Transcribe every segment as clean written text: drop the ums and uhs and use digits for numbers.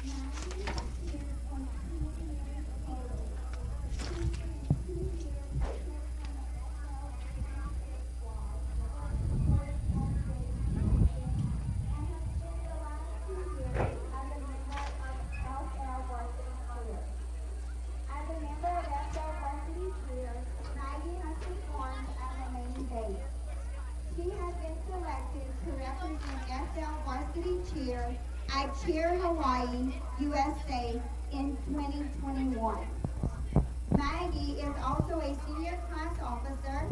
Maggie has cheered for 20 years total. She spent 2 years cheering for the SL Championship squad for sports association and has spent the last 2 years as a member of SL Varsity Cheer. As a member of SL Varsity Cheer, Maggie has performed as a main base. She has been selected to represent SL Varsity Cheer at Cheer Hawaii, USA in 2021. Maggie is also a senior class officer,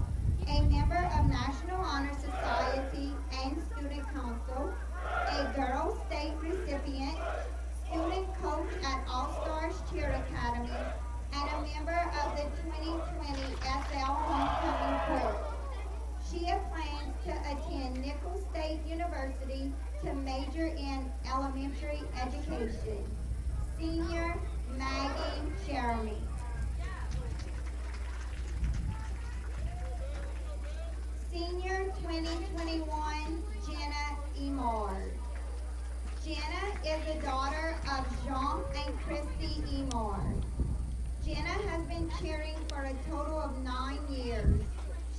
a member of National Honor Society and Student Council, a Girls State recipient, student coach at All Stars Cheer Academy, and a member of the 2020 SL Homecoming Court. She plans to attend Nicholls State University to major in elementary education. Senior Maggie Jeremy. Senior 2021 Jenna Emard. Jenna is the daughter of Jean and Christy Emard. Jenna has been cheering for a total of 9 years.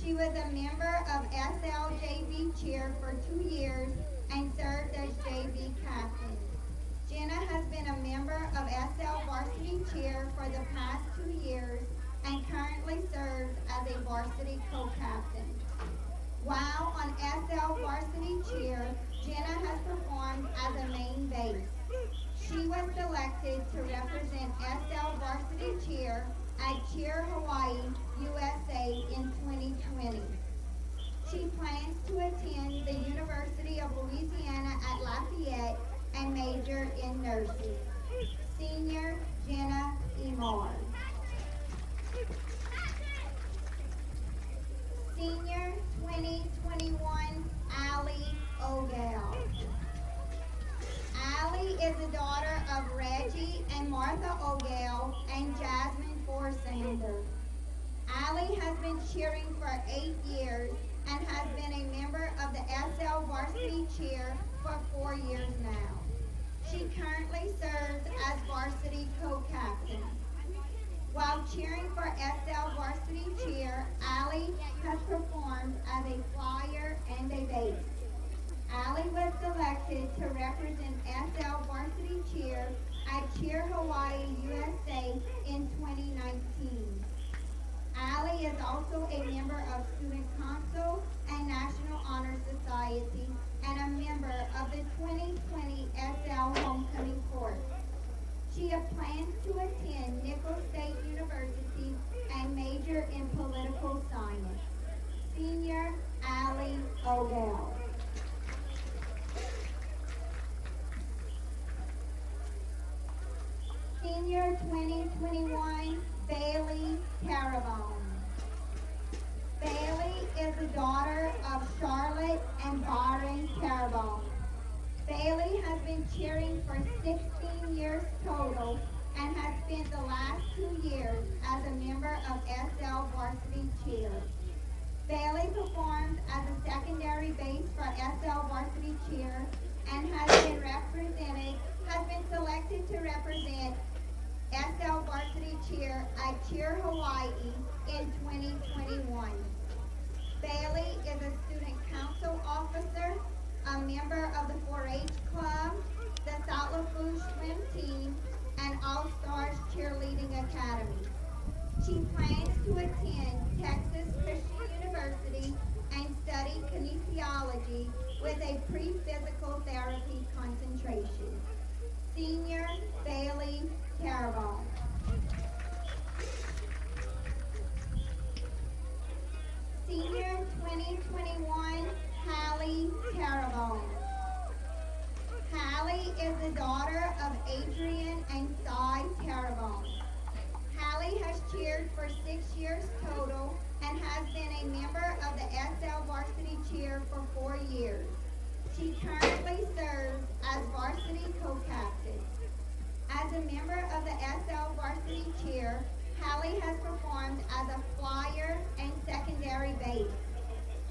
She was a member of SL JV Cheer for 2 years and served as JV captain. Jenna has been a member of SL Varsity Cheer for the past 2 years and currently serves as a varsity co-captain. While on SL Varsity Cheer, Jenna has performed as a main base. She was selected to represent SL Varsity Cheer at Cheer Hawaii, USA in 2020. She plans to attend the University of Louisiana at Lafayette and major in nursing. Senior Jenna Emard. Senior 2021 Allie O'Gall. Allie is the daughter of Reggie and Martha O'Gall and Jasmine Forsander. Allie has been cheering for 8 years and has been a member of the SL Varsity Cheer for 4 years now. She currently serves as varsity co-captain. While cheering for SL Varsity Cheer, Allie has performed as a flyer and a base. Allie was selected to represent SL Varsity Cheer at Cheer Hawaii, USA in 2019. Allie is also a member of Student Council and National Honor Society and a member of the 2020 SL Homecoming Court. She plans to attend Nicholls State University and major in political science. Senior Allie O'Gall. Senior 2021 Bailey Carabone. Bailey is the daughter of Charlotte and Byron Carabone. Bailey has been cheering for 16 years total and has spent the last 2 years as a member of SL Varsity Cheer. Bailey performs as a secondary base for SL Varsity Cheer and has been selected to represent SL Varsity Cheer at Cheer Hawaii in 2021. Bailey is a student council officer, a member of the 4-H club, the South Lafourche swim team, and All Stars Cheerleading Academy. She plans to attend Texas Christian University and study kinesiology with a pre-physical therapy concentration. Senior Bailey Carabone. Senior 2021 Hallie Carabone. Hallie is the daughter of Adrian and Cy Carabone. Hallie has cheered for 6 years total and has been a member of the SL Varsity Cheer for 4 years. She currently serves as varsity co-captain. As a member of the SL Varsity Cheer, Hallie has performed as a flyer and secondary base.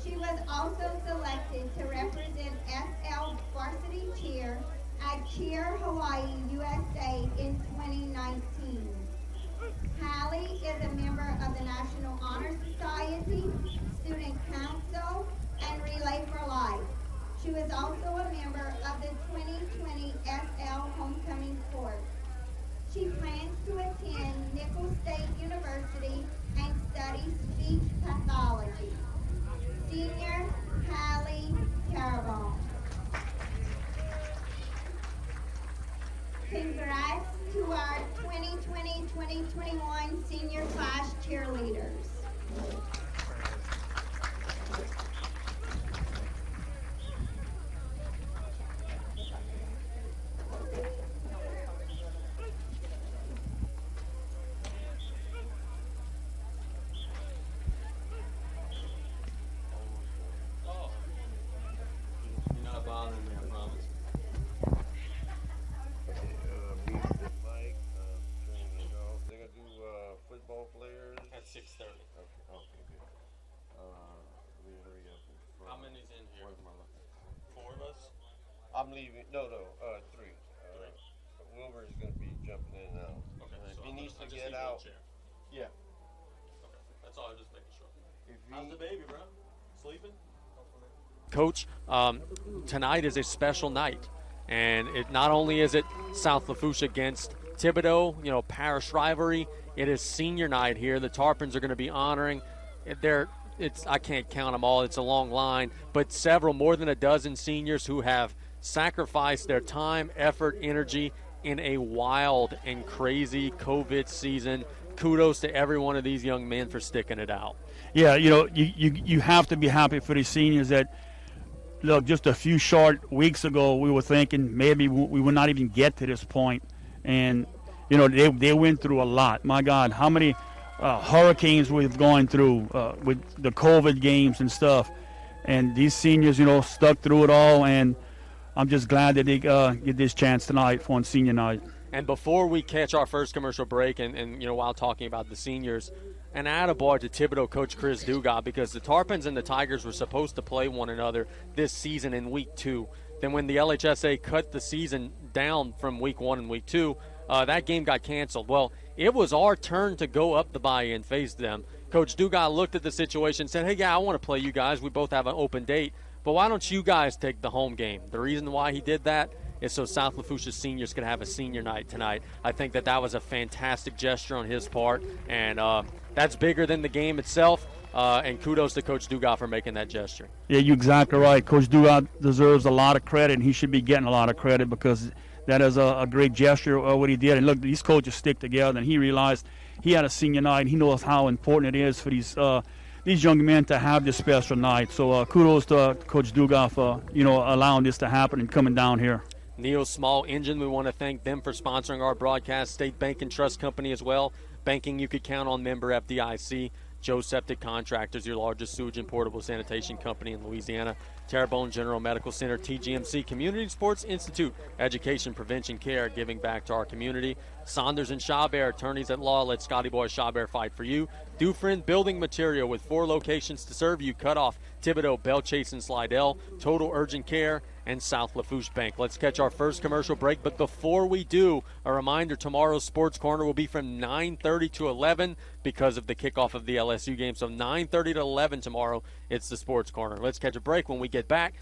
She was also selected to represent SL Varsity Cheer at Cheer Hawaii USA in 2019. Hallie is a member of the National Honor Society, Student Council, and Relay for Life. She was also a member of the 2020 SL Homecoming Court. She plans to attend Nicholls State University and study speech pathology. Senior Hallie Carabone. Congrats to our 2020-2021 senior class cheerleaders. I'm leaving. No, three. Wilbur is going to be jumping in and out. Okay. If So he needs to I just get need out. a chair. Yeah. Okay. That's all. I'm just making sure. How's How's the baby, bro? Sleeping? Coach, tonight is a special night, and it not only is it South Lafourche against Thibodaux, parish rivalry. It is senior night here. The Tarpons are going to be honoring. I can't count them all. It's a long line, but more than a dozen seniors who have sacrificed their time, effort, energy in a wild and crazy COVID season. Kudos to every one of these young men for sticking it out. Yeah, you have to be happy for these seniors that, look, just a few short weeks ago we were thinking maybe we would not even get to this point. And, they went through a lot. My God, how many hurricanes we've gone through with the COVID games and stuff. And these seniors, stuck through it all. And I'm just glad that they get this chance tonight on senior night. And before we catch our first commercial break and while talking about the seniors, an attaboy to Thibodaux coach Chris Dugas, because the Tarpons and the Tigers were supposed to play one another this season in week 2. Then when the LHSA cut the season down from week 1 and week 2, that game got canceled. Well, it was our turn to go up the bayou and face them. Coach Dugas looked at the situation and said, hey, yeah, I want to play you guys. We both have an open date. But why don't you guys take the home game? The reason why he did that is so South Lafourche seniors could have a senior night tonight. I think that was a fantastic gesture on his part, and that's bigger than the game itself. And kudos to Coach Dugas for making that gesture. Yeah, you're exactly right. Coach Dugas deserves a lot of credit, and he should be getting a lot of credit because that is a great gesture what he did. And look, these coaches stick together, and he realized he had a senior night. He knows how important it is for these young men to have this special night. So kudos to Coach Dugas for allowing this to happen and coming down here. Neil Small Engine, we want to thank them for sponsoring our broadcast. State Bank and Trust Company as well. Banking you could count on, member FDIC. Joe Septic Contractors, your largest sewage and portable sanitation company in Louisiana. Terrebonne General Medical Center, TGMC, Community Sports Institute, Education, Prevention, Care, giving back to our community. Saunders and Chabert, attorneys at law, let Scotty Boy Chabert fight for you. Dufresne Building Material with 4 locations to serve you. Cutoff, Thibodaux, Bellchase, and Slidell. Total Urgent Care, and South Lafourche Bank. Let's catch our first commercial break, but before we do, a reminder, tomorrow's Sports Corner will be from 9:30 to 11 because of the kickoff of the LSU game. So 9:30 to 11 tomorrow, it's the Sports Corner. Let's catch a break. When we get back,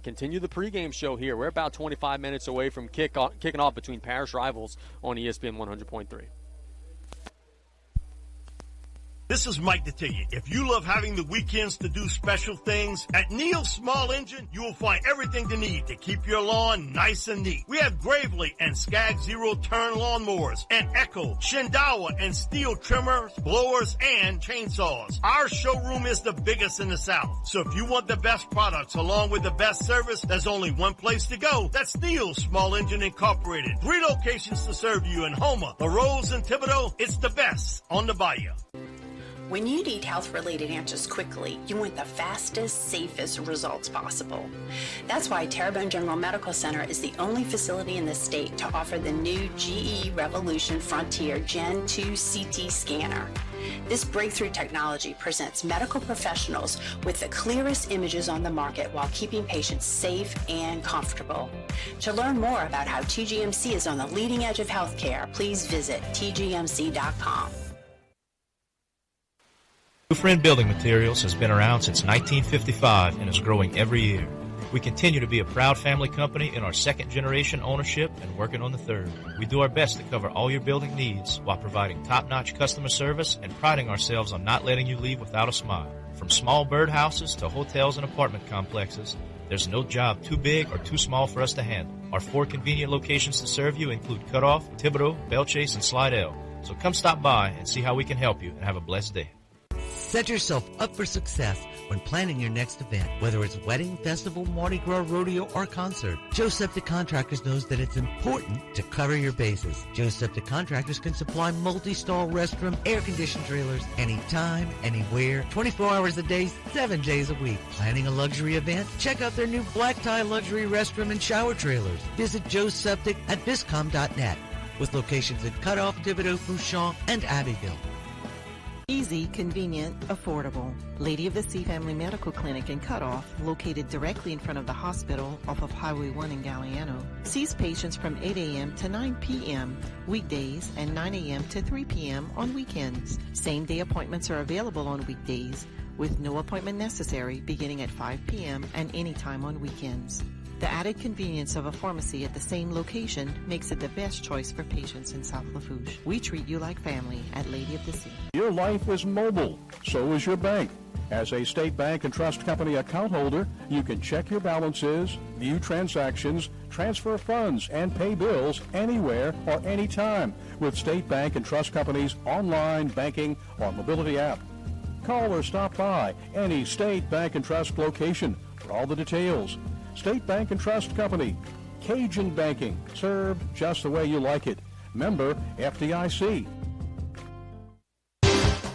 continue the pregame show here. We're about 25 minutes away from kicking off between parish rivals on ESPN 100.3. This is Mike to tell you, if you love having the weekends to do special things, at Neil's Small Engine, you will find everything you need to keep your lawn nice and neat. We have Gravely and Skag Zero-Turn lawnmowers, and Echo, Shindawa, and Steel trimmers, blowers, and chainsaws. Our showroom is the biggest in the South. So if you want the best products along with the best service, there's only one place to go. That's Neil's Small Engine Incorporated. 3 locations to serve you in Houma, LaRose, and Thibodaux. It's the best on the bayou. When you need health-related answers quickly, you want the fastest, safest results possible. That's why Terrebonne General Medical Center is the only facility in the state to offer the new GE Revolution Frontier Gen 2 CT scanner. This breakthrough technology presents medical professionals with the clearest images on the market while keeping patients safe and comfortable. To learn more about how TGMC is on the leading edge of healthcare, please visit tgmc.com. Friend Building Materials has been around since 1955 and is growing every year. We continue to be a proud family company in our second generation ownership and working on the third. We do our best to cover all your building needs while providing top-notch customer service and priding ourselves on not letting you leave without a smile. From small birdhouses to hotels and apartment complexes, there's no job too big or too small for us to handle. Our 4 convenient locations to serve you include Cutoff, Thibodaux, Bellchase, and Slidell. So come stop by and see how we can help you and have a blessed day. Set yourself up for success when planning your next event, whether it's wedding, festival, Mardi Gras, rodeo, or concert. Joe Septic Contractors knows that it's important to cover your bases. Joe Septic Contractors can supply multi-stall restroom, air-conditioned trailers anytime, anywhere, 24 hours a day, 7 days a week. Planning a luxury event? Check out their new black tie luxury restroom and shower trailers. Visit Joe Septic at viscom.net with locations in Cutoff, Thibodaux, Bouchon, and Abbeville. Easy, convenient, affordable. Lady of the Sea Family Medical Clinic in Cutoff, located directly in front of the hospital off of Highway 1 in Galliano, sees patients from 8 a.m. to 9 p.m. weekdays and 9 a.m. to 3 p.m. on weekends. Same-day appointments are available on weekdays with no appointment necessary beginning at 5 p.m. and anytime on weekends. The added convenience of a pharmacy at the same location makes it the best choice for patients in South Lafourche. We treat you like family at Lady of the Sea. Your life is mobile, so is your bank. As a State Bank and Trust Company account holder, you can check your balances, view transactions, transfer funds, and pay bills anywhere or anytime with State Bank and Trust Company's online banking or mobility app. Call or stop by any State Bank and Trust location for all the details. State Bank and Trust Company. Cajun banking, served just the way you like it. Member FDIC.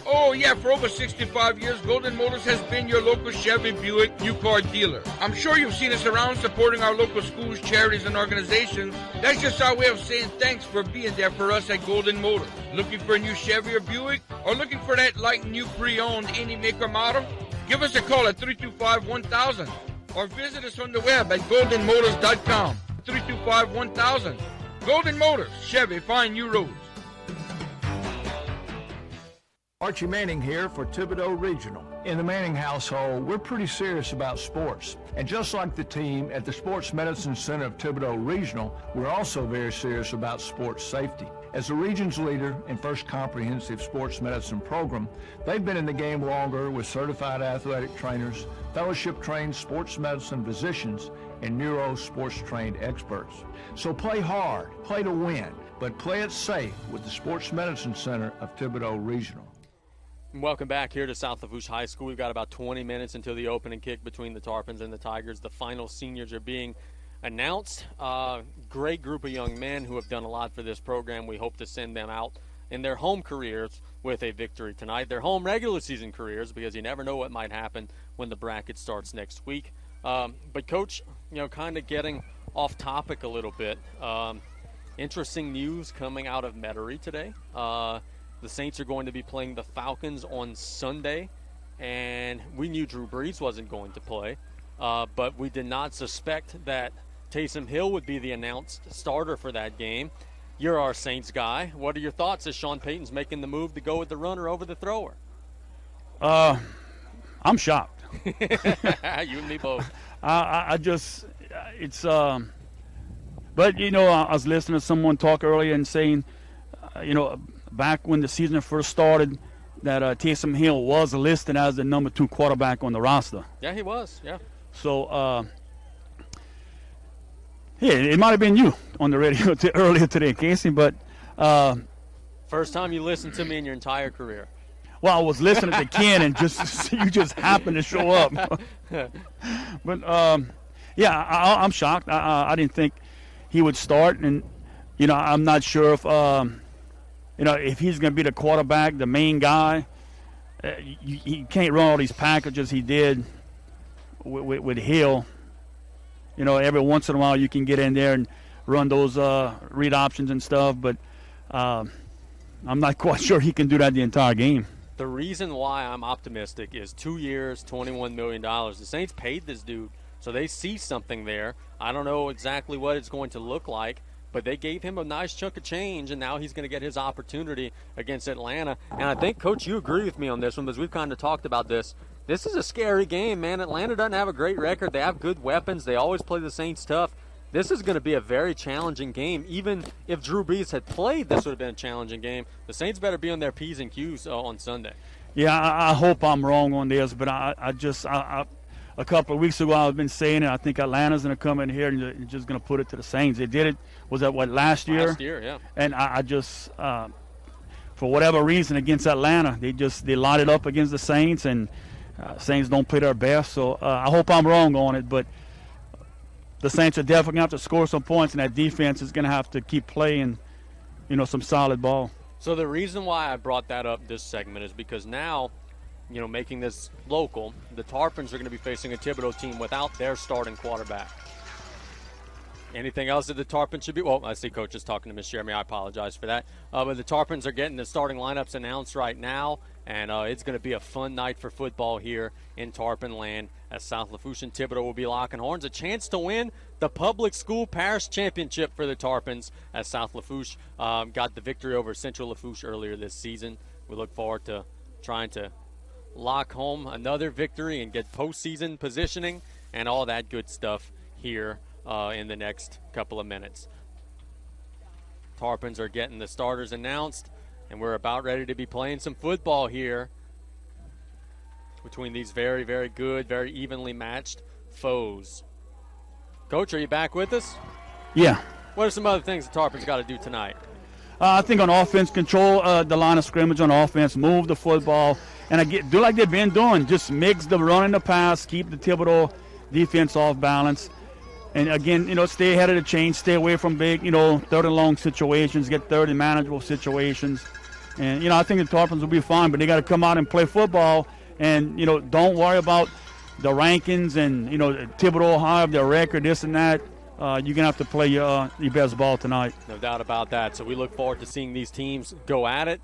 Oh yeah, for over 65 years, Golden Motors has been your local Chevy Buick new car dealer. I'm sure you've seen us around supporting our local schools, charities, and organizations. That's just our way of saying thanks for being there for us at Golden Motors. Looking for a new Chevy or Buick? Or looking for that like new pre-owned any maker model? Give us a call at 325-1000. Or visit us on the web at goldenmotors.com, 325-1000. Golden Motors, Chevy, find new roads. Archie Manning here for Thibodaux Regional. In the Manning household, we're pretty serious about sports. And just like the team at the Sports Medicine Center of Thibodaux Regional, we're also very serious about sports safety. As the region's leader in First Comprehensive Sports Medicine Program, they've been in the game longer with certified athletic trainers, fellowship-trained sports medicine physicians, and neuro-sports-trained experts. So play hard, play to win, but play it safe with the Sports Medicine Center of Thibodaux Regional. Welcome back here to South Lafourche High School. We've got about 20 minutes until the opening kick between the Tarpons and the Tigers. The final seniors are being announced. Great group of young men who have done a lot for this program. We hope to send them out in their home careers with a victory tonight. Their home regular season careers, because you never know what might happen when the bracket starts next week. But Coach, kind of getting off topic a little bit. Interesting news coming out of Metairie today. The Saints are going to be playing the Falcons on Sunday, and we knew Drew Brees wasn't going to play, but we did not suspect that Taysom Hill would be the announced starter for that game. You're our Saints guy. What are your thoughts as Sean Payton's making the move to go with the runner over the thrower? I'm shocked. You and me both. I just, it's, but, I was listening to someone talk earlier and saying, back when the season first started, that Taysom Hill was listed as the number 2 quarterback on the roster. Yeah, he was, yeah. So, it might have been you on the radio earlier today, Casey, but... First time you listened to me in your entire career. Well, I was listening to Ken, and you just happened to show up. But, I'm shocked. I didn't think he would start, and, I'm not sure if... if he's going to be the quarterback, the main guy, he can't run all these packages he did with Hill. Every once in a while you can get in there and run those read options and stuff, but I'm not quite sure he can do that the entire game. The reason why I'm optimistic is 2 years, $21 million. The Saints paid this dude, so they see something there. I don't know exactly what it's going to look like, but they gave him a nice chunk of change, and now he's going to get his opportunity against Atlanta. And I think, Coach, you agree with me on this one because we've kind of talked about this. This is a scary game, man. Atlanta doesn't have a great record. They have good weapons. They always play the Saints tough. This is going to be a very challenging game. Even if Drew Brees had played, this would have been a challenging game. The Saints better be on their P's and Q's on Sunday. Yeah, I hope I'm wrong on this, but I a couple of weeks ago I've been saying it. I think Atlanta's going to come in here and they're just going to put it to the Saints. They did it, was that what, last year? Last year, yeah. And I just, for whatever reason, against Atlanta, they lined it up against the Saints, and Saints don't play their best. So I hope I'm wrong on it, but the Saints are definitely going to have to score some points, and that defense is going to have to keep playing, some solid ball. So the reason why I brought that up this segment is because now, making this local, the Tarpons are going to be facing a Thibodaux team without their starting quarterback. Anything else that the Tarpons should be? Well, I see Coach is talking to Miss Jeremy. I apologize for that. But the Tarpons are getting the starting lineups announced right now, and it's going to be a fun night for football here in Tarpon land as South Lafourche and Thibodaux will be locking horns. A chance to win the public school parish championship for the Tarpons as South Lafourche got the victory over Central Lafourche earlier this season. We look forward to trying to lock home another victory and get postseason positioning and all that good stuff here in the next couple of minutes. Tarpons are getting the starters announced, and we're about ready to be playing some football here between these very, very good, very evenly matched foes. Coach, are you back with us? Yeah. What are some other things the Tarpons got to do tonight? I think on offense, control the line of scrimmage on offense, move the football, and do like they've been doing. Just mix the run and the pass, keep the Thibodaux defense off balance. And again, stay ahead of the chain, stay away from big, third and long situations, get third and manageable situations. And, I think the Tarpons will be fine, but they got to come out and play football and, don't worry about the rankings and, Thibodaux high of their record, this and that. You're going to have to play your best ball tonight. No doubt about that. So we look forward to seeing these teams go at it.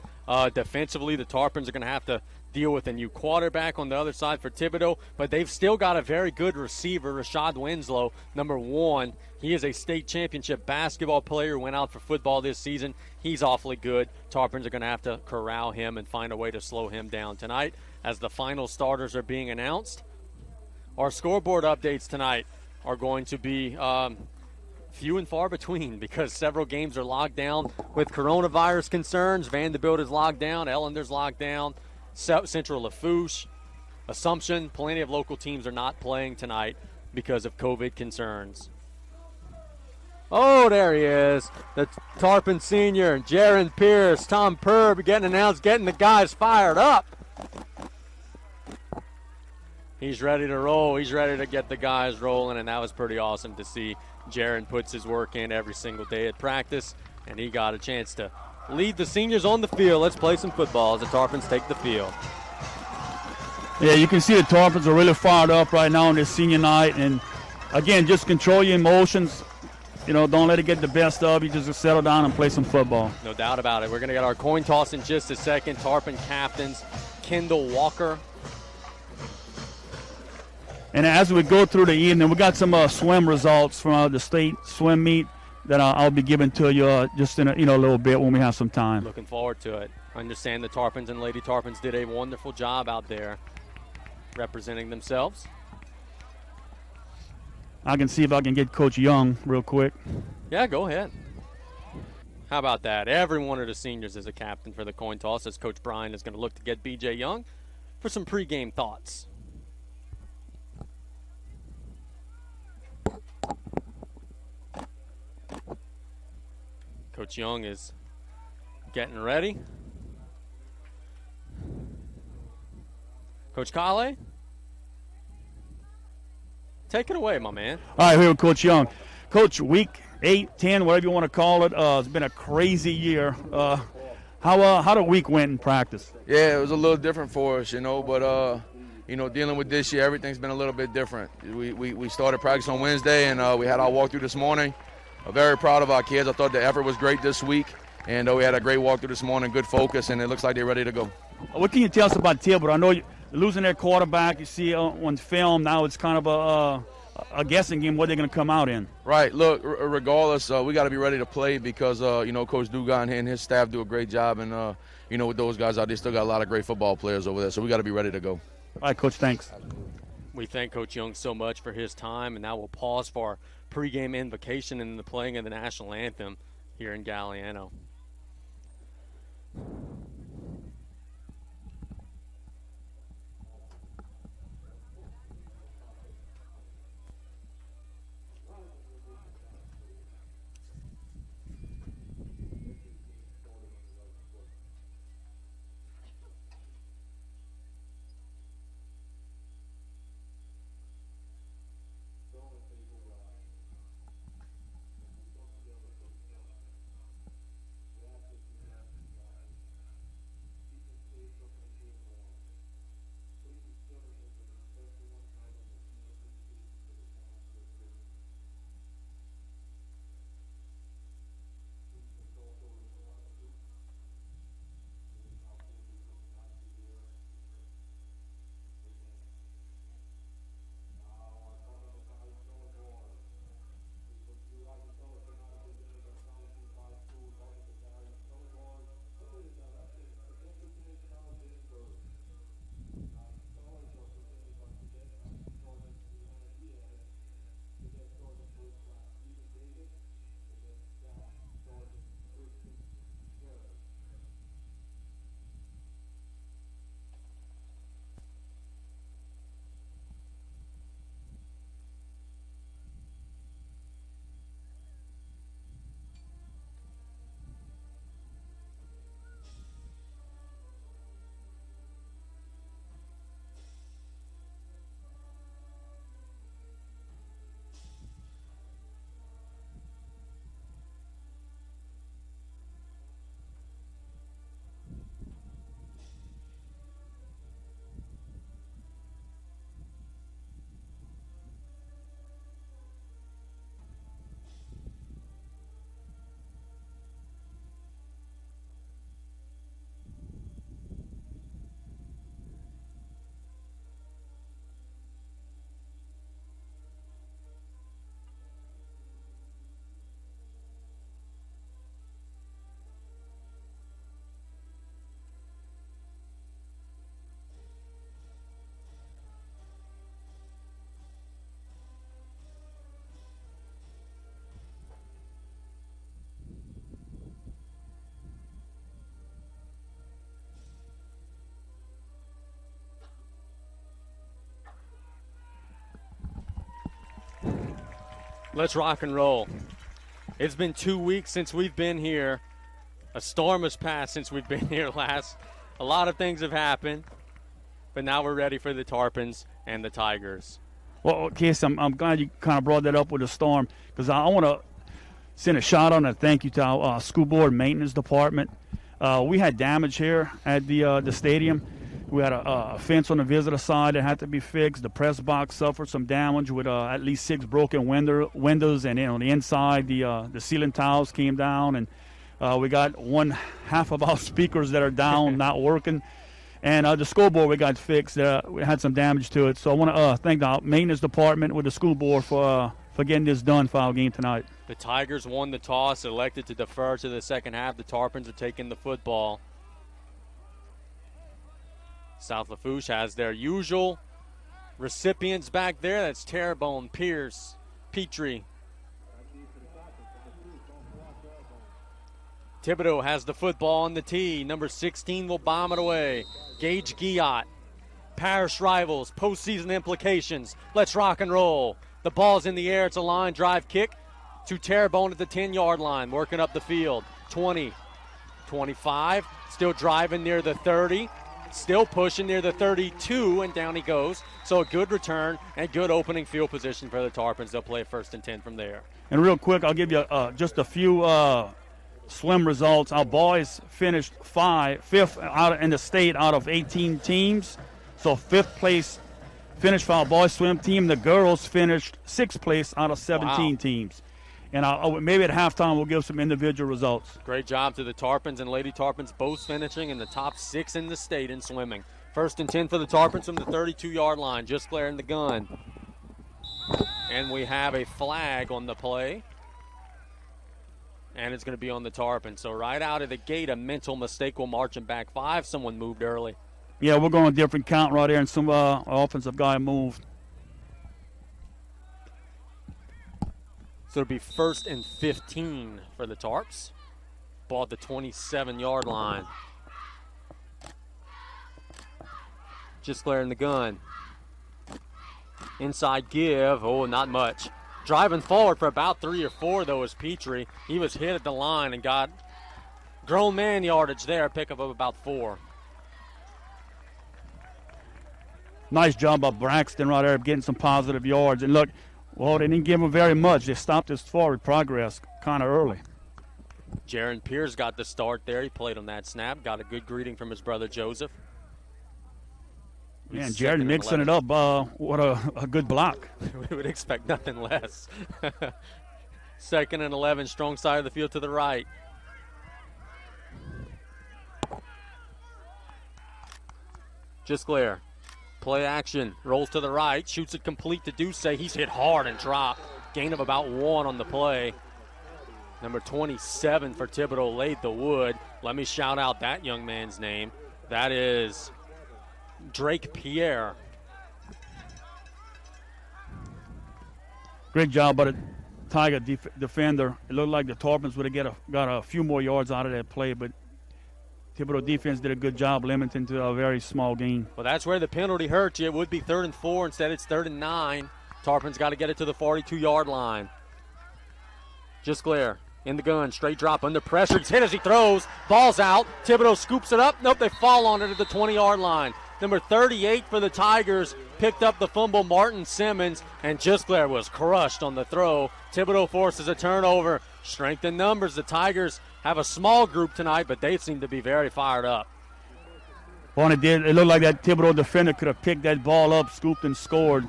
Defensively, the Tarpons are going to have to deal with a new quarterback on the other side for Thibodaux, but they've still got a very good receiver, Rashad Winslow, number 1. He is a state championship basketball player who went out for football this season. He's awfully good. Tarpons are going to have to corral him and find a way to slow him down tonight as the final starters are being announced. Our scoreboard updates tonight are going to be few and far between because several games are locked down with coronavirus concerns. Vanderbilt is locked down. Ellender's locked down. Central Lafourche, Assumption, plenty of local teams are not playing tonight because of COVID concerns. Oh, there he is. The Tarpon senior, Jaron Pierce, Tom Purb getting announced, getting the guys fired up. He's ready to roll. He's ready to get the guys rolling, and that was pretty awesome to see. Jaron puts his work in every single day at practice, and he got a chance to lead the seniors on the field. Let's play some football as the Tarpons take the field. Yeah, you can see the Tarpons are really fired up right now on this senior night. And, again, just control your emotions. Don't let it get the best of you. Just settle down and play some football. No doubt about it. We're going to get our coin toss in just a second. Tarpon captains Kendall Walker. And as we go through the evening, we got some swim results from the state swim meet that I'll be giving to you just in a little bit when we have some time. Looking forward to it. I understand the Tarpons and Lady Tarpons did a wonderful job out there representing themselves. I can see if I can get Coach Young real quick. Yeah, go ahead. How about that? Every one of the seniors is a captain for the coin toss as Coach Bryan is going to look to get B.J. Young for some pregame thoughts. Coach Young is getting ready. Coach Kale, take it away, my man. All right, here with Coach Young. Coach, week 8, 10, whatever you want to call it, it's been a crazy year. How the week went in practice? Yeah, it was a little different for us, but dealing with this year, everything's been a little bit different. We started practice on Wednesday, and we had our walkthrough this morning. I'm very proud of our kids. I thought the effort was great this week, and we had a great walkthrough this morning, good focus, and it looks like they're ready to go. What can you tell us about Thibodaux? I know you're losing their quarterback. You see on film now it's kind of a guessing game what they're going to come out in. Right. Look, regardless, we got to be ready to play because, Coach Dugan and his staff do a great job. And, with those guys out there, still got a lot of great football players over there. So we got to be ready to go. All right, Coach, thanks. We thank Coach Young so much for his time. And now we'll pause for our pregame invocation and the playing of the national anthem here in Galliano. Let's rock and roll. It's been 2 weeks since we've been here. A storm has passed since we've been here last. A lot of things have happened, but now we're ready for the Tarpons and the Tigers. Well, Casey, I'm glad you kind of brought that up with the storm because I want to send a shout out and a thank you to our school board maintenance department. We had damage here at the stadium. We had a fence on the visitor side that had to be fixed. The press box suffered some damage with at least 6 broken windows, and then on the inside, the ceiling tiles came down, and we got one half of our speakers that are down, not working. And the school board we got fixed. We had some damage to it. So I want to thank the maintenance department with the school board for getting this done for our game tonight. The Tigers won the toss, elected to defer to the second half. The Tarpons are taking the football. South Lafourche has their usual recipients back there. That's Terrebonne, Pierce, Petrie. Thibodaux has the football on the tee. Number 16 will bomb it away. Gage Guillot. Parish rivals, postseason implications. Let's rock and roll. The ball's in the air. It's a line drive kick to Terrebonne at the 10-yard line, working up the field. 20, 25, still driving near the 30. Still pushing near the 32, and down he goes. So a good return and good opening field position for the Tarpons. They'll play 1st and 10 from there. And real quick, I'll give you just a few slim results. Our boys finished 5th out in the state out of 18 teams. So 5th place finished for our boys swim team. The girls finished 6th place out of 17 teams. And maybe at halftime we'll give some individual results. Great job to the Tarpons and Lady Tarpons, both finishing in the top 6 in the state in swimming. 1st and 10 for the Tarpons from the 32-yard line, just glaring the gun. And we have a flag on the play. And it's going to be on the Tarpons. So right out of the gate, a mental mistake will march him back 5. Someone moved early. Yeah, we're going a different count right there, and some offensive guy moved. So it'll be 1st and 15 for the Tarps. Ball at the 27-yard line. Just glaring the gun. Inside give. Oh, not much. Driving forward for about 3 or 4, though, is Petrie. He was hit at the line and got grown man yardage there. Pickup of about 4. Nice job by Braxton right there getting some positive yards. And look, well, they didn't give him very much. They stopped his forward progress kind of early. Jaron Pierce got the start there. He played on that snap. Got a good greeting from his brother Joseph. Yeah, and Jared mixing it up. What a good block. We would expect nothing less. 2nd and 11, strong side of the field to the right. Just glare. Play action. Rolls to the right. Shoots it complete to Duce. He's hit hard and dropped. Gain of about 1 on the play. Number 27 for Thibodaux laid the wood. Let me shout out that young man's name. That is Drake Pierre. Great job by the Tiger defender. It looked like the Tarpons would have got a few more yards out of that play, but Thibodaux defense did a good job limiting to a very small gain. Well, that's where the penalty hurt you. It would be 3rd and 4. Instead, it's 3rd and 9. Tarpons got to get it to the 42-yard line. Just glare. In the gun, straight drop under pressure. It's hit as he throws. Ball's out. Thibodaux scoops it up. Nope, they fall on it at the 20-yard line. Number 38 for the Tigers picked up the fumble, Martin Simmons, and Just glare was crushed on the throw. Thibodaux forces a turnover. Strength in numbers. The Tigers have a small group tonight, but they seem to be very fired up. Well, it looked like that Thibodaux defender could have picked that ball up, scooped and scored.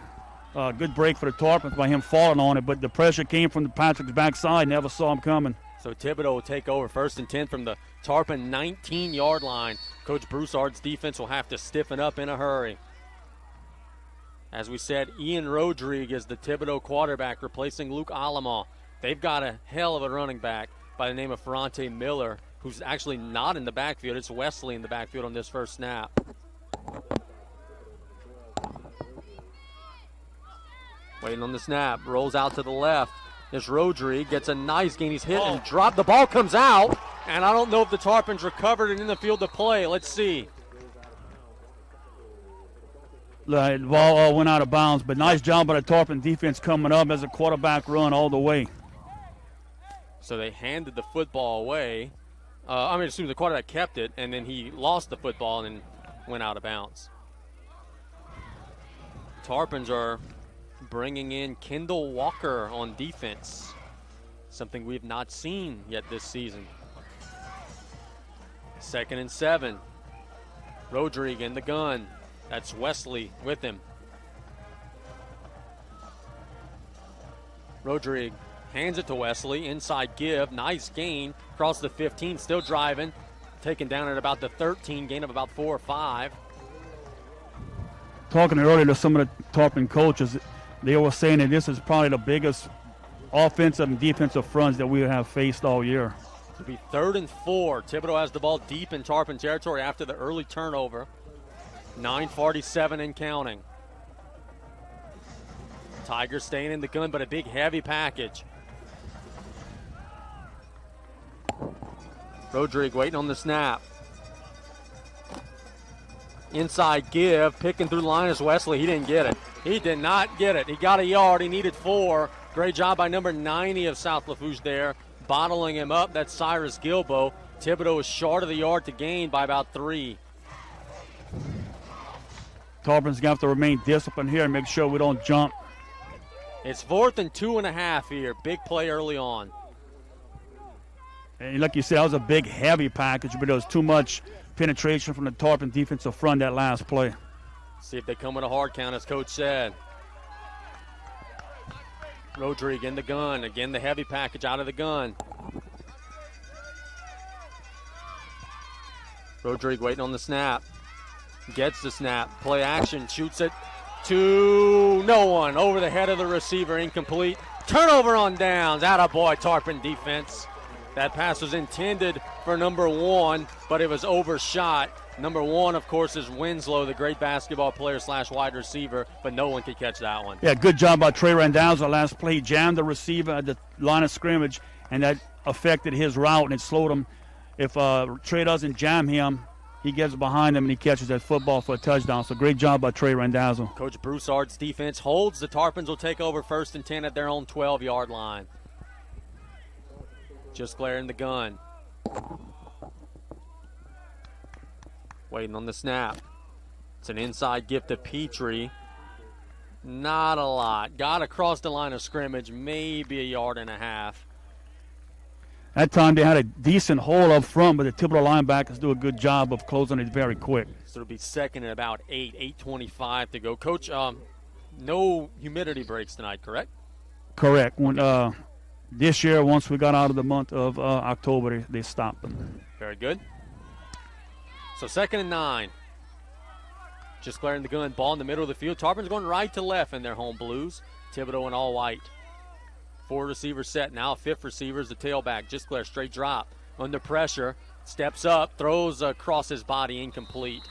Good break for the Tarpons by him falling on it, but the pressure came from the Patrick's backside. Never saw him coming. So Thibodaux will take over 1st and 10 from the Tarpon 19-yard line. Coach Broussard's defense will have to stiffen up in a hurry. As we said, Ian Rodriguez, the Thibodaux quarterback, replacing Luke Alamo. They've got a hell of a running back by the name of Ferrante Miller, who's actually not in the backfield. It's Wesley in the backfield on this first snap. Waiting on the snap, rolls out to the left. This Rodriguez gets a nice gain. He's hit and dropped. The ball comes out, and I don't know if the Tarpons recovered it in the field to play. Let's see. The ball went out of bounds, but nice job by the Tarpon defense coming up as a quarterback run all the way. So they handed the football away. The quarterback kept it, and then he lost the football and went out of bounds. Tarpons are bringing in Kendall Walker on defense, something we have not seen yet this season. 2nd and 7. Rodriguez in the gun. That's Wesley with him. Rodriguez hands it to Wesley. Inside give. Nice gain. Across the 15. Still driving. Taken down at about the 13. Gain of about 4 or 5. Talking earlier to some of the Tarpon coaches, they were saying that this is probably the biggest offensive and defensive fronts that we have faced all year. It'll be 3rd and 4. Thibodaux has the ball deep in Tarpon territory after the early turnover. 9:47 and counting. Tigers staying in the gun, but a big heavy package. Rodriguez waiting on the snap. Inside give, picking through Linus Wesley. He didn't get it. He did not get it. He got a yard. He needed 4. Great job by number 90 of South Lafourche there, bottling him up. That's Cyrus Gilbo. Thibodaux is short of the yard to gain by about 3. Tarpons going to have to remain disciplined here and make sure we don't jump. It's 4th and 2.5 here. Big play early on. And like you said, that was a big, heavy package, but there was too much penetration from the Tarpon defensive front that last play. See if they come with a hard count, as Coach said. Rodrigue in the gun. Again, the heavy package out of the gun. Rodrigue waiting on the snap. Gets the snap. Play action. Shoots it to no one. Over the head of the receiver. Incomplete. Turnover on downs. Attaboy, Tarpon defense. That pass was intended for number 1, but it was overshot. Number 1, of course, is Winslow, the great basketball player / wide receiver, but no one could catch that one. Yeah, good job by Trey Randazzo. Last play, he jammed the receiver at the line of scrimmage, and that affected his route, and it slowed him. If Trey doesn't jam him, he gets behind him, and he catches that football for a touchdown. So great job by Trey Randazzo. Coach Broussard's defense holds. The Tarpons will take over 1st and 10 at their own 12-yard line. Just glaring the gun. Waiting on the snap. It's an inside gift to Petrie. Not a lot. Got across the line of scrimmage, maybe a yard and a half. That time they had a decent hole up front, but the Thibodaux linebackers do a good job of closing it very quick. So it'll be 2nd and about 8:25 to go. Coach, no humidity breaks tonight, correct? Correct. When this year, once we got out of the month of October, they stopped them. Very good. So 2nd and 9. Just glaring the gun. Ball in the middle of the field. Tarpon's going right to left in their home blues. Thibodaux in all white. 4 receivers set. Now 5th receiver is the tailback. Just glare, straight drop. Under pressure. Steps up. Throws across his body. Incomplete.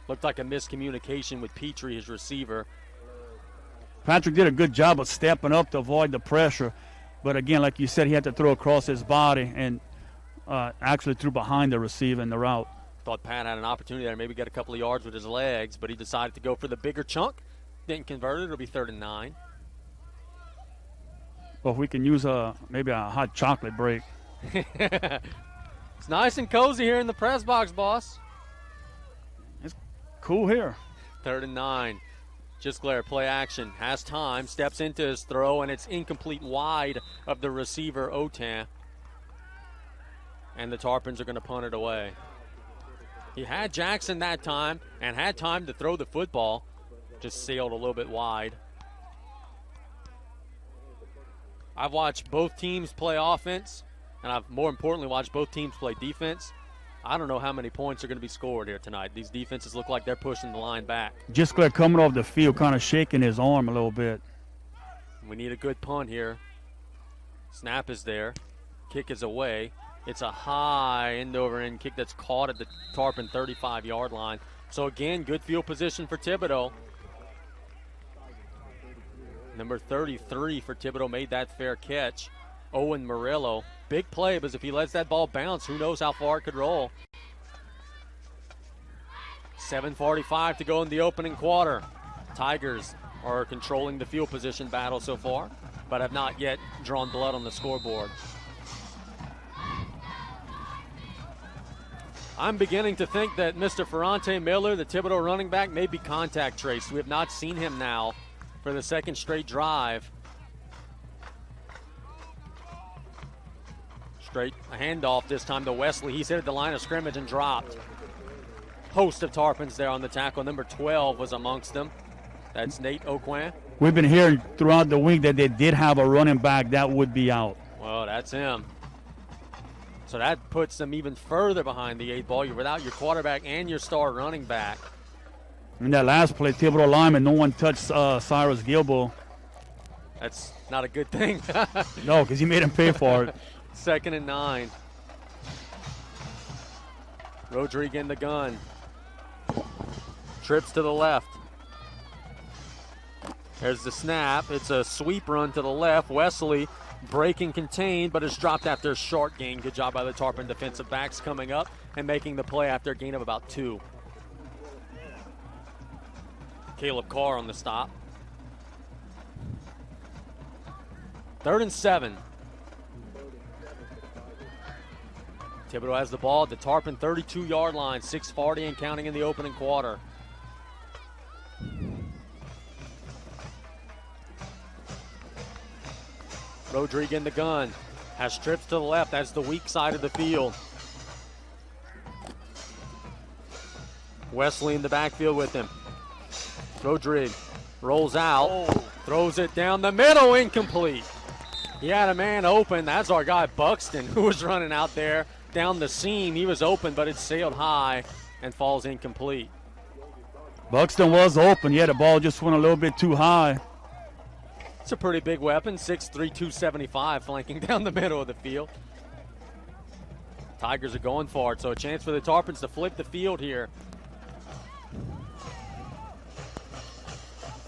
Looked like a miscommunication with Petrie, his receiver. Patrick did a good job of stepping up to avoid the pressure. But again, like you said, he had to throw across his body and actually threw behind the receiver in the route. Thought Pat had an opportunity there, maybe get a couple of yards with his legs, but he decided to go for the bigger chunk. Didn't convert it. It'll be 3rd and 9. Well, if we can use maybe a hot chocolate break. It's nice and cozy here in the press box, boss. It's cool here. 3rd and 9. Just glare, play action. Has time, steps into his throw, and it's incomplete wide of the receiver, Otan. And the Tarpons are going to punt it away. He had Jackson that time and had time to throw the football. Just sailed a little bit wide. I've watched both teams play offense, and I've more importantly watched both teams play defense. I don't know how many points are going to be scored here tonight. These defenses look like they're pushing the line back. Just coming off the field, kind of shaking his arm a little bit. We need a good punt here. Snap is there. Kick is away. It's a high end-over-end kick that's caught at the Tarpon 35-yard line. So, again, good field position for Thibodaux. Number 33 for Thibodaux made that fair catch. Owen Murillo. Big play, because if he lets that ball bounce, who knows how far it could roll. 7:45 to go in the opening quarter. Tigers are controlling the field position battle so far, but have not yet drawn blood on the scoreboard. I'm beginning to think that Mr. Ferrante Miller, the Thibodaux running back, may be contact traced. We have not seen him now for the 2nd straight drive. Straight a handoff this time to Wesley. He's hit at the line of scrimmage and dropped. Host of Tarpons there on the tackle. Number 12 was amongst them. That's Nate Oquan. We've been hearing throughout the week that they did have a running back that would be out. Well, that's him. So that puts them even further behind the 8 ball. You're without your quarterback and your star running back. In that last play, Thibodaux lineman, no one touched Cyrus Gilbo. That's not a good thing. No, because he made him pay for it. 2nd and 9. Rodrigue in the gun. Trips to the left. There's the snap. It's a sweep run to the left. Wesley breaking contained, but is dropped after a short gain. Good job by the Tarpon defensive backs coming up and making the play after a gain of about 2. Caleb Carr on the stop. 3rd and 7. Thibodaux has the ball at the Tarpon 32-yard line. 6:40 and counting in the opening quarter. Rodrigue in the gun. Has trips to the left. That's the weak side of the field. Wesley in the backfield with him. Rodrigue rolls out. Throws it down the middle. Incomplete. He had a man open. That's our guy Buxton, who was running out there down the seam. He was open, but it sailed high and falls incomplete. Buxton was open. Yeah, the ball just went a little bit too high. It's a pretty big weapon, 6'3", 275, flanking down the middle of the field. Tigers are going for it, so a chance for the Tarpons to flip the field here.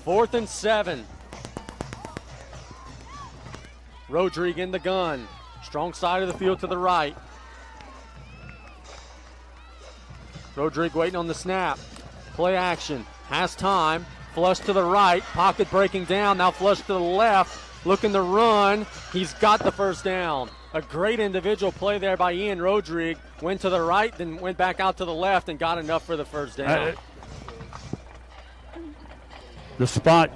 4th and 7. Rodrigue in the gun. Strong side of the field to the right. Rodrigue waiting on the snap. Play action. Has time. Flush to the right. Pocket breaking down. Now flush to the left. Looking to run. He's got the first down. A great individual play there by Ian Rodrigue. Went to the right, then went back out to the left and got enough for the first down. The spot.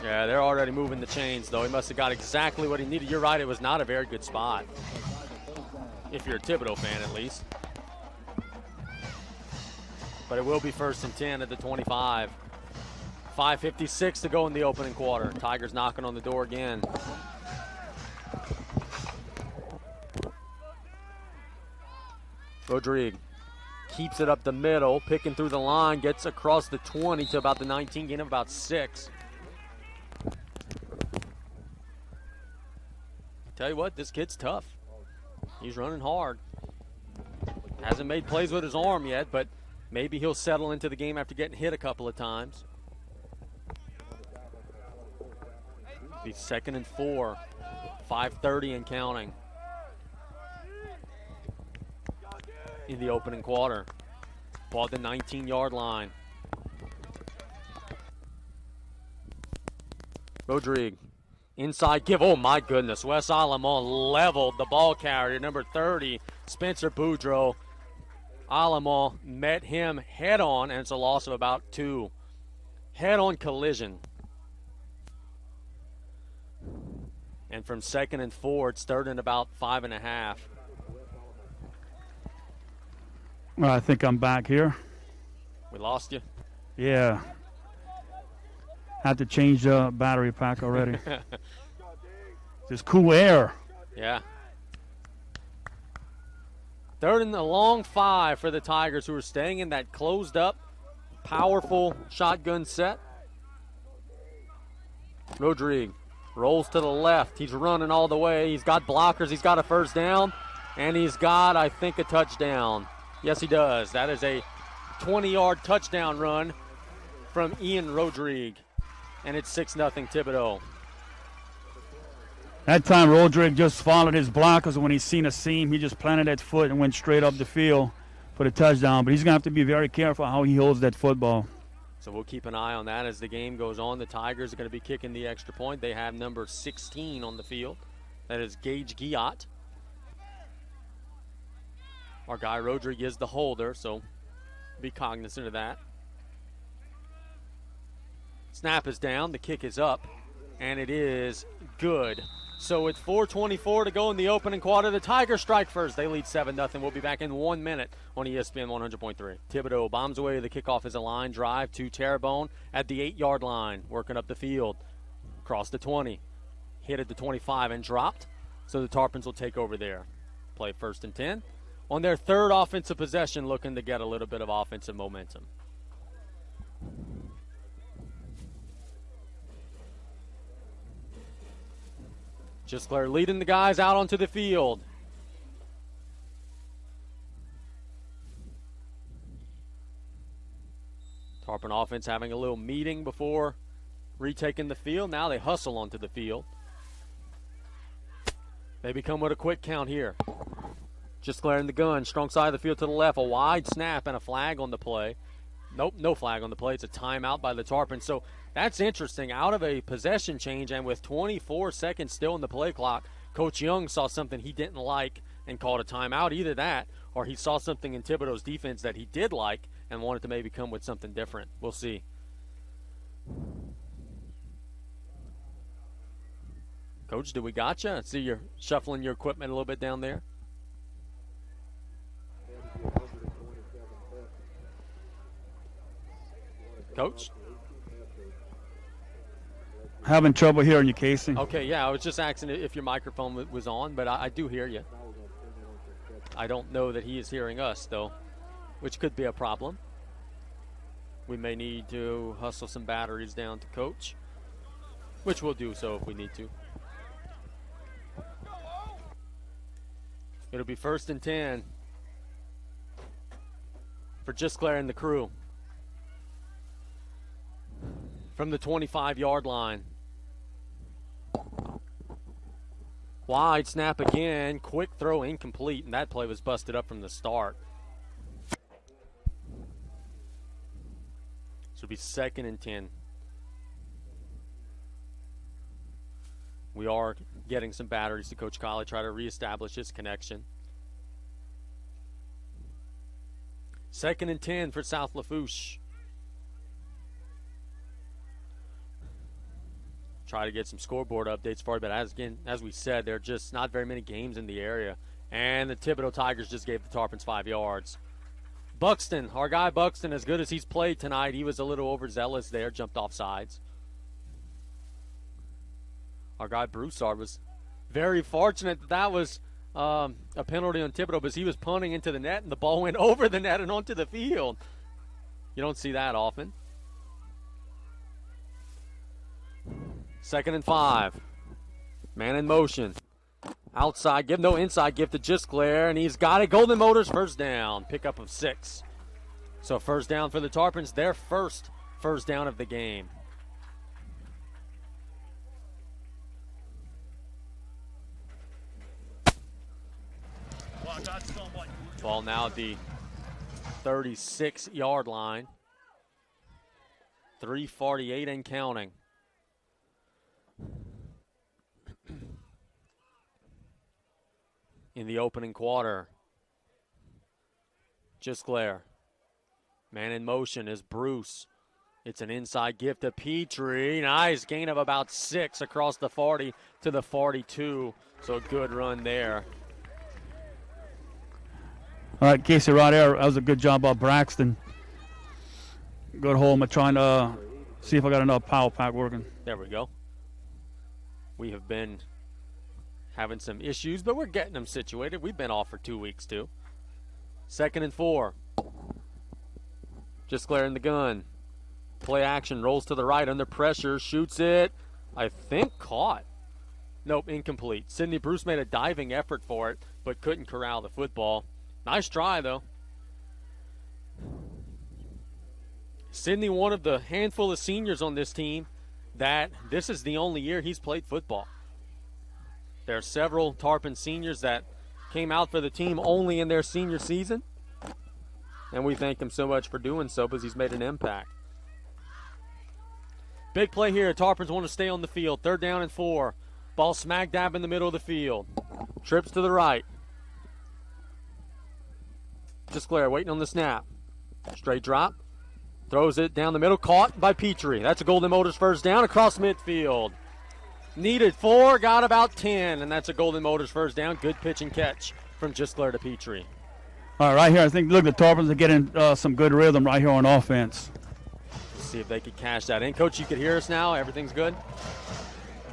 Yeah, they're already moving the chains, though. He must have got exactly what he needed. You're right, it was not a very good spot. If you're a Thibodaux fan, at least. But it will be 1st and 10 at the 25. 5:56 to go in the opening quarter. Tigers knocking on the door again. Rodrigue keeps it up the middle, picking through the line, gets across the 20 to about the 19, gain of about 6. Tell you what, this kid's tough. He's running hard. Hasn't made plays with his arm yet, but maybe he'll settle into the game after getting hit a couple of times. Be 2nd and 4, 5:30 and counting in the opening quarter. Ball at the 19-yard line. Rodrigue, inside give. Oh, my goodness. Wes Alamont leveled the ball carrier, number 30, Spencer Boudreaux. Alamont met him head-on, and it's a loss of about 2. Head-on collision. And from 2nd and 4, it's 3rd and about 5.5. Well, I think I'm back here. We lost you? Yeah. Had to change the battery pack already. There's cool air. Yeah. 3rd and a long 5 for the Tigers, who are staying in that closed up, powerful shotgun set. Rodrigue rolls to the left. He's running all the way. He's got blockers. He's got a first down. And he's got, I think, a touchdown. Yes, he does. That is a 20-yard touchdown run from Ian Rodrigue. And it's 6-0 Thibodaux. That time, Rodrigue just followed his blockers. When he seen a seam, he just planted that foot and went straight up the field for the touchdown. But he's going to have to be very careful how he holds that football. So we'll keep an eye on that as the game goes on. The Tigers are going to be kicking the extra point. They have number 16 on the field. That is Gage Guillot. Our guy Rodrigue is the holder, so be cognizant of that. Snap is down, the kick is up, and it is good. So with 4:24 to go in the opening quarter, the Tigers strike first. They lead 7-0. We'll be back in 1 minute on ESPN 100.3. Thibodeaux bombs away. The kickoff is a line drive to Terrebonne at the 8-yard line, working up the field. Across the 20, hit at the 25 and dropped. So the Tarpons will take over there. Play 1st and 10. On their 3rd offensive possession, looking to get a little bit of offensive momentum. Gisclair leading the guys out onto the field. Tarpon offense having a little meeting before retaking the field. Now they hustle onto the field. They become with a quick count here. Gisclair in the gun, strong side of the field to the left. A wide snap and a flag on the play. Nope, no flag on the play. It's a timeout by the Tarpons. So that's interesting. Out of a possession change and with 24 seconds still in the play clock, Coach Young saw something he didn't like and called a timeout. Either that or he saw something in Thibodaux's defense that he did like and wanted to maybe come with something different. We'll see. Coach, do we got you? I see you're shuffling your equipment a little bit down there. Coach? Having trouble hearing you, Casey. Okay, yeah, I was just asking if your microphone was on, but I do hear you. I don't know that he is hearing us, though, which could be a problem. We may need to hustle some batteries down to Coach, which we'll do so if we need to. It'll be 1st and 10 for Gisclair and the crew. From the 25-yard line. Wide snap again. Quick throw incomplete, and that play was busted up from the start. So it'll be 2nd and 10. We are getting some batteries to Coach Colley, try to reestablish his connection. 2nd and 10 for South Lafourche. Try to get some scoreboard updates for you, but as we said, there are just not very many games in the area. And the Thibodaux Tigers just gave the Tarpons 5 yards. Buxton, our guy Buxton, as good as he's played tonight, he was a little overzealous there, jumped off sides. Our guy Broussard was very fortunate that was a penalty on Thibodaux, because he was punting into the net and the ball went over the net and onto the field. You don't see that often. 2nd and 5. Man in motion. Outside, give no inside, give to Gisclair, and he's got it. Golden Motors, first down. Pickup of 6. So first down for the Tarpons, their first down of the game. Ball now at the 36-yard line. 3:48 and counting. In the opening quarter. Gisclair. Man in motion is Bruce. It's an inside gift to Petrie. Nice gain of about 6 across the 40 to the 42. So a good run there. All right, Casey, right there. That was a good job by Braxton. Good home. I'm trying to see if I got enough power pack working. There we go. We have been having some issues, but we're getting them situated. We've been off for 2 weeks, too. 2nd and 4. Gisclair in the gun. Play action, rolls to the right under pressure, shoots it. I think caught. Nope, incomplete. Sidney Bruce made a diving effort for it, but couldn't corral the football. Nice try, though. Sidney, one of the handful of seniors on this team that this is the only year he's played football. There are several Tarpon seniors that came out for the team only in their senior season, and we thank him so much for doing so because he's made an impact. Big play here. Tarpons want to stay on the field. 3rd down and 4. Ball smack dab in the middle of the field. Trips to the right. Gisclair waiting on the snap. Straight drop. Throws it down the middle. Caught by Petrie. That's a Golden Motors first down across midfield. Needed 4, got about 10, and that's a Golden Motors first down. Good pitch and catch from Gisclair to Petrie. All right here, I think, look, the Tarpons are getting some good rhythm right here on offense. See if they could cash that in. Coach, you could hear us now? Everything's good?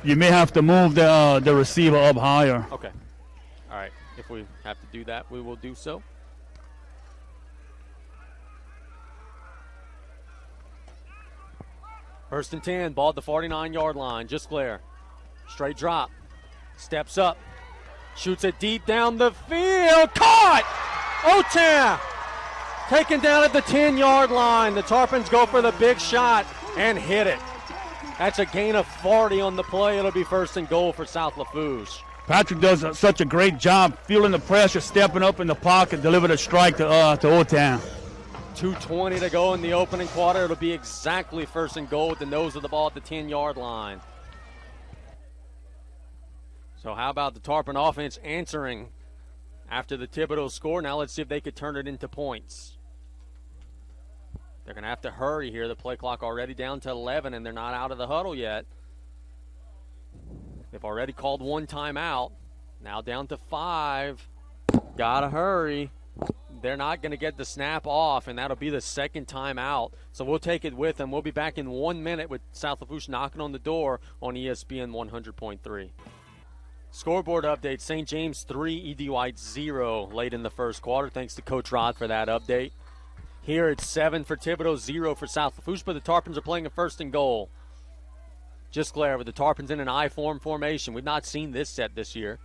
You may have to move the receiver up higher. Okay. All right. If we have to do that, we will do so. First and 10, ball at the 49-yard line. Gisclair. Straight drop. Steps up. Shoots it deep down the field. Caught! Otan! Taken down at the 10-yard line. The Tarpons go for the big shot and hit it. That's a gain of 40 on the play. It'll be 1st and goal for South Lafourche. Patrick does such a great job feeling the pressure, stepping up in the pocket, delivered a strike to Otan. 2:20 to go in the opening quarter. It'll be exactly 1st and goal with the nose of the ball at the 10-yard line. So how about the Tarpon offense answering after the Thibodaux score? Now let's see if they could turn it into points. They're going to have to hurry here. The play clock already down to 11, and they're not out of the huddle yet. They've already called 1 timeout. Now down to 5. Got to hurry. they're not going to get the snap off, and that'll be the second time out. So we'll take it with them. We'll be back in 1 minute with South Lafourche knocking on the door on ESPN 100.3. Scoreboard update, St. James 3, E.D. White 0 late in the first quarter. Thanks to Coach Rod for that update. Here it's 7 for Thibodaux, 0 for South Lafourche, but the Tarpons are playing a first and goal. Just Glare with the Tarpons in an I-form formation. We've not seen this set this year.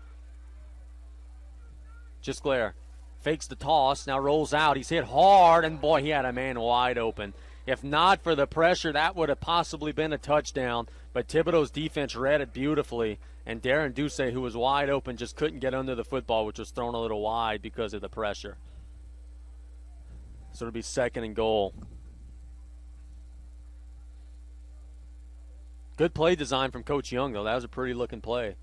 Just Glare fakes the toss, now rolls out. He's hit hard, and boy, he had a man wide open. If not for the pressure, that would have possibly been a touchdown, but Thibodaux's defense read it beautifully, and Darren Duce, who was wide open, just couldn't get under the football, which was thrown a little wide because of the pressure. So it'll be second and goal. Good play design from Coach Young, though. That was a pretty looking play.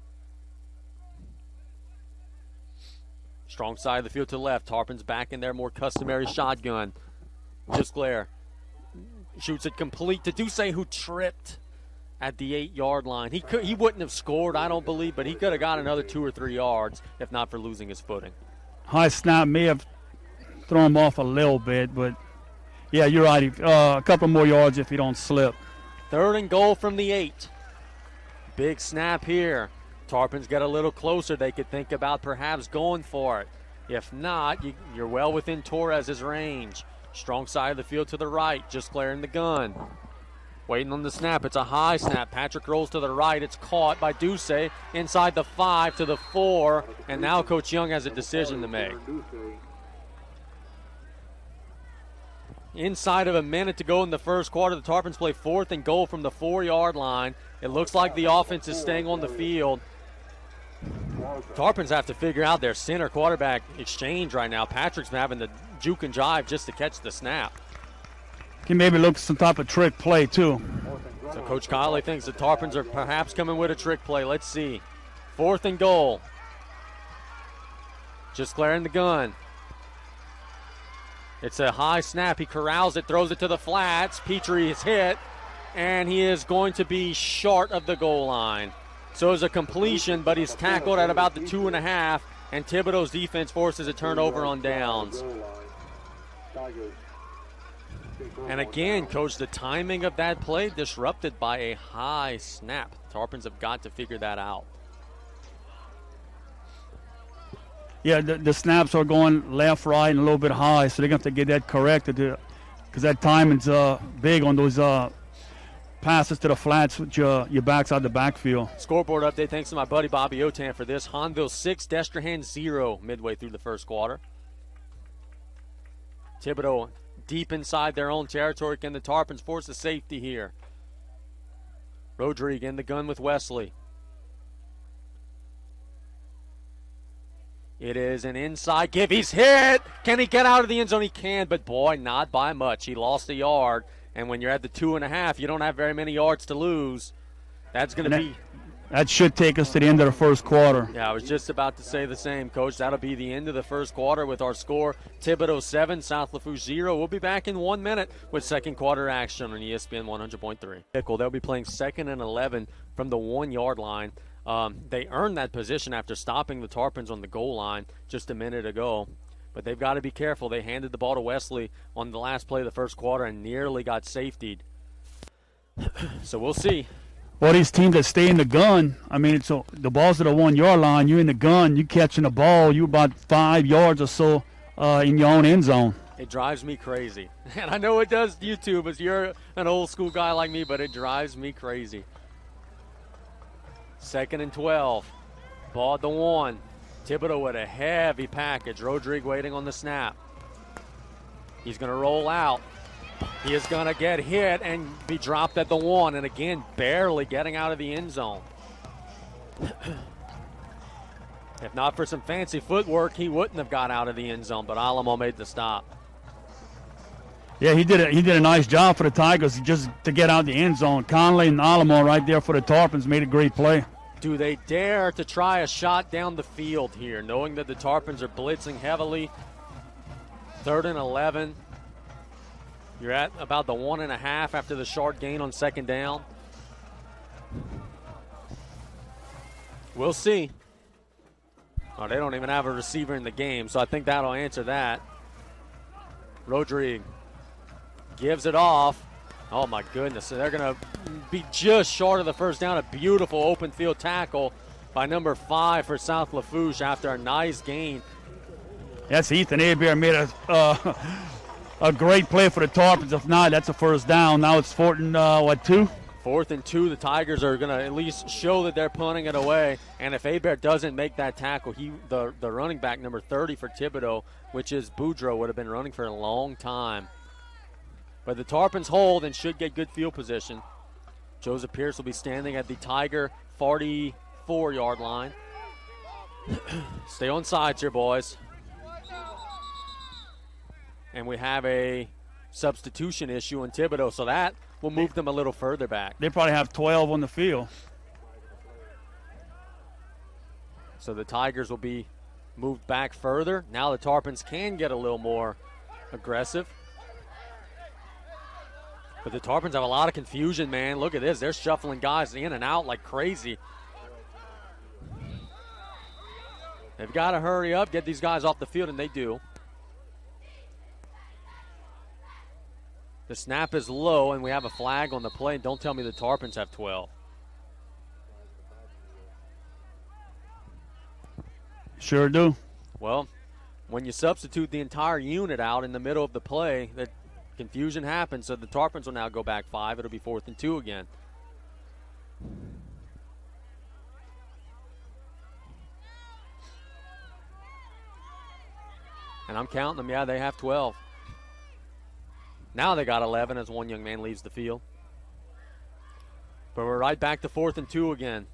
Strong side of the field to the left. Tarpons back in their more customary shotgun. Just Glare shoots it complete to Duce, who tripped at the 8-yard line. He wouldn't have scored, I don't believe, but he could have got another 2 or 3 yards if not for losing his footing. High snap may have thrown him off a little bit, but yeah, you're right. A couple more yards if he don't slip. Third and goal from the 8. Big snap here. Tarpons get a little closer. They could think about perhaps going for it. If not, you're well within Torres's range. Strong side of the field to the right. Just clearing the gun. Waiting on the snap. It's a high snap. Patrick rolls to the right. It's caught by Duce inside the 5 to the 4. And now Coach Young has a decision to make. Inside of a minute to go in the first quarter, the Tarpons play 4th and goal from the 4-yard line. It looks like the offense is staying on the field. Tarpons have to figure out their center quarterback exchange right now. Patrick's been having to juke and jive just to catch the snap. He maybe looks some type of trick play, too. So Coach Kiley thinks the Tarpons are perhaps coming with a trick play. Let's see. 4th and goal. Just clearing the gun. It's a high snap. He corrals it, throws it to the flats. Petrie is hit, and he is going to be short of the goal line. So it's a completion, but he's tackled at about the 2.5, and Thibodaux's defense forces a turnover on downs. And again, Coach, the timing of that play disrupted by a high snap. Tarpons have got to figure that out. Yeah, the snaps are going left, right, and a little bit high, so they're going to have to get that corrected because that timing's big on those passes to the flats with your backs out the backfield. Scoreboard update thanks to my buddy Bobby Otan for this. Hanville 6, Destrehan 0 midway through the first quarter. Thibodaux deep inside their own territory. Can the Tarpons force a safety here? Rodrigue in the gun with Wesley. It is an inside give. He's hit. Can he get out of the end zone? He can, but boy, not by much. He lost a yard, and when you're at the 2.5, you don't have very many yards to lose. That's going to be... That should take us to the end of the first quarter. Yeah, I was just about to say the same, Coach. That'll be the end of the first quarter with our score, Thibodaux 7, South Lafourche 0. We'll be back in 1 minute with second quarter action on ESPN 100.3. They'll be playing 2nd and 11 from the 1-yard line. They earned that position after stopping the Tarpons on the goal line just a minute ago. But they've got to be careful. They handed the ball to Wesley on the last play of the first quarter and nearly got safetied. So we'll see. Well, these teams that stay in the gun, I mean, it's the ball's at the 1-yard line. You're in the gun. You catching the ball. You're about 5 yards or so in your own end zone. It drives me crazy. And I know it does you too, but you're an old school guy like me, but it drives me crazy. 2nd and 12. Ball at the 1. Thibodaux with a heavy package. Rodrigue waiting on the snap. He's going to roll out. He is going to get hit and be dropped at the 1. And again, barely getting out of the end zone. If not for some fancy footwork, he wouldn't have got out of the end zone, but Alamo made the stop. Yeah, he did a nice job for the Tigers just to get out the end zone. Conley and Alamo right there for the Tarpons made a great play. Do they dare to try a shot down the field here, knowing that the Tarpons are blitzing heavily? 3rd and 11. You're at about the 1.5 after the short gain on 2nd down. We'll see. Oh, they don't even have a receiver in the game, so I think that'll answer that. Rodrigue gives it off. Oh, my goodness. They're going to be just short of the first down. A beautiful open field tackle by number 5 for South Lafourche after a nice gain. Yes, Ethan Hebert made a great play for the Tarpons. If not, that's a first down. Now it's 4th and 2? 4th and 2. The Tigers are going to at least show that they're punting it away. And if Hebert doesn't make that tackle, the running back, number 30 for Thibodaux, which is Boudreaux, would have been running for a long time. But the Tarpons hold and should get good field position. Joseph Pierce will be standing at the Tiger 44-yard line. Stay on sides here, boys. And we have a substitution issue in Thibodaux, so that will move them a little further back. They probably have 12 on the field. So the Tigers will be moved back further. Now the Tarpons can get a little more aggressive. But the Tarpons have a lot of confusion, man. Look at this. They're shuffling guys in and out like crazy. They've got to hurry up, get these guys off the field, and they do. The snap is low, and we have a flag on the play. And don't tell me the Tarpons have 12. Sure do. Well, when you substitute the entire unit out in the middle of the play, that confusion happens. So the Tarpons will now go back 5. It'll be 4th and 2 again. And I'm counting them. Yeah, they have 12. Now they got 11 as one young man leaves the field. But we're right back to 4th and 2 again.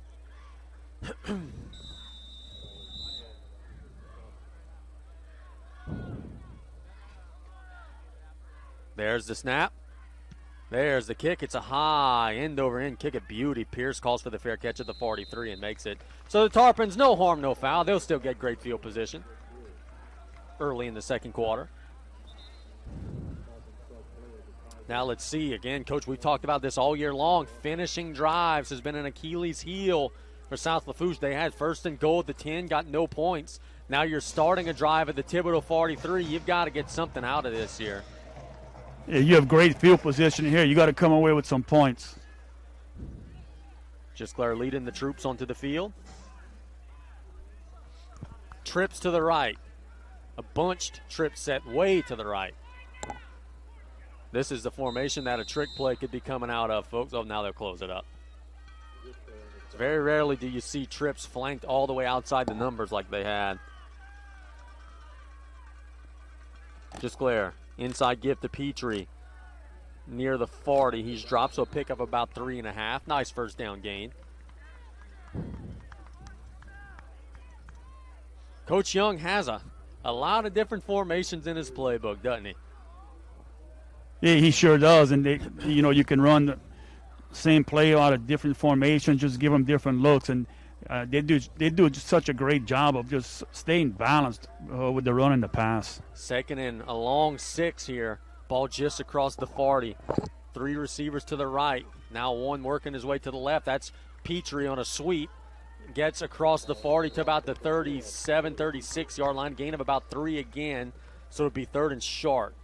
There's the snap. There's the kick. It's a high end-over-end kick of beauty. Pierce calls for the fair catch at the 43 and makes it. So the Tarpons, no harm, no foul. They'll still get great field position early in the second quarter. Now let's see. Again, Coach, we've talked about this all year long. Finishing drives has been an Achilles heel for South Lafourche. They had 1st and goal at the 10, got no points. Now you're starting a drive at the Thibodaux 43. You've got to get something out of this here. Yeah, you have great field position here. You got to come away with some points. Gisclair leading the troops onto the field. Trips to the right. A bunched trip set way to the right. This is the formation that a trick play could be coming out of, folks. Oh, now they'll close it up. Very rarely do you see trips flanked all the way outside the numbers like they had. Gisclair. Inside give to Petrie near the 40. He's dropped, so a pickup about 3.5. Nice first down gain. Coach Young has a lot of different formations in his playbook, doesn't he? Yeah, he sure does. And, you can run the same play out of different formations, just give them different looks. And they do just such a great job of just staying balanced with the run and the pass. 2nd and a long 6 here. Ball just across the 40. 3 receivers to the right. Now one working his way to the left. That's Petrie on a sweep. Gets across the 40 to about the 37, 36-yard line. Gain of about 3 again. So it'll be 3rd and short.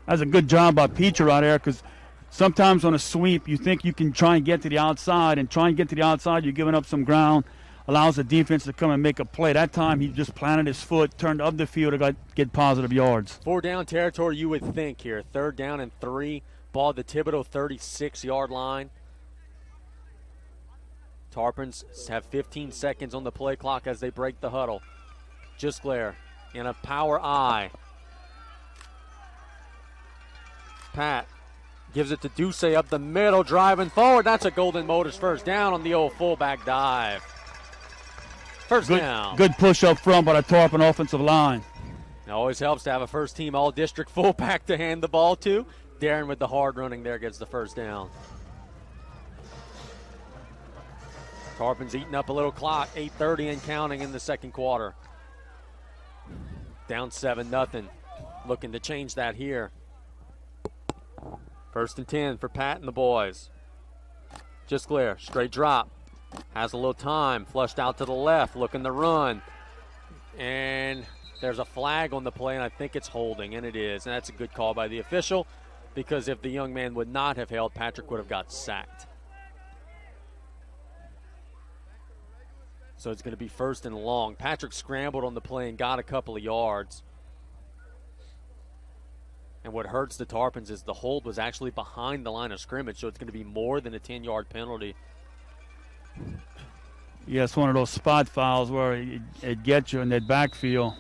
That's a good job by Petrie right there, because sometimes on a sweep, you think you can try and get to the outside, and trying to get to the outside, you're giving up some ground, allows the defense to come and make a play. That time, he just planted his foot, turned up the field to get positive yards. 4 down territory, you would think here. 3rd down and 3. Ball at the Thibodaux 36-yard line. Tarpons have 15 seconds on the play clock as they break the huddle. Gisclair in a power I. Pat gives it to Duce up the middle, driving forward. That's a Golden Motors first down on the old fullback dive. First down. Good push up front by the Tarpon offensive line. It always helps to have a first-team all-district fullback to hand the ball to. Darren with the hard running there gets the first down. Tarpon's eating up a little clock. 8:30 and counting in the second quarter. Down 7-0. Looking to change that here. 1st and 10 for Pat and the boys. Gisclair, straight drop. Has a little time. Flushed out to the left. Looking to run. And There's a flag on the play, and I think it's holding, and it is. And that's a good call by the official, because if the young man would not have held, Patrick would have got sacked. So it's going to be 1st and long. Patrick scrambled on the play and got a couple of yards. And what hurts the Tarpons is the hold was actually behind the line of scrimmage, so it's going to be more than a 10-yard penalty. Yeah, it's one of those spot fouls where it gets you in that backfield.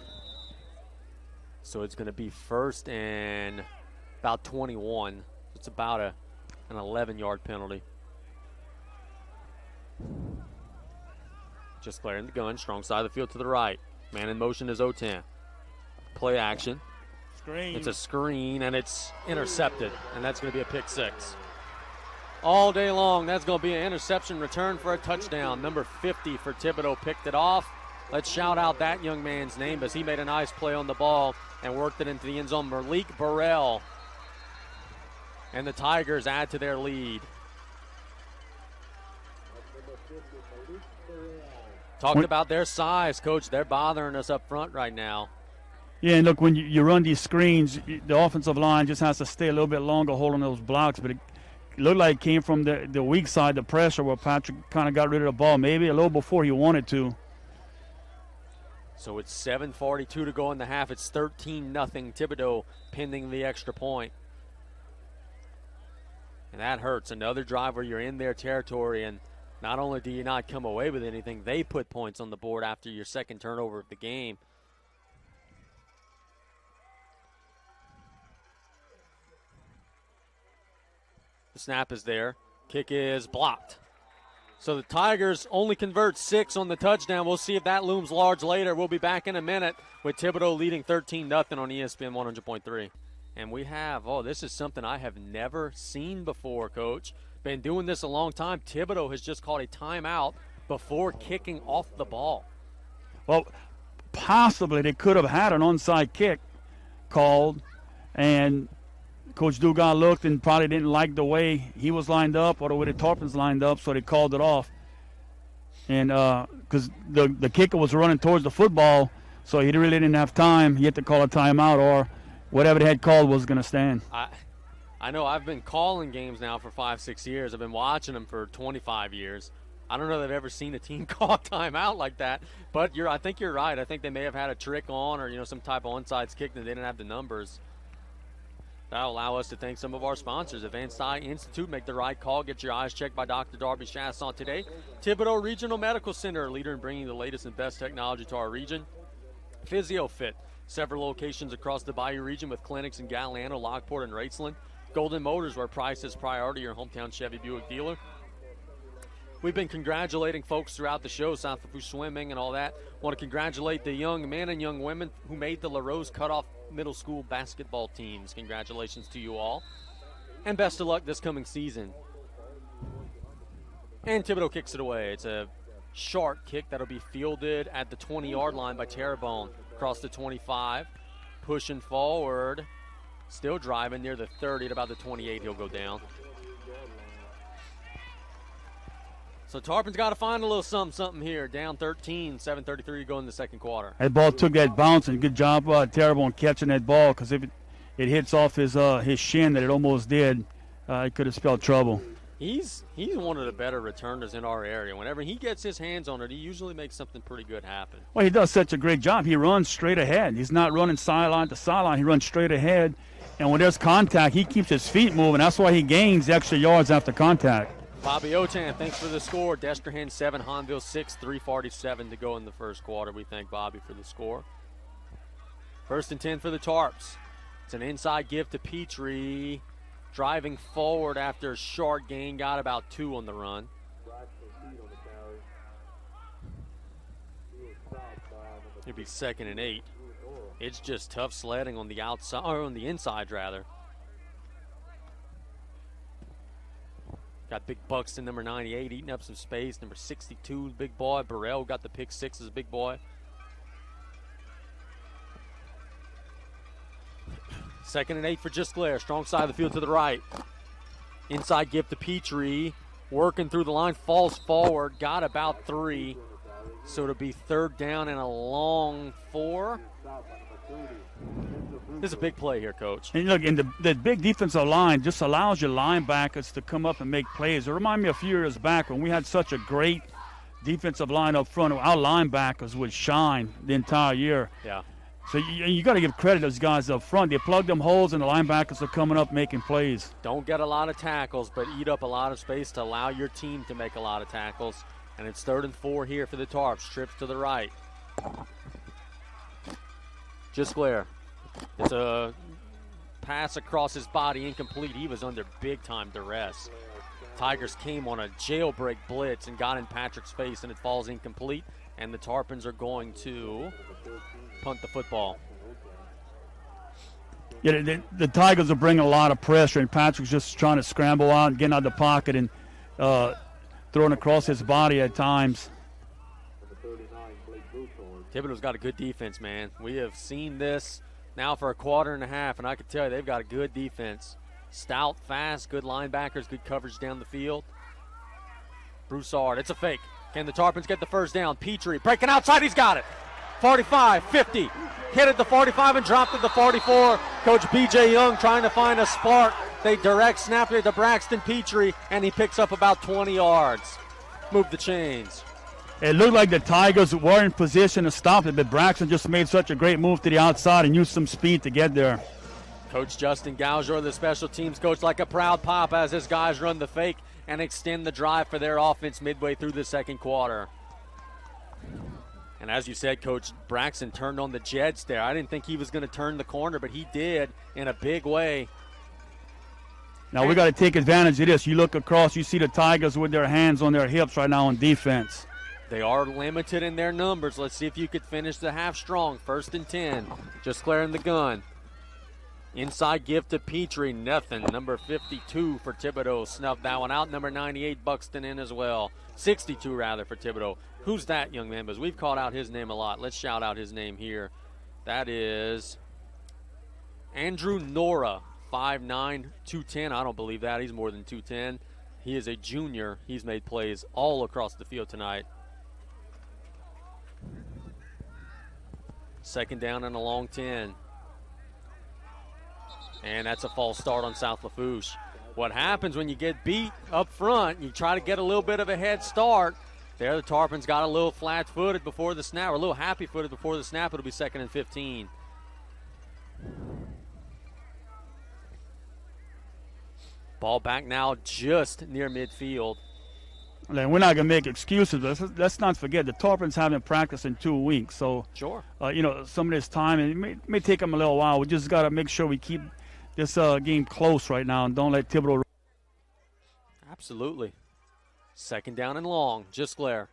So it's going to be 1st and about 21. It's about an 11-yard penalty. Just clearing the gun, strong side of the field to the right. Man in motion is 0-10. Play action. Screen. It's a screen, and it's intercepted, and that's going to be a pick 6. All day long, that's going to be an interception return for a touchdown. Number 50 for Thibodaux picked it off. Let's shout out that young man's name as he made a nice play on the ball and worked it into the end zone. Malik Burrell. And the Tigers add to their lead. Talked about their size, Coach. They're bothering us up front right now. Yeah, and look, when you run these screens, the offensive line just has to stay a little bit longer holding those blocks. But it looked like it came from the weak side, the pressure, where Patrick kind of got rid of the ball, maybe a little before he wanted to. So it's 7:42 to go in the half. It's 13-0 Thibodaux pending the extra point. And that hurts. Another drive where you're in their territory, and not only do you not come away with anything, they put points on the board after your second turnover of the game. The snap is there. Kick is blocked. So the Tigers only convert 6 on the touchdown. We'll see if that looms large later. We'll be back in a minute with Thibodaux leading 13-0 on ESPN 100.3. And we have, this is something I have never seen before, Coach. Been doing this a long time. Thibodaux has just called a timeout before kicking off the ball. Well, possibly they could have had an onside kick called, and Coach Dugan looked and probably didn't like the way he was lined up or the way the Tarpons lined up, so they called it off. And because the kicker was running towards the football, so he really didn't have time. He had to call a timeout, or whatever they had called was going to stand. I know I've been calling games now for 5-6 years. I've been watching them for 25 years. I don't know that I've ever seen a team call a timeout like that, but I think you're right. I think they may have had a trick on or some type of onside kick that they didn't have the numbers. That'll allow us to thank some of our sponsors. Advanced Eye Institute, make the right call. Get your eyes checked by Dr. Darby Chasson today. Thibodaux Regional Medical Center, a leader in bringing the latest and best technology to our region. PhysioFit, several locations across the Bayou region with clinics in Galliano, Lockport, and Raceland. Golden Motors, where price is priority, your hometown Chevy Buick dealer. We've been congratulating folks throughout the show, South Lafourche Swimming and all that. Want to congratulate the young men and young women who made the La Rose Cutoff Middle School basketball teams. Congratulations to you all. And best of luck this coming season. And Thibodaux kicks it away. It's a short kick that'll be fielded at the 20-yard line by Terrebonne. Across the 25, pushing forward. Still driving near the 30 at about the 28. He'll go down. So Tarpon's got to find a little something here. Down 13, 7:33 to go in the second quarter. That ball took that bounce, and good job Terrebonne catching that ball, because if it hits off his shin that it almost did, it could have spelled trouble. He's one of the better returners in our area. Whenever he gets his hands on it, he usually makes something pretty good happen. Well, he does such a great job. He runs straight ahead. He's not running sideline to sideline. He runs straight ahead. And when there's contact, he keeps his feet moving. That's why he gains extra yards after contact. Bobby Otan, thanks for the score. Destrehan 7, Hahnville 6, 3:47 to go in the first quarter. We thank Bobby for the score. 1st and 10 for the Tarps. It's an inside give to Petrie. Driving forward after a short gain, got about 2 on the run. It'd be 2nd and 8. It's just tough sledding on the outside, or on the inside rather. Got Big Buxton, number 98, eating up some space. Number 62, big boy. Burrell got the pick 6 as a big boy. 2nd and 8 for Just Glare. Strong side of the field to the right. Inside give to Petrie. Working through the line, falls forward. Got about 3. So it'll be 3rd down and a long 4. This is a big play here, Coach. And look, and the big defensive line just allows your linebackers to come up and make plays. It reminds me a few years back when we had such a great defensive line up front. Our linebackers would shine the entire year. Yeah. So you got to give credit to those guys up front. They plug them holes, and the linebackers are coming up making plays. Don't get a lot of tackles, but eat up a lot of space to allow your team to make a lot of tackles. And it's 3rd and 4 here for the Tarps. Trips to the right. Just Blair. It's a pass across his body, incomplete. He was under big-time duress. Tigers came on a jailbreak blitz and got in Patrick's face, and it falls incomplete. And the Tarpons are going to punt the football. Yeah, the Tigers are bringing a lot of pressure, and Patrick's just trying to scramble out and get out of the pocket and throwing across his body at times. Thibodaux's got a good defense, man. We have seen this now for a quarter and a half, and I can tell you they've got a good defense. Stout, fast, good linebackers, good coverage down the field. Broussard, it's a fake. Can the Tarpons get the 1st down? Petrie breaking outside, he's got it. 45, 50, hit at the 45 and dropped at the 44. Coach B.J. Young trying to find a spark. They direct snap it to Braxton Petrie, and he picks up about 20 yards. Move the chains. It looked like the Tigers were in position to stop it, but Braxton just made such a great move to the outside and used some speed to get there. Coach Justin Gauger, the special teams coach, like a proud pop as his guys run the fake and extend the drive for their offense midway through the 2nd quarter. And as you said, Coach, Braxton turned on the Jets there. I didn't think he was going to turn the corner, but he did in a big way. Now we got to take advantage of this. You look across, you see the Tigers with their hands on their hips right now on defense. They are limited in their numbers. Let's see if you could finish the half strong. 1st and 10. Just clearing the gun. Inside give to Petrie. Nothing. Number 52 for Thibodaux. Snuffed that one out. Number 98, Buxton in as well. 62 rather for Thibodaux. Who's that young man? Because we've called out his name a lot. Let's shout out his name here. That is Andrew Nora. 5'9", 210. I don't believe that. He's more than 210. He is a junior. He's made plays all across the field tonight. 2nd down and a long 10. And that's a false start on South Lafourche. What happens when you get beat up front, you try to get a little bit of a head start. There the Tarpons got a little flat-footed before the snap, or a little happy-footed before the snap. It'll be 2nd and 15. Ball back now just near midfield. We're not going to make excuses, but let's not forget the Tarpons haven't practiced in 2 weeks. So, sure, some of this time, and it may take them a little while. We just got to make sure we keep this game close right now and don't let Thibodaux. Absolutely. 2nd down and long. Just Blair.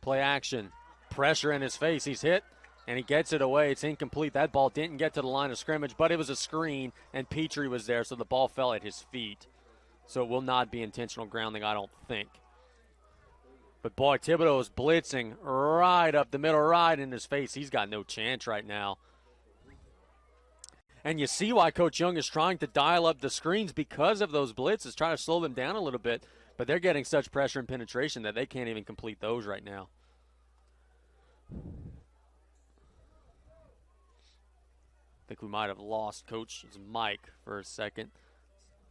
Play action. Pressure in his face. He's hit, and he gets it away. It's incomplete. That ball didn't get to the line of scrimmage, but it was a screen, and Petrie was there, so the ball fell at his feet. So it will not be intentional grounding, I don't think. But, boy, Thibodaux is blitzing right up the middle, right in his face. He's got no chance right now. And you see why Coach Young is trying to dial up the screens because of those blitzes, try to slow them down a little bit. But they're getting such pressure and penetration that they can't even complete those right now. I think we might have lost Coach's mic for a second.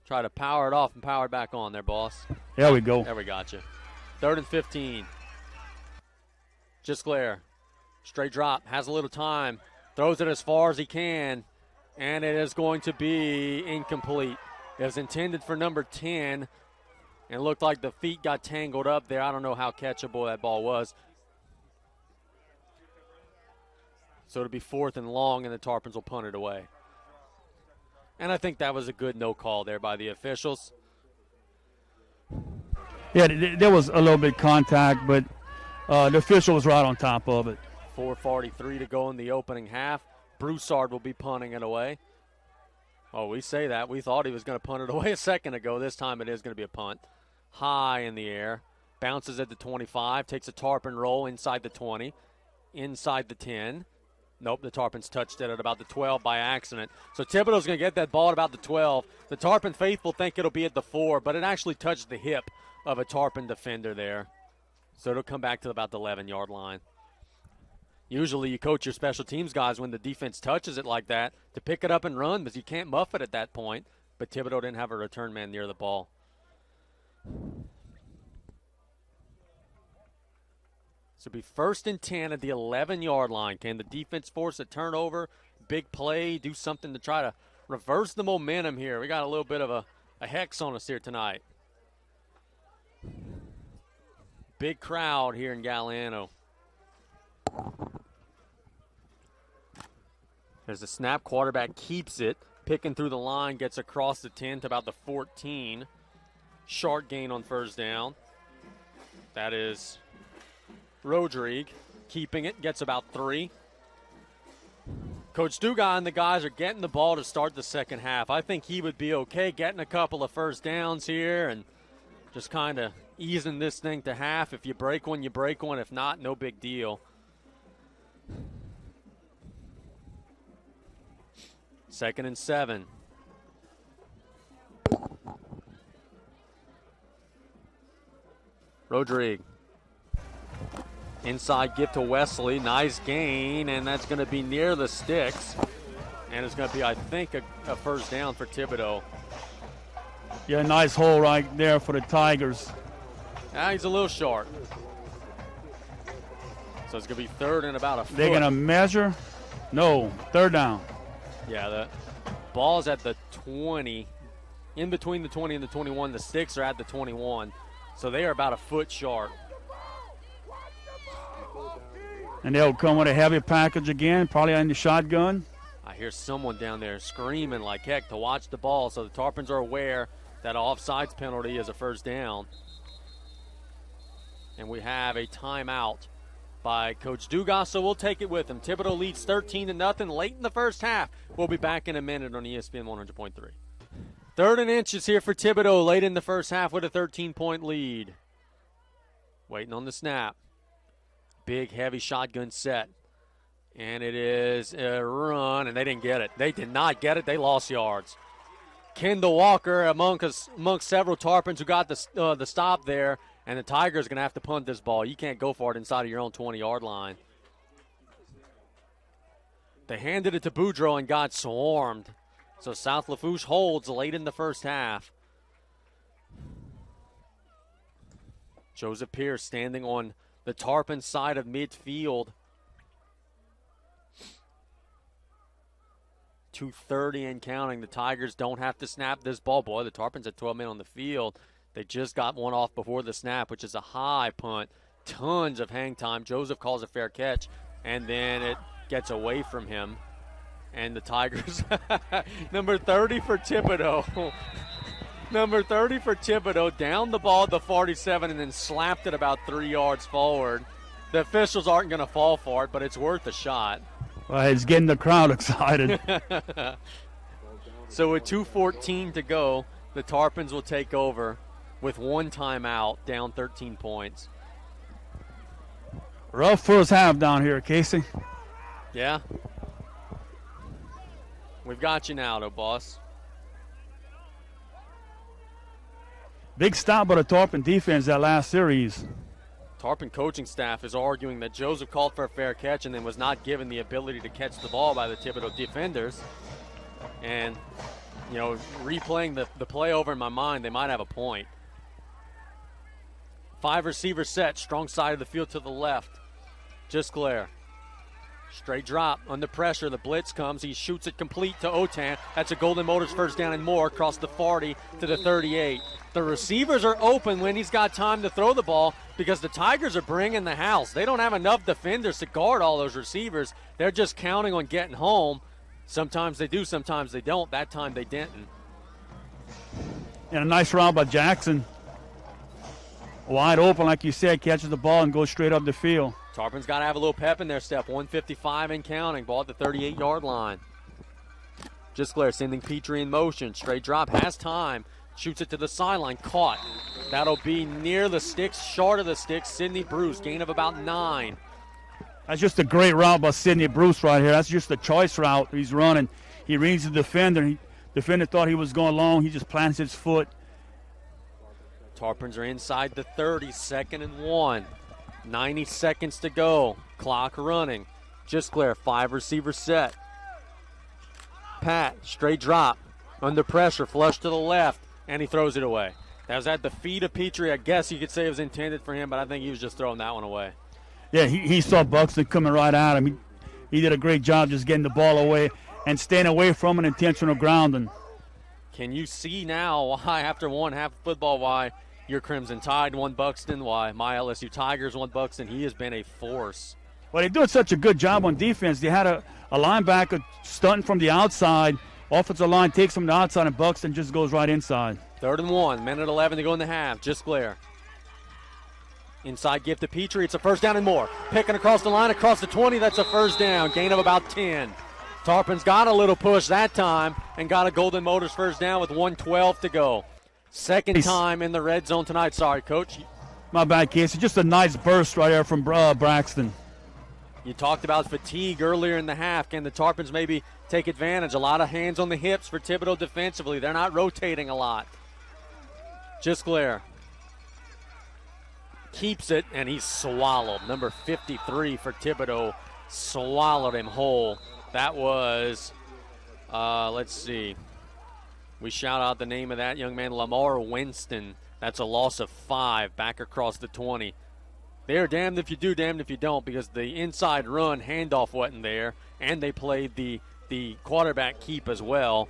Try to power it off and power it back on there, boss. There we go. There we got you. 3rd and 15. Just Blair. Straight drop. Has a little time. Throws it as far as he can. And it is going to be incomplete. It was intended for number 10. And it looked like the feet got tangled up there. I don't know how catchable that ball was. So it'll be 4th and long, and the Tarpons will punt it away. And I think that was a good no call there by the officials. Yeah, there was a little bit of contact, but the official was right on top of it. 4:43 to go in the opening half. Broussard will be punting it away. Oh, we say that. We thought he was going to punt it away a second ago. This time it is going to be a punt. High in the air. Bounces at the 25. Takes a Tarpon roll inside the 20. Inside the 10. Nope, the Tarpons touched it at about the 12 by accident. So Thibodaux's going to get that ball at about the 12. The Tarpon faithful think it'll be at the 4, but it actually touched the hip of a Tarpon defender there. So it'll come back to about the 11-yard line. Usually you coach your special teams guys when the defense touches it like that to pick it up and run, because you can't muff it at that point. But Thibodaux didn't have a return man near the ball. So it'll be 1st and 10 at the 11-yard line. Can the defense force a turnover, big play, do something to try to reverse the momentum here? We got a little bit of a hex on us here tonight. Big crowd here in Galliano. There's a snap. Quarterback keeps it. Picking through the line, gets across the 10 to about the 14. Short gain on 1st down. That is Rodrigue keeping it. Gets about 3. Coach Dugas and the guys are getting the ball to start the second half. I think he would be okay getting a couple of 1st downs here and just kind of easing this thing to half. If you break one, you break one. If not, no big deal. 2nd and 7. Rodrigue. Inside give to Wesley. Nice gain, and that's going to be near the sticks. And it's going to be, I think, a 1st down for Thibodaux. Yeah, nice hole right there for the Tigers. He's a little short. So it's going to be 3rd and about a foot. They're going to measure? No, 3rd down. Yeah, the ball's at the 20. In between the 20 and the 21, the sticks are at the 21. So they are about a foot short. And they'll come with a heavy package again, probably in the shotgun. I hear someone down there screaming like heck to watch the ball, so the Tarpons are aware that offsides penalty is a 1st down. And we have a timeout by Coach Dugas, so we'll take it with him. Thibodaux leads 13-0 late in the first half. We'll be back in a minute on ESPN 100.3. 3rd and inches here for Thibodaux late in the first half with a 13-point lead. Waiting on the snap. Big, heavy shotgun set. And it is a run, and they didn't get it. They did not get it. They lost yards. Kendall Walker amongst several Tarpons who got the stop there, and the Tigers are going to have to punt this ball. You can't go for it inside of your own 20-yard line. They handed it to Boudreaux and got swarmed. So South Lafourche holds late in the first half. Joseph Pierce standing on the Tarpon side of midfield. 2:30 and counting. The Tigers don't have to snap this ball. Boy, the Tarpons had 12 men on the field. They just got one off before the snap, which is a high punt. Tons of hang time. Joseph calls a fair catch, and then it gets away from him. And the Tigers, number 30 for Thibodaux. Number 30 for Thibodaux, down the ball at the 47 and then slapped it about 3 yards forward. The officials aren't going to fall for it, but it's worth a shot. Well, it's getting the crowd excited. So with 2:14 to go, the Tarpons will take over with one timeout, down 13 points. Rough first half down here, Casey. Yeah. We've got you now, though, boss. Big stop by the Tarpon defense that last series. Tarpon coaching staff is arguing that Joseph called for a fair catch and then was not given the ability to catch the ball by the Thibodaux defenders. And, you know, replaying the play over in my mind, they might have a point. 5 receiver set, strong side of the field to the left. Just Glare. Straight drop, under pressure, the blitz comes, he shoots it complete to Otan. That's a Golden Motors first down and more, across the 40 to the 38. The receivers are open when he's got time to throw the ball because the Tigers are bringing the house. They don't have enough defenders to guard all those receivers. They're just counting on getting home. Sometimes they do, sometimes they don't. That time they didn't. And a nice round by Jackson. Wide open, like you said, catches the ball and goes straight up the field. Tarpon's got to have a little pep in their step. 1:55 and counting. Ball at the 38-yard line. Just Glare sending Petrie in motion. Straight drop, has time. Shoots it to the sideline. Caught. That'll be near the sticks, short of the sticks. Sidney Bruce, gain of about 9. That's just a great route by Sidney Bruce right here. That's just a choice route he's running. He reads the defender. Defender thought he was going long. He just plants his foot. Tarpons are inside the 30, 2nd and 1. 90 seconds to go. Clock running. Gisclair, 5 receiver set. Pat, straight drop. Under pressure, flush to the left, and he throws it away. That was at the feet of Petrie. I guess you could say it was intended for him, but I think he was just throwing that one away. Yeah, he saw Buxton coming right at him. He did a great job just getting the ball away and staying away from an intentional grounding. Can you see now why, after one half of football, why your Crimson Tide won Buxton, why my LSU Tigers won Buxton? He has been a force. Well, they doing such a good job on defense. They had a linebacker stunting from the outside. Offensive line takes from the outside, and Buxton just goes right inside. 3rd and 1, minute 11 to go in the half. Gisclair. Inside give to Petrie. It's a first down and more. Picking across the line, across the 20. That's a first down. Gain of about 10. Tarpon's got a little push that time and got a Golden Motors first down with 1:12 to go. Second time in the red zone tonight. Sorry, Coach. My bad, Casey. Just a nice burst right there from Braxton. You talked about fatigue earlier in the half. Can the Tarpons maybe take advantage? A lot of hands on the hips for Thibodaux defensively. They're not rotating a lot. Gisclair keeps it, and he's swallowed. Number 53 for Thibodaux swallowed him whole. That was, let's see. We shout out the name of that young man, Lamar Winston. That's a loss of 5 back across the 20. They're damned if you do, damned if you don't, because the inside run handoff wasn't there, and they played the quarterback keep as well.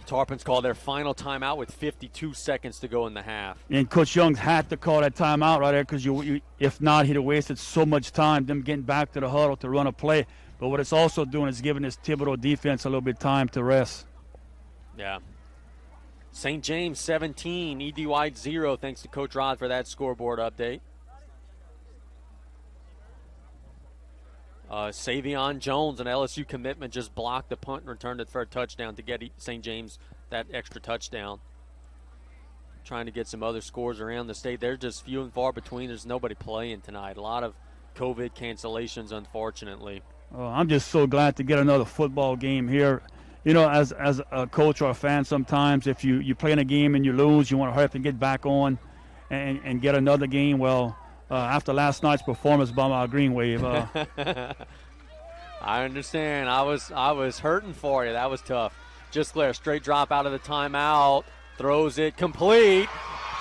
Tarpons called their final timeout with 52 seconds to go in the half. And Coach Young had to call that timeout right there because if not, he'd have wasted so much time, them getting back to the huddle to run a play. But what it's also doing is giving this Thibodaux defense a little bit of time to rest. Yeah. St. James 17, E.D. White 0. Thanks to Coach Rod for that scoreboard update. Savion Jones, an LSU commitment, just blocked the punt and returned it for a touchdown to get St. James that extra touchdown. Trying to get some other scores around the state. They're just few and far between. There's nobody playing tonight. A lot of COVID cancellations, unfortunately. Oh, I'm just so glad to get another football game here. You know, as a coach or a fan, sometimes if you play in a game and you lose, you want to hurry up and get back on and get another game. Well, after last night's performance by my Green Wave. I understand. I was hurting for you. That was tough. Gisclair, straight drop out of the timeout. Throws it complete.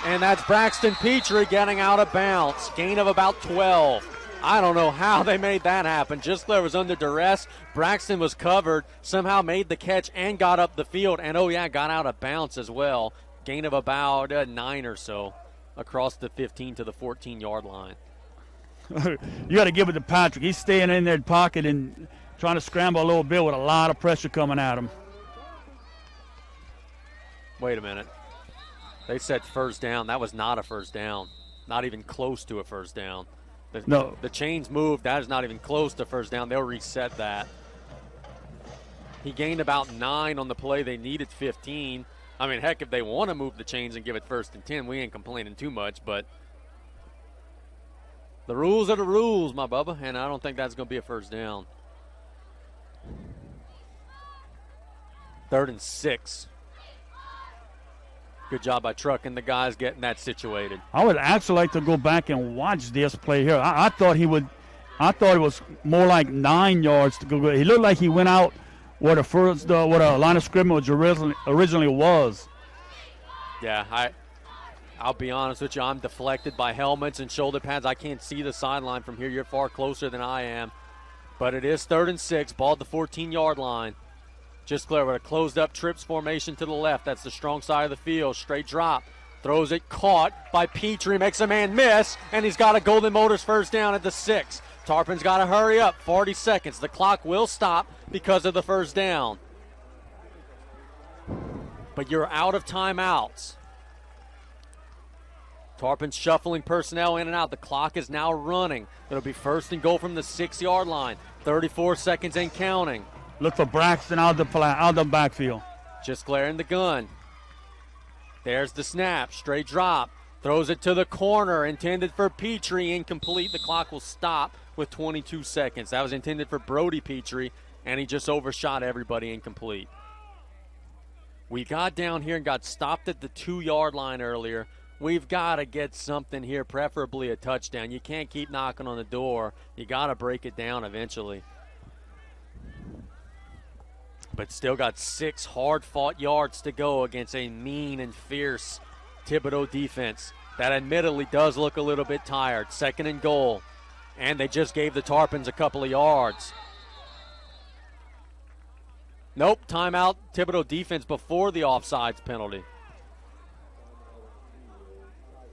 And that's Braxton Petrie getting out of bounds. Gain of about 12. I don't know how they made that happen. Gisclair was under duress. Braxton was covered. Somehow made the catch and got up the field. And, got out of bounds as well. Gain of about 9 or so. Across the 15 to the 14-yard line. You got to give it to Patrick. He's staying in their pocket and trying to scramble a little bit with a lot of pressure coming at him. Wait a minute. They said first down. That was not a first down. Not even close to a first down. The chains moved. That is not even close to first down. They'll reset that. He gained about 9 on the play. They needed 15. I mean, heck, if they want to move the chains and give it 1st and 10, we ain't complaining too much, but the rules are the rules, my Bubba, and I don't think that's going to be a first down. 3rd and 6. Good job by Truck and the guys getting that situated. I would actually like to go back and watch this play here. I thought it was more like 9 yards to go. He looked like he went out what a line of scrimmage originally was. Yeah, I'll be honest with you. I'm deflected by helmets and shoulder pads. I can't see the sideline from here. You're far closer than I am. But it is 3rd and 6. Ball at the 14-yard line. Gisclair with a closed-up trips formation to the left. That's the strong side of the field. Straight drop. Throws it. Caught by Petrie. Makes a man miss. And he's got a Golden Motors first down at the 6. Tarpon's got to hurry up. 40 seconds. The clock will stop because of the first down. But you're out of timeouts. Tarpon's shuffling personnel in and out. The clock is now running. It'll be 1st and goal from the 6-yard line. 34 seconds and counting. Look for Braxton out the backfield. Gisclair in the gun. There's the snap. Straight drop. Throws it to the corner. Intended for Petrie. Incomplete. The clock will stop with 22 seconds. That was intended for Brody Petrie, and he just overshot everybody. Incomplete. We got down here and got stopped at the 2-yard line earlier we've got to get something here, preferably a touchdown. You can't keep knocking on the door. You got to break it down eventually. But still got 6 hard-fought yards to go against a mean and fierce Thibodaux defense that admittedly does look a little bit tired. 2nd and goal. And they just gave the Tarpons a couple of yards. Nope, timeout, Thibodaux defense before the offsides penalty.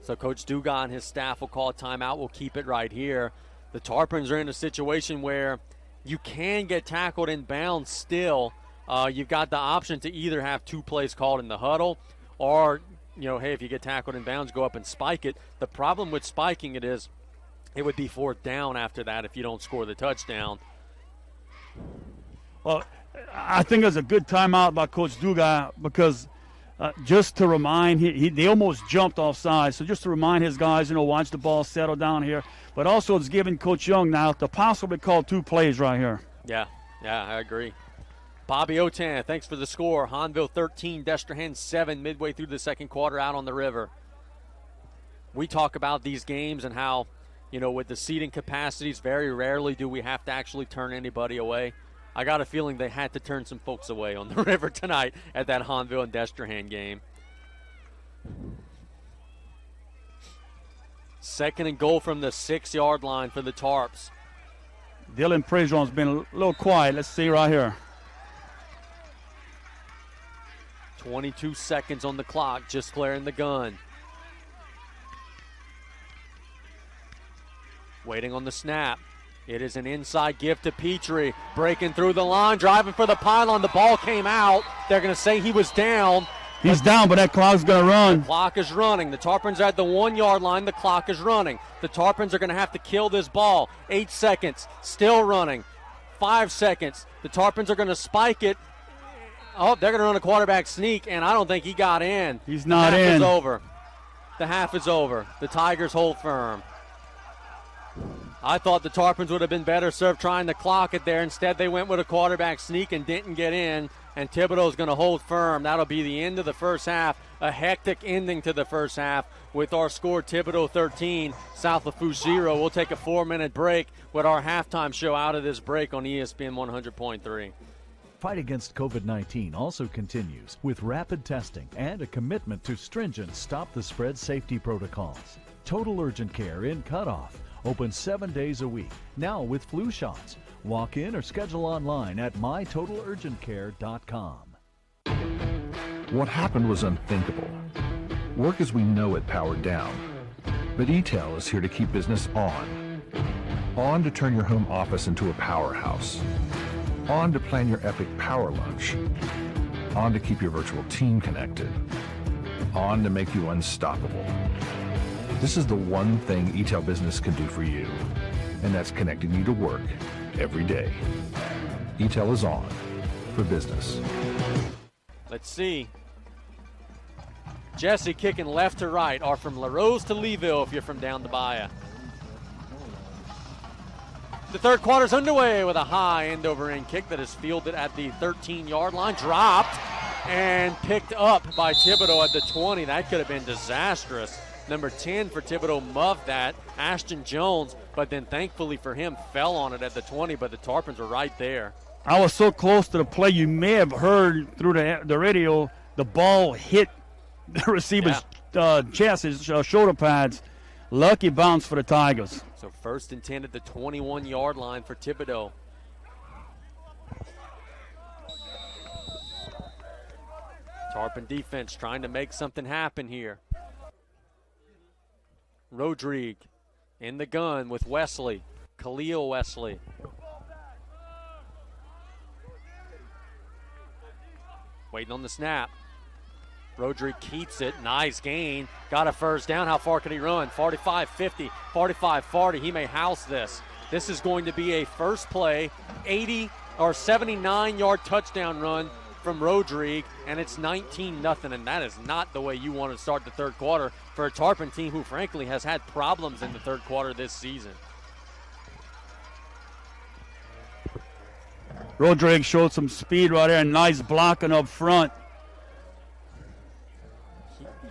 So Coach Dugas and his staff will call a timeout. We'll keep it right here. The Tarpons are in a situation where you can get tackled in bounds still. You've got the option to either have 2 plays called in the huddle or, hey, if you get tackled in bounds, go up and spike it. The problem with spiking it is it would be 4th down after that if you don't score the touchdown. Well, I think it's a good timeout by Coach Dugas because just to remind, they almost jumped offside. So just to remind his guys, watch the ball settle down here. But also it's giving Coach Young now to possibly call 2 plays right here. Yeah, I agree. Bobby Otan, thanks for the score. Hanville 13, Destrehan 7 midway through the 2nd quarter out on the river. We talk about these games and how, with the seating capacities, very rarely do we have to actually turn anybody away. I got a feeling they had to turn some folks away on the river tonight at that Hanville and Destrehan game. 2nd and goal from the 6-yard line for the Tarps. Dylan Prejean's been a little quiet. Let's see right here. 22 seconds on the clock, just clearing the gun. Waiting on the snap. It is an inside gift to Petrie. Breaking through the line, driving for the pylon. The ball came out. They're going to say he was down. He's down, but that clock's going to run. The clock is running. The Tarpons are at the 1-yard line. The clock is running. The Tarpons are going to have to kill this ball. 8 seconds. Still running. 5 seconds. The Tarpons are going to spike it. Oh, they're going to run a quarterback sneak, and I don't think he got in. He's not in. The half is over. The half is over. The Tigers hold firm. I thought the Tarpons would have been better served trying to clock it there. Instead, they went with a quarterback sneak and didn't get in, and Thibodaux is going to hold firm. That'll be the end of the first half, a hectic ending to the first half with our score Thibodaux 13, South Lafourche 0. We'll take a 4-minute break with our halftime show out of this break on ESPN 100.3. Fight against COVID-19 also continues with rapid testing and a commitment to stringent stop-the-spread safety protocols. Total Urgent Care in Cutoff, open 7 days a week, now with flu shots. Walk in or schedule online at mytotalurgentcare.com. What happened was unthinkable. Work as we know it powered down. But E-Tel is here to keep business on. On to turn your home office into a powerhouse. On to plan your epic power lunch. On to keep your virtual team connected. On to make you unstoppable. This is the one thing E-Tel Business can do for you, and that's connecting you to work every day. E-Tel is on for business. Let's see. Jesse kicking left to right, or from LaRose to Leeville if you're from down the Bayou. The third quarter's underway with a high end-over-end kick that is fielded at the 13-yard line. Dropped and picked up by Thibodaux at the 20. That could have been disastrous. Number 10 for Thibodaux muffed that, Ashton Jones, but then thankfully for him fell on it at the 20, but the Tarpons were right there. I was so close to the play, you may have heard through the radio, the ball hit the receiver's chest, his shoulder pads. Lucky bounce for the Tigers. So 1st and 10 at the 21-yard line for Thibodaux. Tarpon defense trying to make something happen here. Rodrigue in the gun with Wesley, Khalil Wesley. Waiting on the snap. Rodrigue keeps it. Nice gain. Got a first down. How far can he run? 45, 50, 45, 40. He may house this. This is going to be a first play, 80 or 79-yard touchdown run from Rodrigue, and it's 19-0, and that is not the way you want to start the third quarter for a Tarpon team who, frankly, has had problems in the third quarter this season. Rodrigue showed some speed right there, and nice blocking up front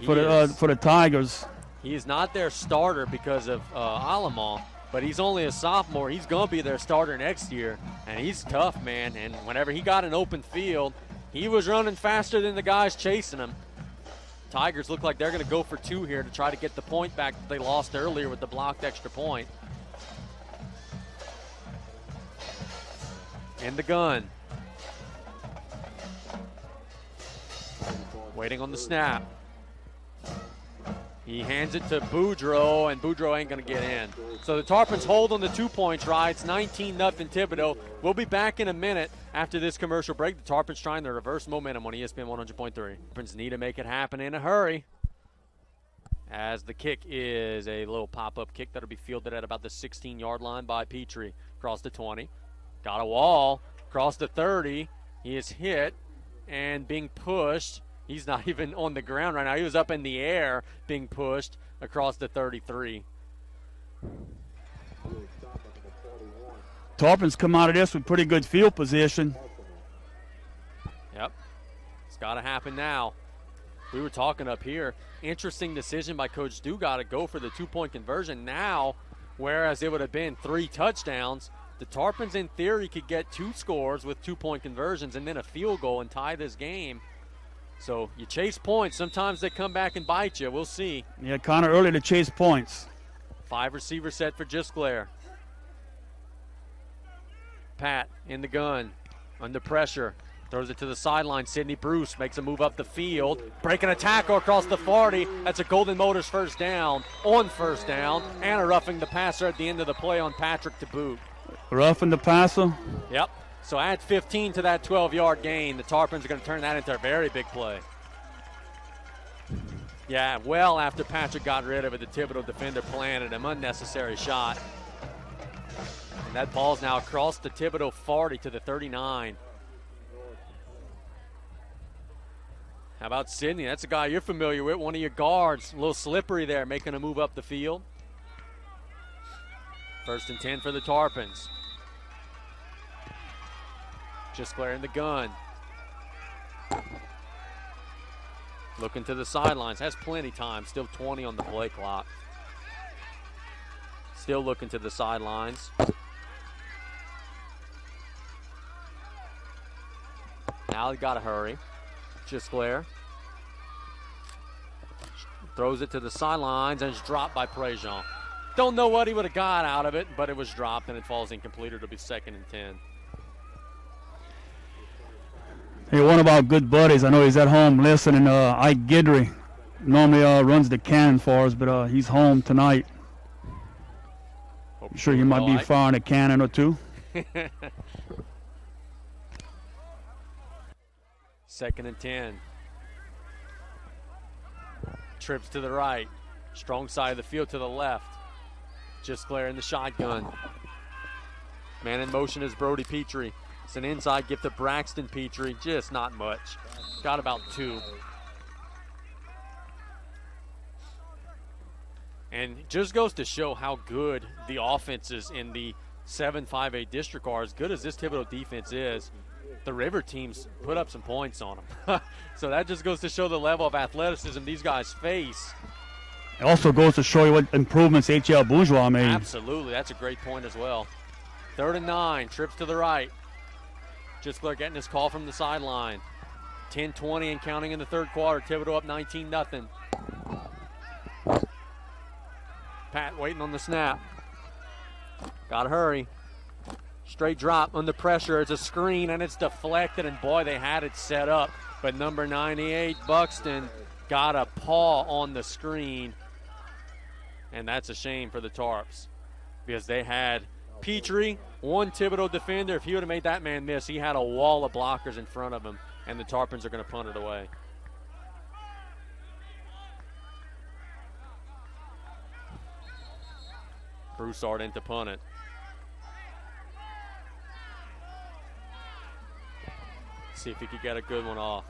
for the Tigers. He's not their starter because of Alamont, but he's only a sophomore. He's going to be their starter next year, and he's tough, man. And whenever he got an open field, he was running faster than the guys chasing him. Tigers look like they're going to go for 2 here to try to get the point back that they lost earlier with the blocked extra point. In the gun. Waiting on the snap. He hands it to Boudreaux, and Boudreaux ain't going to get in. So the Tarpons hold on the 2-point try. It's 19-0 Thibodaux. We'll be back in a minute after this commercial break. The Tarpons trying to reverse momentum on ESPN 100.3. Tarpons need to make it happen in a hurry, as the kick is a little pop-up kick that'll be fielded at about the 16-yard line by Petrie. Across the 20. Got a wall. Across the 30. He is hit and being pushed. He's not even on the ground right now. He was up in the air being pushed across the 33. Tarpons come out of this with pretty good field position. Yep. It's got to happen now. We were talking up here. Interesting decision by Coach Dugas to go for the 2-point conversion now, whereas it would have been 3 touchdowns. The Tarpons, in theory, could get 2 scores with 2-point conversions and then a field goal and tie this game. So you chase points. Sometimes they come back and bite you. We'll see. Yeah, kind of early to chase points. 5 receiver set for Gisclair. Pat in the gun, under pressure. Throws it to the sideline. Sidney Bruce makes a move up the field. Breaking a tackle across the 40. That's a Golden Motors first down. On first down. And a roughing the passer at the end of the play on Patrick to boot. Roughing the passer? Yep. So add 15 to that 12-yard gain. The Tarpons are going to turn that into a very big play. Yeah, well after Patrick got rid of it, the Thibodaux defender planted an unnecessary shot. And that ball's now across the Thibodaux 40 to the 39. How about Sidney? That's a guy you're familiar with, one of your guards. A little slippery there, making a move up the field. 1st and 10 for the Tarpons. Gisclair in the gun. Looking to the sidelines. Has plenty time. Still 20 on the play clock. Still looking to the sidelines. Now they got to hurry. Gisclair throws it to the sidelines and it's dropped by Prejean. Don't know what he would have got out of it, but it was dropped and it falls incomplete. It'll be 2nd and 10. Hey, one of our good buddies, I know he's at home listening, Ike Guidry, normally runs the cannon for us, but he's home tonight. I'm sure you might be firing a cannon or 2. 2nd and 10. Trips to the right. Strong side of the field to the left. Gisclair in the shotgun. Man in motion is Brody Petrie. It's an inside gift to Braxton Petrie. Just not much. Got about 2. And it just goes to show how good the offenses in the 7-5-8 district are. As good as this Thibodaux defense is, the River teams put up some points on them. So that just goes to show the level of athleticism these guys face. It also goes to show you what improvements H.L. Bourgeois made. Absolutely. That's a great point as well. 3rd and 9. Trips to the right. Gisclair getting his call from the sideline. 10-20 and counting in the 3rd quarter. Thibodaux up 19-0. Pat waiting on the snap. Got to hurry. Straight drop under pressure. It's a screen and it's deflected, and boy, they had it set up. But number 98, Buxton, got a paw on the screen. And that's a shame for the Tarps because they had Petrie, one Thibodaux defender. If he would have made that man miss, he had a wall of blockers in front of him, and the Tarpons are going to punt it away. Broussard in to punt it. See if he could get a good one off.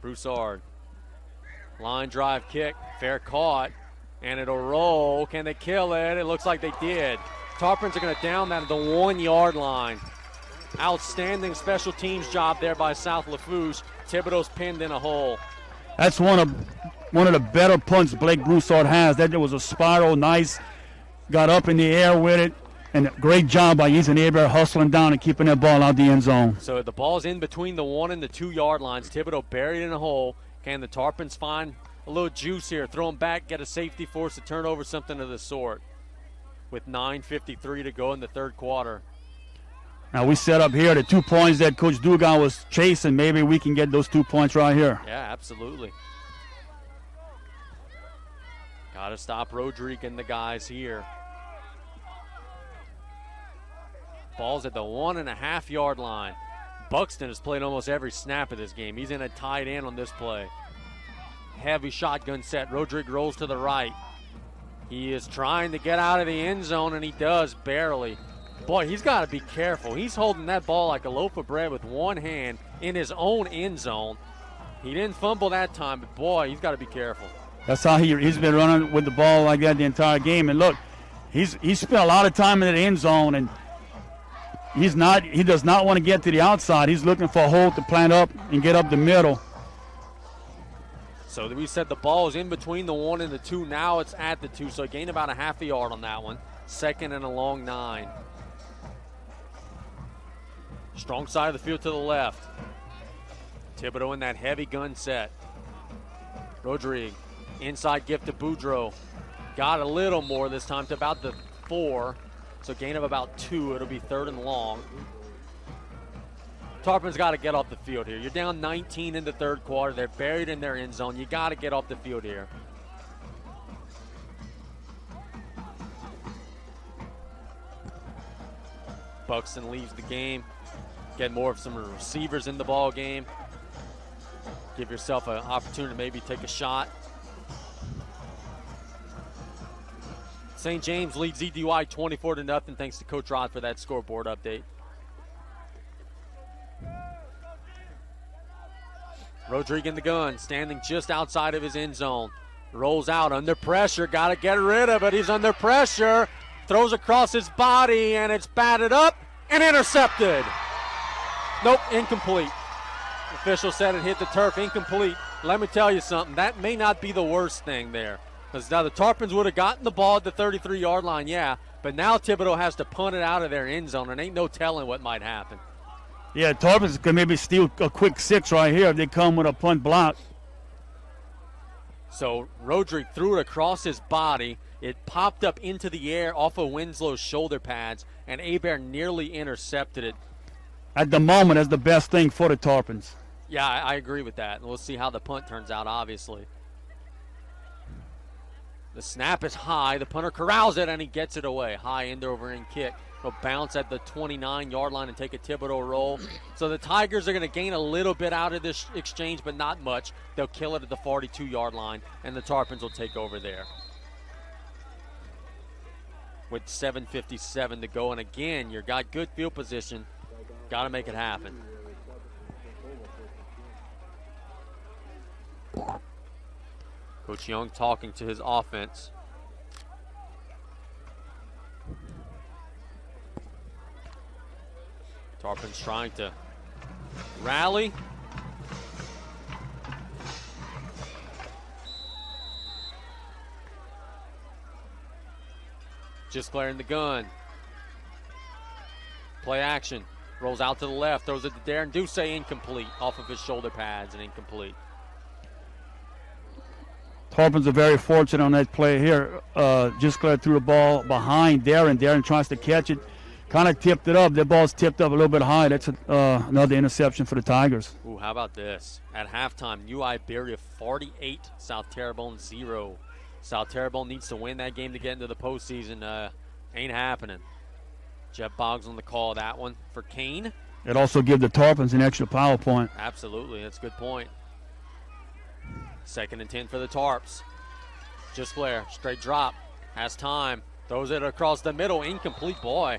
Broussard. Line drive kick. Fair caught. And it'll roll. Can they kill it? It looks like they did. Tarpons are going to down that at the 1 yard line. Outstanding special teams job there by South Lafourche. Thibodaux's pinned in a hole. That's one of the better punts Blake Broussard has. That there was a spiral, nice, got up in the air with it, and a great job by Ethan Hebert hustling down and keeping that ball out the end zone. So the ball's in between the 1 and the 2 yard lines. Thibodaux buried in a hole. Can the Tarpons find a little juice here? Throw them back, get a safety, force a turnover, something of the sort. With 9:53 to go in the third quarter. Now we set up here the 2 points that Coach Dugan was chasing. Maybe we can get those 2 points right here. Yeah, absolutely. Got to stop Rodrigue and the guys here. Ball's at the 1.5 yard line. Buxton has played almost every snap of this game. He's in a tight end on this play. Heavy shotgun set. Rodrigue rolls to the right. He is trying to get out of the end zone, and he does barely. Boy, he's got to be careful. He's holding that ball like a loaf of bread with one hand in his own end zone. He didn't fumble that time, but boy, he's got to be careful. That's how he's been running with the ball like that the entire game. And look, he's spent a lot of time in the end zone, and he does not want to get to the outside. He's looking for a hole to plant up and get up the middle. So we said the ball is in between the 1 and the 2. Now it's at the 2, so gain about a half a yard on that one. 2nd and a long 9. Strong side of the field to the left. Thibodaux in that heavy gun set. Rodrigue, inside gift to Boudreaux. Got a little more this time to about the 4. So gain of about 2. It'll be 3rd and long. Tarpon's got to get off the field here. You're down 19 in the third quarter. They're buried in their end zone. You got to get off the field here. Buxton leaves the game. Get more of some receivers in the ball game. Give yourself an opportunity to maybe take a shot. St. James leads EDY 24-0 thanks to Coach Rod for that scoreboard update. Rodrigue in the gun, standing just outside of his end zone. Rolls out under pressure, got to get rid of it. He's under pressure, throws across his body, and it's batted up and intercepted. Nope, incomplete. Official said it hit the turf, incomplete. Let me tell you something, that may not be the worst thing there. Because now the Tarpons would have gotten the ball at the 33-yard line, yeah, but now Thibodaux has to punt it out of their end zone, and ain't no telling what might happen. Yeah, Tarpons can maybe steal a quick 6 right here if they come with a punt block. So Rodrigue threw it across his body. It popped up into the air off of Winslow's shoulder pads, and Hebert nearly intercepted it. At the moment, that's the best thing for the Tarpons. Yeah, I agree with that. And we'll see how the punt turns out, obviously. The snap is high. The punter corrals it, and he gets it away. High end-over-end kick. It'll bounce at the 29-yard line and take a Thibodaux roll. So the Tigers are going to gain a little bit out of this exchange, but not much. They'll kill it at the 42-yard line, and the Tarpons will take over there. With 7:57 to go, and again, you've got good field position. Got to make it happen. Coach Young talking to his offense. Tarpons trying to rally. Just glaring the gun. Play action. Rolls out to the left. Throws it to Darren Duce. Incomplete. Off of his shoulder pads and incomplete. Tarpons are very fortunate on that play here. Just threw the ball behind Darren. Darren tries to catch it. Kind of tipped it up. That ball's tipped up a little bit high. That's another interception for the Tigers. Ooh, how about this? At halftime, New Iberia 48, South Terrebonne 0. South Terrebonne needs to win that game to get into the postseason. Ain't happening. Jeff Boggs on the call that one for Kane. It also gives the Tarpons an extra power point. Absolutely, that's a good point. 2nd and 10 for the Tarps. Just Blair, straight drop, has time, throws it across the middle, incomplete. Boy,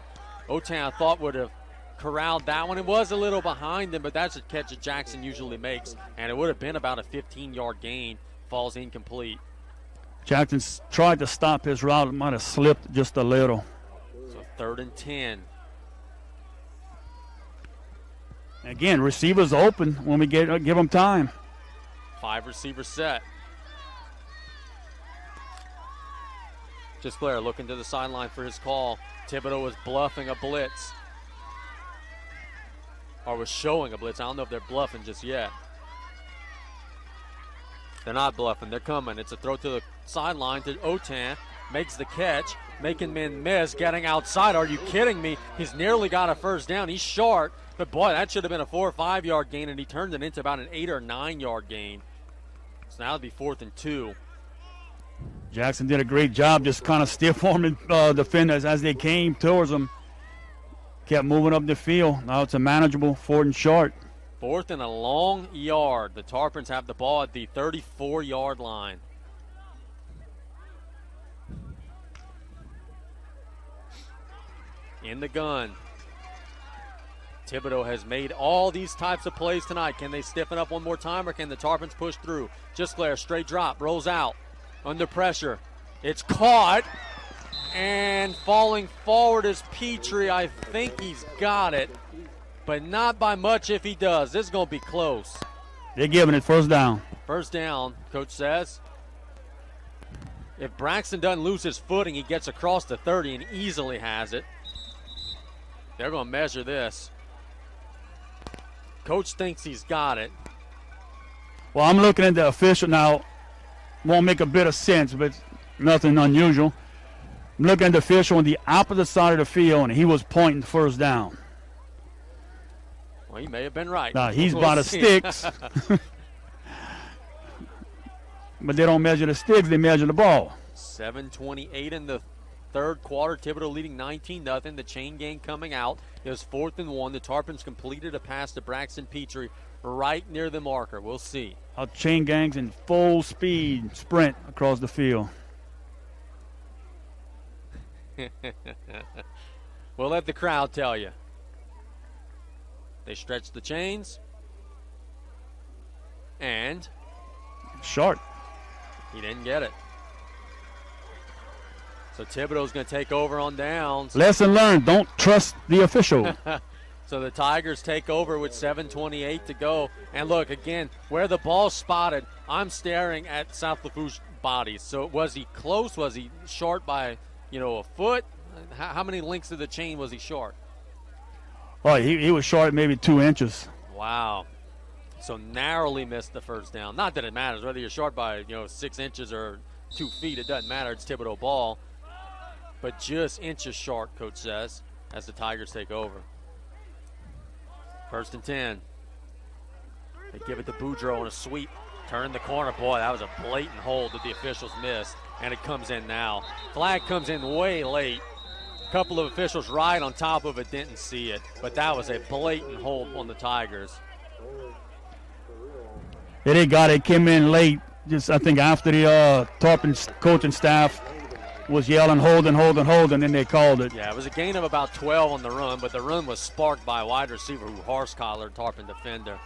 O-Town thought would have corralled that one. It was a little behind him, but that's a catch that Jackson usually makes, and it would have been about a 15-yard gain. Falls incomplete. Jackson tried to stop his route. It might have slipped just a little. So 3rd and 10. Again, receivers open when we give them time. 5-receiver set. Just Blair looking to the sideline for his call. Thibodaux was bluffing a blitz. Or was showing a blitz. I don't know if they're bluffing just yet. They're not bluffing. They're coming. It's a throw to the sideline to Otan. Makes the catch. Making men miss. Getting outside. Are you kidding me? He's nearly got a first down. He's short. But, boy, that should have been a 4 or 5 yard gain, and he turned it into about an 8 or 9 yard gain. So now it'll be 4th and 2. Jackson did a great job just kind of stiff-arming defenders as they came towards him. Kept moving up the field. Now it's a manageable 4th and short. 4th and a long yard. The Tarpons have the ball at the 34-yard line. In the gun. Thibodaux has made all these types of plays tonight. Can they stiffen up one more time, or can the Tarpons push through? Just Blair, straight drop, rolls out. Under pressure. It's caught. And falling forward is Petrie. I think he's got it, but not by much if he does. This is going to be close. They're giving it first down. First down, coach says. If Braxton doesn't lose his footing, he gets across the 30 and easily has it. They're going to measure this. Coach thinks he's got it. Well, I'm looking at the official now. Won't make a bit of sense, but nothing unusual. I'm looking at the official on the opposite side of the field, and he was pointing first down. Well, he may have been right. Now, he's by the sticks. But they don't measure the sticks, they measure the ball. 7:28 in the third quarter. Thibodaux leading 19-0. The chain gang coming out. It was 4th and 1. The Tarpons completed a pass to Braxton Petrie right near the marker. We'll see. Our chain gangs in full speed sprint across the field. We'll let the crowd tell you. They stretch the chains. And short. He didn't get it. So Thibodaux's going to take over on downs. Lesson learned, don't trust the official. So the Tigers take over with 7:28 to go. And look, again, where the ball's spotted, I'm staring at South Lafourche bodies. So was he close? Was he short by, a foot? How many links of the chain was he short? Oh, he was short maybe 2 inches. Wow. So narrowly missed the first down. Not that it matters whether you're short by, 6 inches or 2 feet. It doesn't matter. It's Thibodaux ball. But just inches short, coach says, as the Tigers take over. 1st and 10. They give it to Boudreaux on a sweep. Turn the corner. Boy, that was a blatant hold that the officials missed. And it comes in now. Flag comes in way late. A couple of officials right on top of it didn't see it. But that was a blatant hold on the Tigers. Yeah, they got it. Came in late. Just, I think, after the Tarpons coaching staff was yelling, hold, and then they called it. Yeah, it was a gain of about 12 on the run, but the run was sparked by a wide receiver who horse-collared Tarpon defender.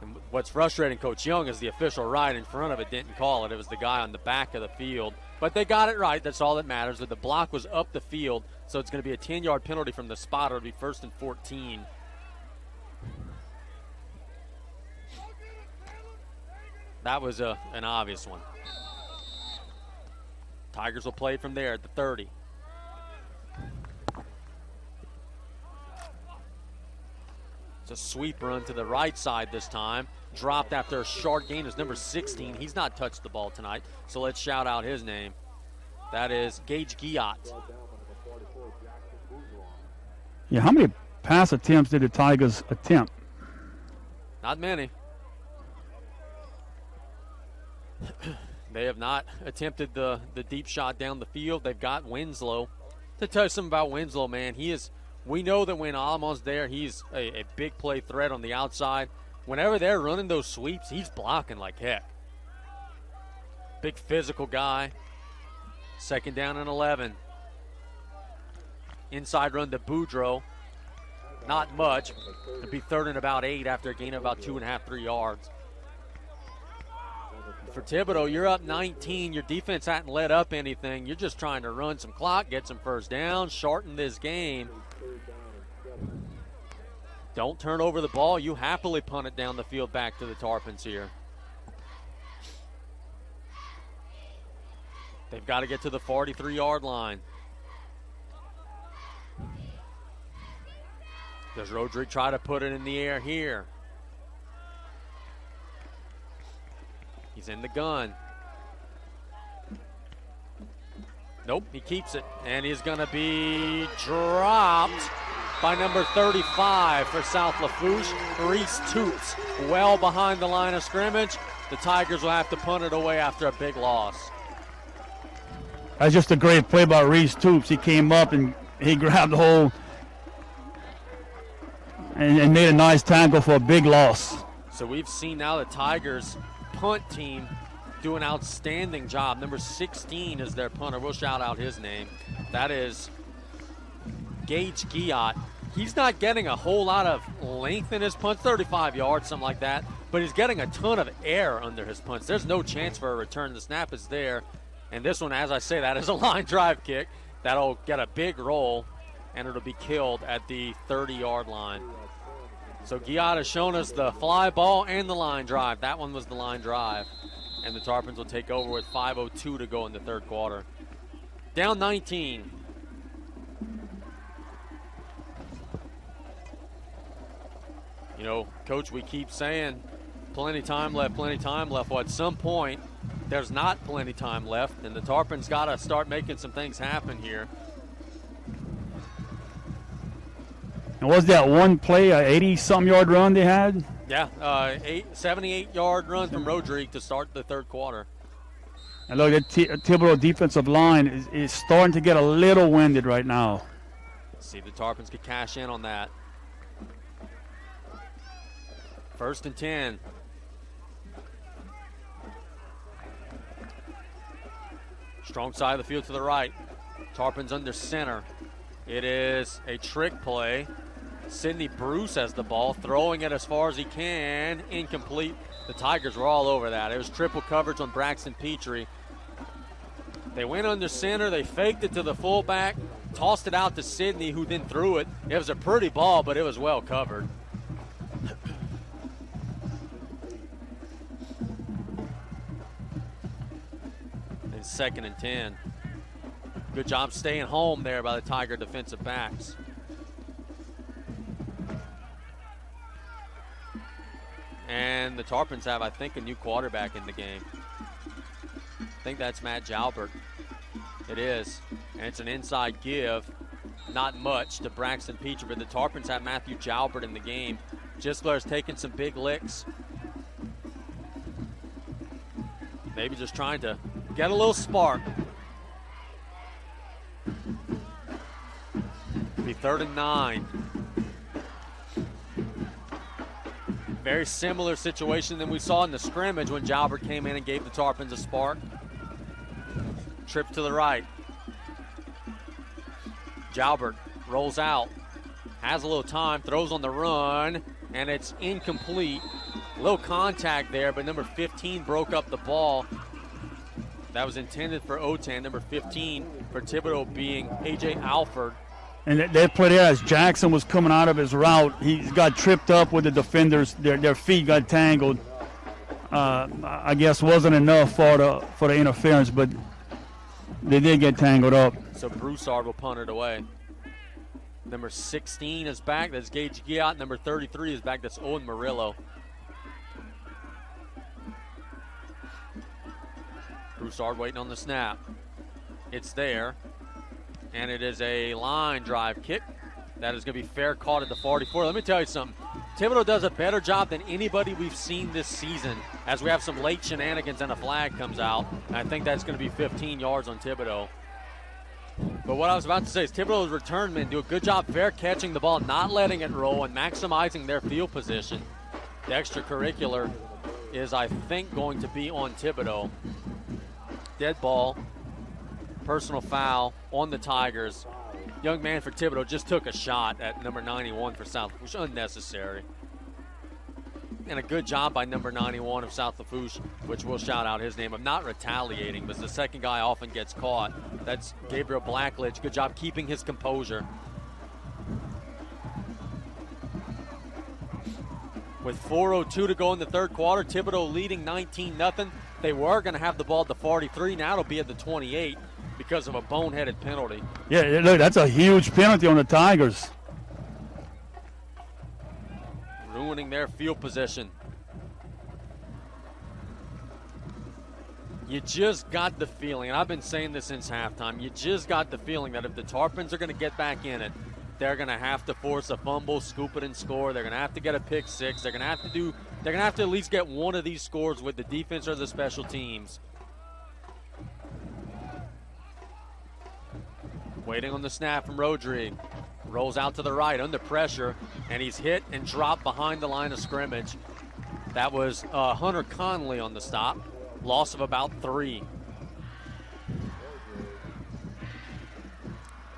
And what's frustrating Coach Young is the official right in front of it didn't call it. It was the guy on the back of the field. But they got it right. That's all that matters. The block was up the field, so it's going to be a 10-yard penalty from the spot. It'll be 1st and 14. That was an obvious one. Tigers will play from there at the 30. It's a sweep run to the right side this time. Dropped after a short gain is number 16. He's not touched the ball tonight, so let's shout out his name. That is Gage Giat. Yeah, how many pass attempts did the Tigers attempt? Not many. They have not attempted the deep shot down the field. They've got Winslow. To tell you something about Winslow, man, we know that when Alamon's there, he's a big play threat on the outside. Whenever they're running those sweeps, he's blocking like heck. Big physical guy. 2nd down and 11. Inside run to Boudreaux. Not much. It'll be 3rd and about 8 after a gain of about 2.5, 3 yards. For Thibodaux, you're up 19. Your defense hadn't let up anything. You're just trying to run some clock, get some first down, shorten this game. don't turn over the ball. You happily punt it down the field back to the Tarpons here. They've got to get to the 43-yard line. Does Rodrigue try to put it in the air here? He's in the gun. Nope, he keeps it. And he's going to be dropped by number 35 for South Lafourche, Reese Toots. Well behind the line of scrimmage. The Tigers will have to punt it away after a big loss. That's just a great play by Reese Toots. He came up and he grabbed the hole and made a nice tackle for a big loss. So we've seen now the Tigers punt team do an outstanding job. Number 16 is their punter. We'll shout out his name. That is Gage Giat. He's not getting a whole lot of length in his punts, 35 yards, something like that, but he's getting a ton of air under his punts. There's no chance for a return. The snap is there. And this one, as I say, that is a line drive kick. That'll get a big roll, and it'll be killed at the 30-yard line. So Giat has shown us the fly ball and the line drive. That one was the line drive. And the Tarpons will take over with 5:02 to go in the third quarter. Down 19. You know, Coach, we keep saying plenty time left, plenty time left. Well, at some point, there's not plenty time left, and the Tarpons got to start making some things happen here. And was that one play, an 80-something yard run they had? Yeah, 78-yard run from Rodrigue to start the third quarter. And look, the Thibodaux defensive line is starting to get a little winded right now. Let's see if the Tarpons could cash in on that. 1st and 10. Strong side of the field to the right. Tarpons under center. It is a trick play. Sidney Bruce has the ball, throwing it as far as he can. Incomplete. The Tigers were all over that. It was triple coverage on Braxton Petrie. They went under center. They faked it to the fullback, tossed it out to Sidney, who then threw it. It was a pretty ball, but it was well covered. And 2nd and 10. Good job staying home there by the Tiger defensive backs. And the Tarpons have, I think, a new quarterback in the game. I think that's Matt Jalbert. It is. And it's an inside give. Not much to Braxton Petrie, but the Tarpons have Matthew Jalbert in the game. Gisler's taking some big licks. Maybe just trying to get a little spark. Be 3rd and 9. Very similar situation than we saw in the scrimmage when Jalbert came in and gave the Tarpons a spark. Trip to the right. Jalbert rolls out, has a little time, throws on the run, and it's incomplete. A little contact there, but number 15 broke up the ball. That was intended for Otan. Number 15 for Thibodaux being A.J. Alford. And that play there, as Jackson was coming out of his route, he got tripped up with the defenders. Their feet got tangled. I guess wasn't enough for the interference, but they did get tangled up. So Broussard will punt it away. Number 16 is back. That's Gage Giat. Number 33 is back. That's Owen Murillo. Broussard waiting on the snap. It's there. And it is a line drive kick. That is going to be fair, caught at the 44. Let me tell you something. Thibodaux does a better job than anybody we've seen this season, as we have some late shenanigans and a flag comes out. And I think that's going to be 15 yards on Thibodaux. But what I was about to say is Thibodaux's return men do a good job fair catching the ball, not letting it roll, and maximizing their field position. The extracurricular is, I think, going to be on Thibodaux. Dead ball. Personal foul on the Tigers. Young man for Thibodaux just took a shot at number 91 for South Lafourche. Unnecessary. And a good job by number 91 of South Lafourche, which we'll shout out his name, of not retaliating, because the second guy often gets caught. That's Gabriel Blackledge. Good job keeping his composure. With 4:02 to go in the third quarter, Thibodaux leading 19-0. They were going to have the ball at the 43. Now it'll be at the 28 because of a boneheaded penalty. Yeah, look, that's a huge penalty on the Tigers. Ruining their field position. You just got the feeling, and I've been saying this since halftime, you just got the feeling that if the Tarpons are going to get back in it, they're going to have to force a fumble, scoop it, and score. They're going to have to get a pick six. They're going to have to at least get one of these scores with the defense or the special teams. Waiting on the snap from Rodrigue. Rolls out to the right under pressure, and he's hit and dropped behind the line of scrimmage. That was Hunter Conley on the stop. Loss of about 3.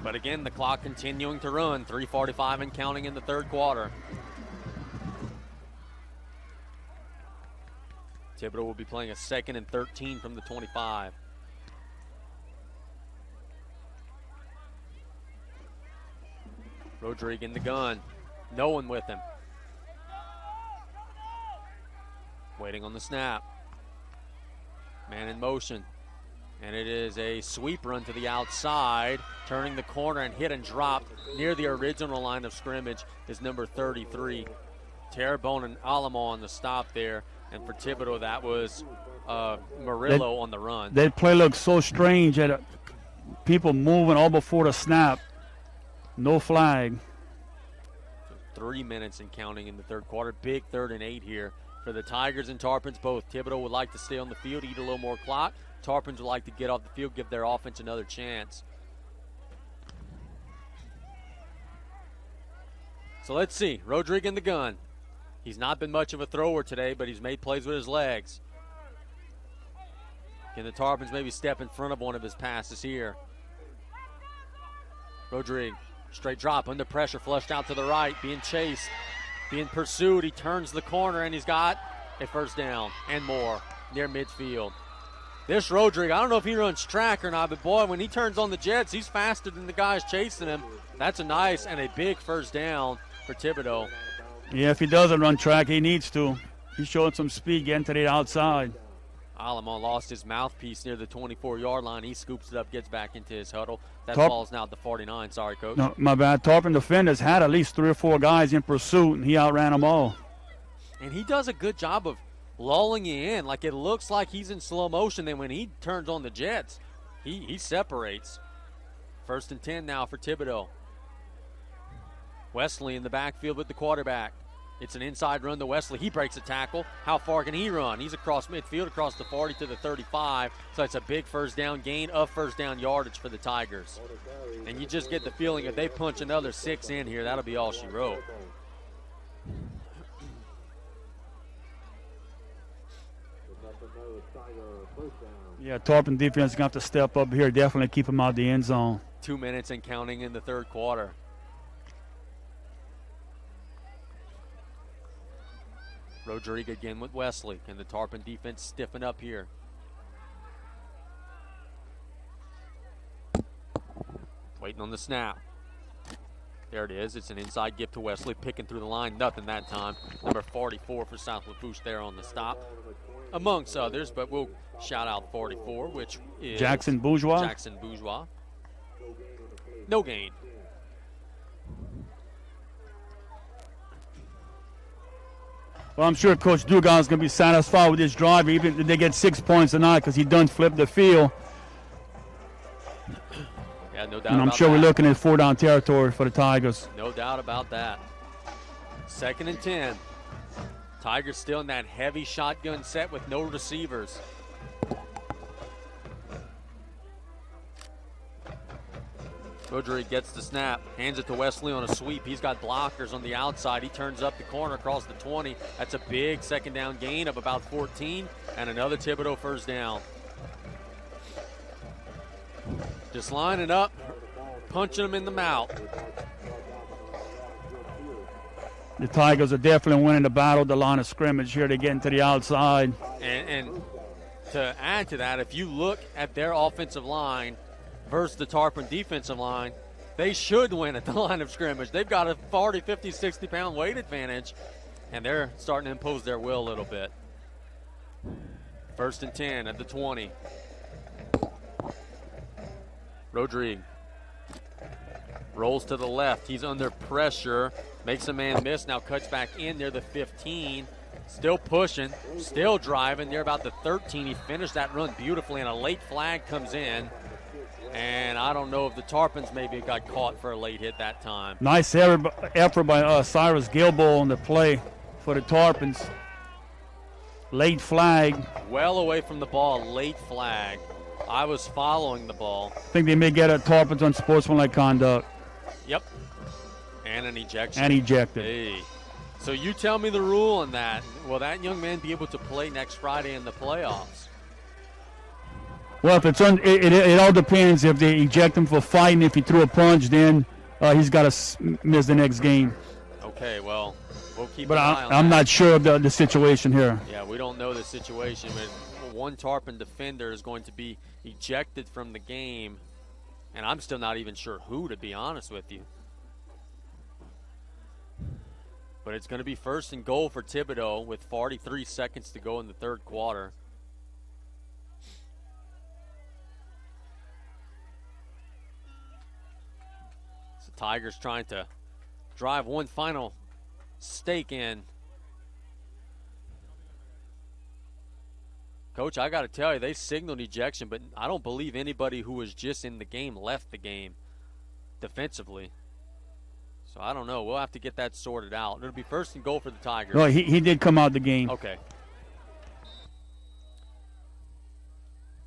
But again, the clock continuing to run. 3:45 and counting in the third quarter. Thibodaux will be playing a 2nd and 13 from the 25. Rodrigue in the gun. No one with him. Waiting on the snap. Man in motion. And it is a sweep run to the outside. Turning the corner and hit and dropped near the original line of scrimmage is number 33. Terrebonne and Alamo on the stop there. And for Thibodaux, that was Murillo on the run. That play looks so strange at people moving all before the snap. No flag. 3 minutes and counting in the third quarter. Big 3rd and 8 here for the Tigers and Tarpons both. Thibodaux would like to stay on the field, eat a little more clock. Tarpons would like to get off the field, give their offense another chance. So let's see. Rodrigue in the gun. He's not been much of a thrower today, but he's made plays with his legs. Can the Tarpons maybe step in front of one of his passes here? Rodrigue, straight drop, under pressure, flushed out to the right, being chased, being pursued. He turns the corner, and he's got a first down and more near midfield. This Rodrigue, I don't know if he runs track or not, but boy, when he turns on the jets, he's faster than the guys chasing him. That's a nice and a big first down for Thibodaux. Yeah, if he doesn't run track, he needs to. He's showing some speed getting to the outside. Alamo lost his mouthpiece near the 24-yard line. He scoops it up, gets back into his huddle. That Tarp- ball's now at the 49. Sorry, Coach. No, my bad. Tarpon defenders had at least 3 or 4 guys in pursuit, and he outran them all. And he does a good job of lulling you in. Like, it looks like he's in slow motion. Then when he turns on the jets, he separates. 1st and 10 now for Thibodaux. Wesley in the backfield with the quarterback. It's an inside run to Wesley. He breaks a tackle. How far can he run? He's across midfield, across the 40 to the 35. So it's a big first down gain of first down yardage for the Tigers. And you just get the feeling if they punch another 6 in here, that'll be all she wrote. Yeah, Tarpon defense is going to have to step up here, definitely keep him out of the end zone. 2 minutes and counting in the third quarter. Rodrigue again with Wesley. Can the Tarpon defense stiffen up here? Waiting on the snap. There it is. It's an inside gift to Wesley. Picking through the line. Nothing that time. Number 44 for South Lafourche there on the stop. Amongst others, but we'll shout out 44, which is Jackson Bourgeois. Jackson Bourgeois. No gain. Well, I'm sure Coach Dugan's going to be satisfied with this drive, even if they get 6 points tonight, because he done flipped the field. Yeah, no doubt And I'm about sure that. we're looking at 4-down territory for the Tigers. No doubt about that. 2nd and 10. Tigers still in that heavy shotgun set with no receivers. Rodrigue gets the snap, hands it to Wesley on a sweep. He's got blockers on the outside. He turns up the corner across the 20. That's a big second down gain of about 14, and another Thibodaux first down. Just lining up, punching him in the mouth. The Tigers are definitely winning the battle at the line of scrimmage here. They're getting to the outside. And to add to that, if you look at their offensive line versus the Tarpon defensive line, they should win at the line of scrimmage. They've got a 40, 50, 60-pound weight advantage. and they're starting to impose their will a little bit. 1st and 10 at the 20. Rodrigue rolls to the left. He's under pressure. Makes a man miss. Now cuts back in near the 15. Still pushing. Still driving. Near about the 13. He finished that run beautifully, and a late flag comes in. And I don't know if the Tarpons maybe got caught for a late hit that time. Nice effort by Cyrus Gilbo on the play for the Tarpons. Late flag. Well away from the ball. Late flag. I was following the ball. I think they may get a Tarpons on sportsmanlike conduct. Yep. And an ejection. And ejected. Hey. So you tell me the rule on that. Will that young man be able to play next Friday in the playoffs? Well, if it's it all depends. If they eject him for fighting, if he threw a punch, then he's got to miss the next game. Okay, well, we'll keep but an eye on I'm that. not sure of the situation here. Yeah, we don't know the situation. But one Tarpon defender is going to be ejected from the game, and I'm still not even sure who, to be honest with you. But it's going to be 1st and goal for Thibodaux with 43 seconds to go in the 3rd quarter. So Tigers trying to drive one final stake in. Coach, I got to tell you, they signaled ejection, but I don't believe anybody who was just in the game left the game defensively. So I don't know. We'll have to get that sorted out. It'll be 1st and goal for the Tigers. No, he did come out the game. Okay.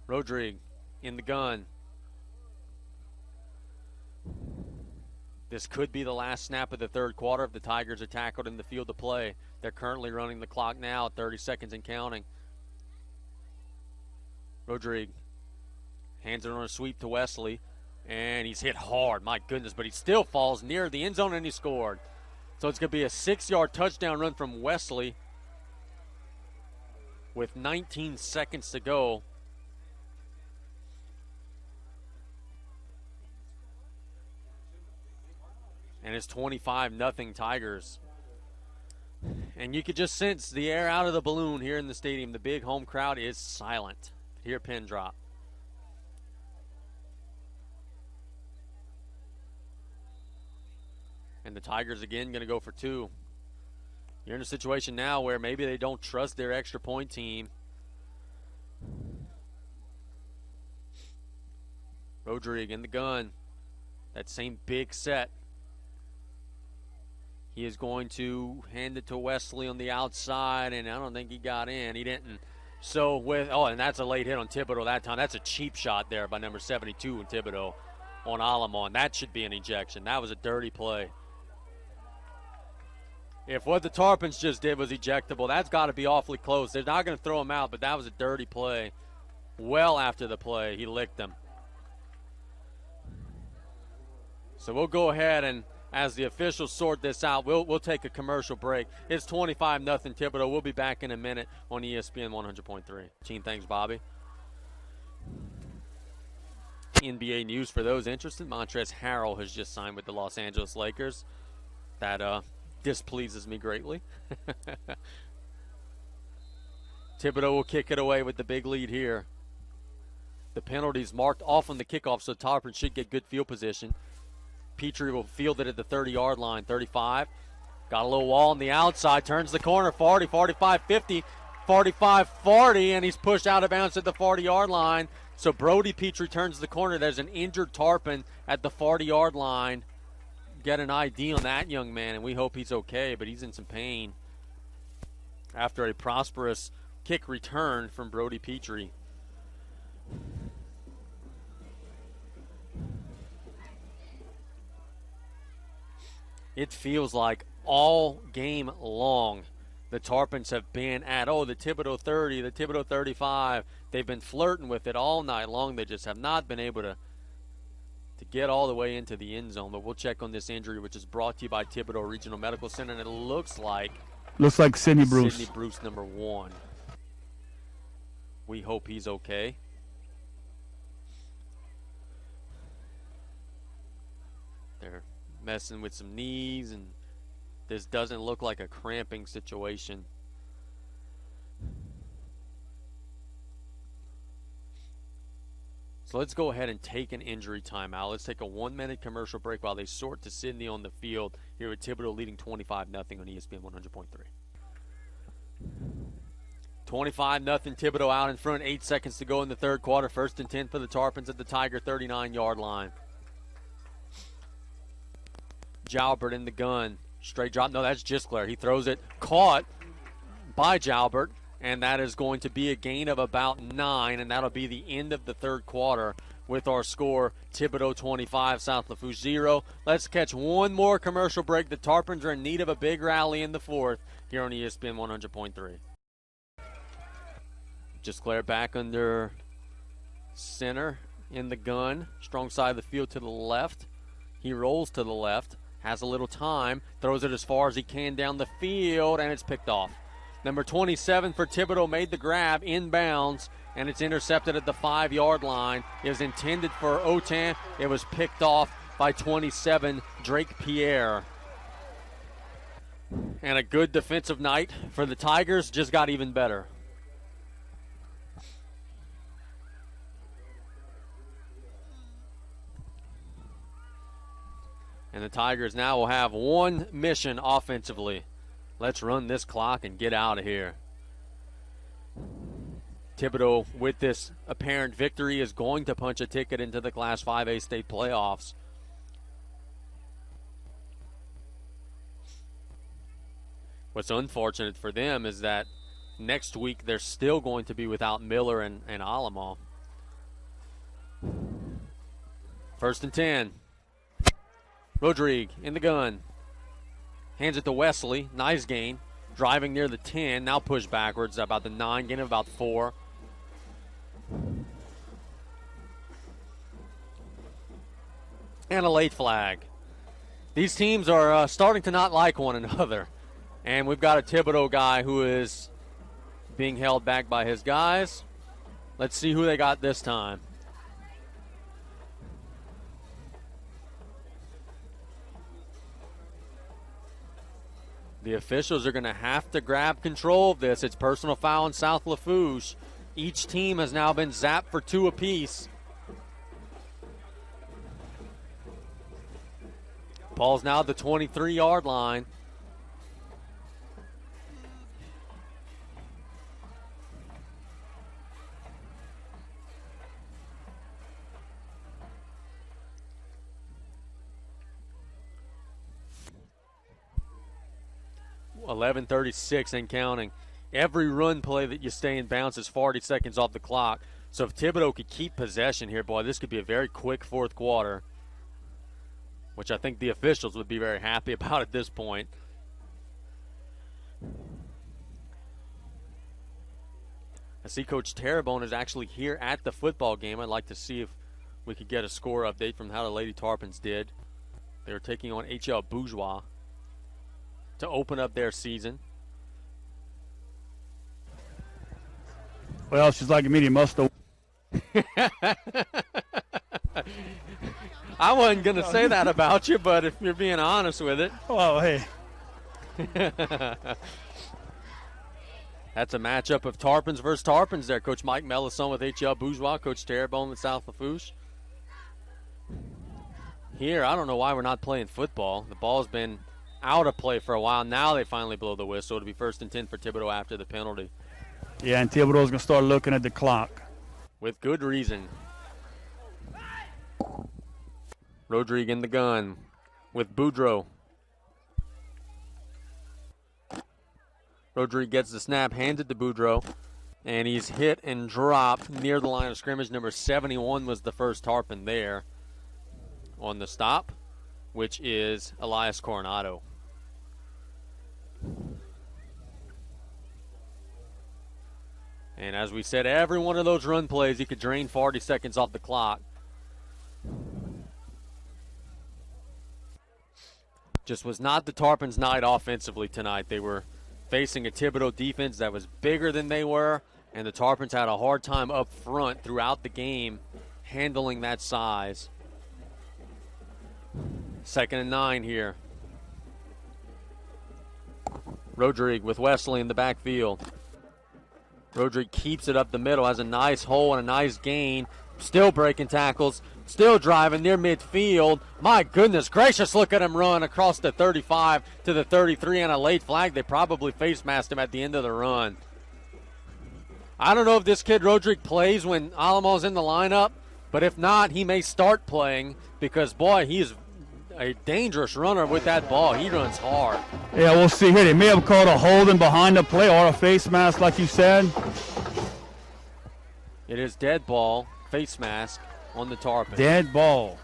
Rodrigue in the gun. This could be the last snap of the 3rd quarter if the Tigers are tackled in the field of play. They're currently running the clock now at 30 seconds and counting. Rodrigue hands it on a sweep to Wesley, and he's hit hard, my goodness, but he still falls near the end zone, and he scored. So it's going to be a 6-yard touchdown run from Wesley with 19 seconds to go. And it's 25-0 Tigers. And you could just sense the air out of the balloon here in the stadium. The big home crowd is silent. Hear pin drop. And the Tigers again going to go for 2. You're in a situation now where maybe they don't trust their extra point team. Rodrigue in the gun. That same big set. He is going to hand it to Wesley on the outside, and I don't think he got in. He didn't. So and that's a late hit on Thibodaux that time. That's a cheap shot there by number 72 in Thibodaux on Alamon. That should be an ejection. That was a dirty play. If what the Tarpons just did was ejectable, that's got to be awfully close. They're not going to throw him out, but that was a dirty play. Well after the play, he licked him. So we'll go ahead and, as the officials sort this out, we'll take a commercial break. It's 25-0 Thibodaux. We'll be back in a minute on ESPN 100.3. Thanks, Bobby. NBA news for those interested. Montrezl Harrell has just signed with the Los Angeles Lakers. That displeases me greatly. Thibodaux will kick it away with the big lead here. The penalties marked off on the kickoff, so Tarpon should get good field position. Petrie will field it at the 30-yard line, 35. Got a little wall on the outside, turns the corner, 40, 45, 50, 45, 40, and he's pushed out of bounds at the 40-yard line. So Brody Petrie turns the corner. There's an injured Tarpon at the 40-yard line. Get an ID on that young man, and we hope he's okay, but he's in some pain after a prosperous kick return from Brody Petrie. It feels like all game long the Tarpons have been at, the Thibodaux 30, the Thibodaux 35. They've been flirting with it all night long. They just have not been able to get all the way into the end zone. But we'll check on this injury, which is brought to you by Thibodaux Regional Medical Center, and it looks like Sidney Bruce. Sidney Bruce, number 1. We hope he's okay. They're messing with some knees, and This doesn't look like a cramping situation. So let's go ahead and take an injury timeout. Let's take a 1-minute commercial break while they sort to Sydney on the field here with Thibodaux leading 25-0 on ESPN 100.3. 25-0 Thibodaux out in front. 8 seconds to go in the third quarter. 1st and 10 for the Tarpons at the Tiger 39-yard line. Jalbert in the gun. Straight drop. No, that's Gisclair. He throws it. Caught by Jalbert. And that is going to be a gain of about 9, and that'll be the end of the third quarter with our score, Thibodaux 25, South Lafourche 0. Let's catch one more commercial break. The Tarpons are in need of a big rally in the fourth here on ESPN 100.3. Just Claire back under center in the gun. Strong side of the field to the left. He rolls to the left, has a little time, throws it as far as he can down the field, and it's picked off. Number 27 for Thibodaux made the grab inbounds, and it's intercepted at the 5-yard line. It was intended for Otan. It was picked off by 27, Drake Pierre. And a good defensive night for the Tigers, just got even better. And the Tigers now will have one mission offensively. Let's run this clock and get out of here. Thibodaux, with this apparent victory, is going to punch a ticket into the Class 5A state playoffs. What's unfortunate for them is that next week they're still going to be without Miller and Alamo. 1st and 10. Rodrigue in the gun. Hands it to Wesley. Nice gain. Driving near the 10. Now push backwards about the 9. Gain of about 4. And a late flag. These teams are starting to not like one another. And we've got a Thibodaux guy who is being held back by his guys. Let's see who they got this time. The officials are going to have to grab control of this. It's personal foul in South Lafourche. Each team has now been zapped for 2 apiece. Ball's now at the 23-yard line. .11:36 and counting. Every run play that you stay in bounds is 40 seconds off the clock. So if Thibodaux could keep possession here, boy, this could be a very quick fourth quarter, which I think the officials would be very happy about at this point. I see Coach Terrebonne is actually here at the football game. I'd like to see if we could get a score update from how the Lady Tarpons did. They were taking on HL Bourgeois to open up their season. Well, she's like me, you must have. I wasn't going to say that about you, but if you're being honest with it. Oh, hey. That's a matchup of Tarpons versus Tarpons there. Coach Mike Melisson with HL Bourgeois, Coach Terrebonne with South Lafourche. Here, I don't know why we're not playing football. The ball's been out of play for a while. Now they finally blow the whistle. It'll be 1st and 10 for Thibodaux after the penalty. Yeah, and Thibodaux's going to start looking at the clock. With good reason. Rodrigue in the gun with Boudreau. Rodrigue gets the snap, hands it to Boudreau, and he's hit and dropped near the line of scrimmage. Number 71 was the first Tarpon there on the stop, which is Elias Coronado. And as we said, every one of those run plays, he could drain 40 seconds off the clock. Just was not the Tarpons' night offensively tonight. They were facing a Thibodaux defense that was bigger than they were, and the Tarpons had a hard time up front throughout the game handling that size. 2nd and 9 here. Rodrigue with Wesley in the backfield. Rodrigue keeps it up the middle, has a nice hole and a nice gain. Still breaking tackles, still driving near midfield. My goodness gracious, look at him run across the 35 to the 33 on a late flag. They probably face masked him at the end of the run. I don't know if this kid Rodrigue plays when Alamo's in the lineup, but if not, he may start playing because, boy, he is a dangerous runner with that ball. He runs hard. Yeah, we'll see here. They may have called a holding behind the play or a face mask, like you said. It is dead ball, face mask on the tarpon. Dead ball.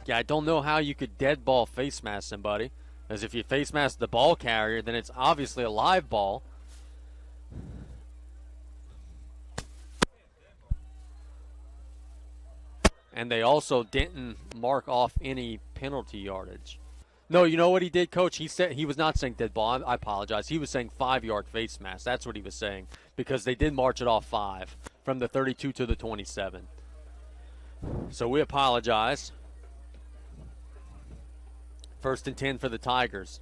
Yeah, I don't know how you could dead ball face mask somebody, as if you face mask the ball carrier, then it's obviously a live ball. And they also didn't mark off any penalty yardage. No, you know what he did, Coach? He said he was not saying dead ball. I apologize. He was saying 5-yard face mask. That's what he was saying, because they did march it off 5 from the 32 to the 27. So we apologize. 1st and 10 for the Tigers.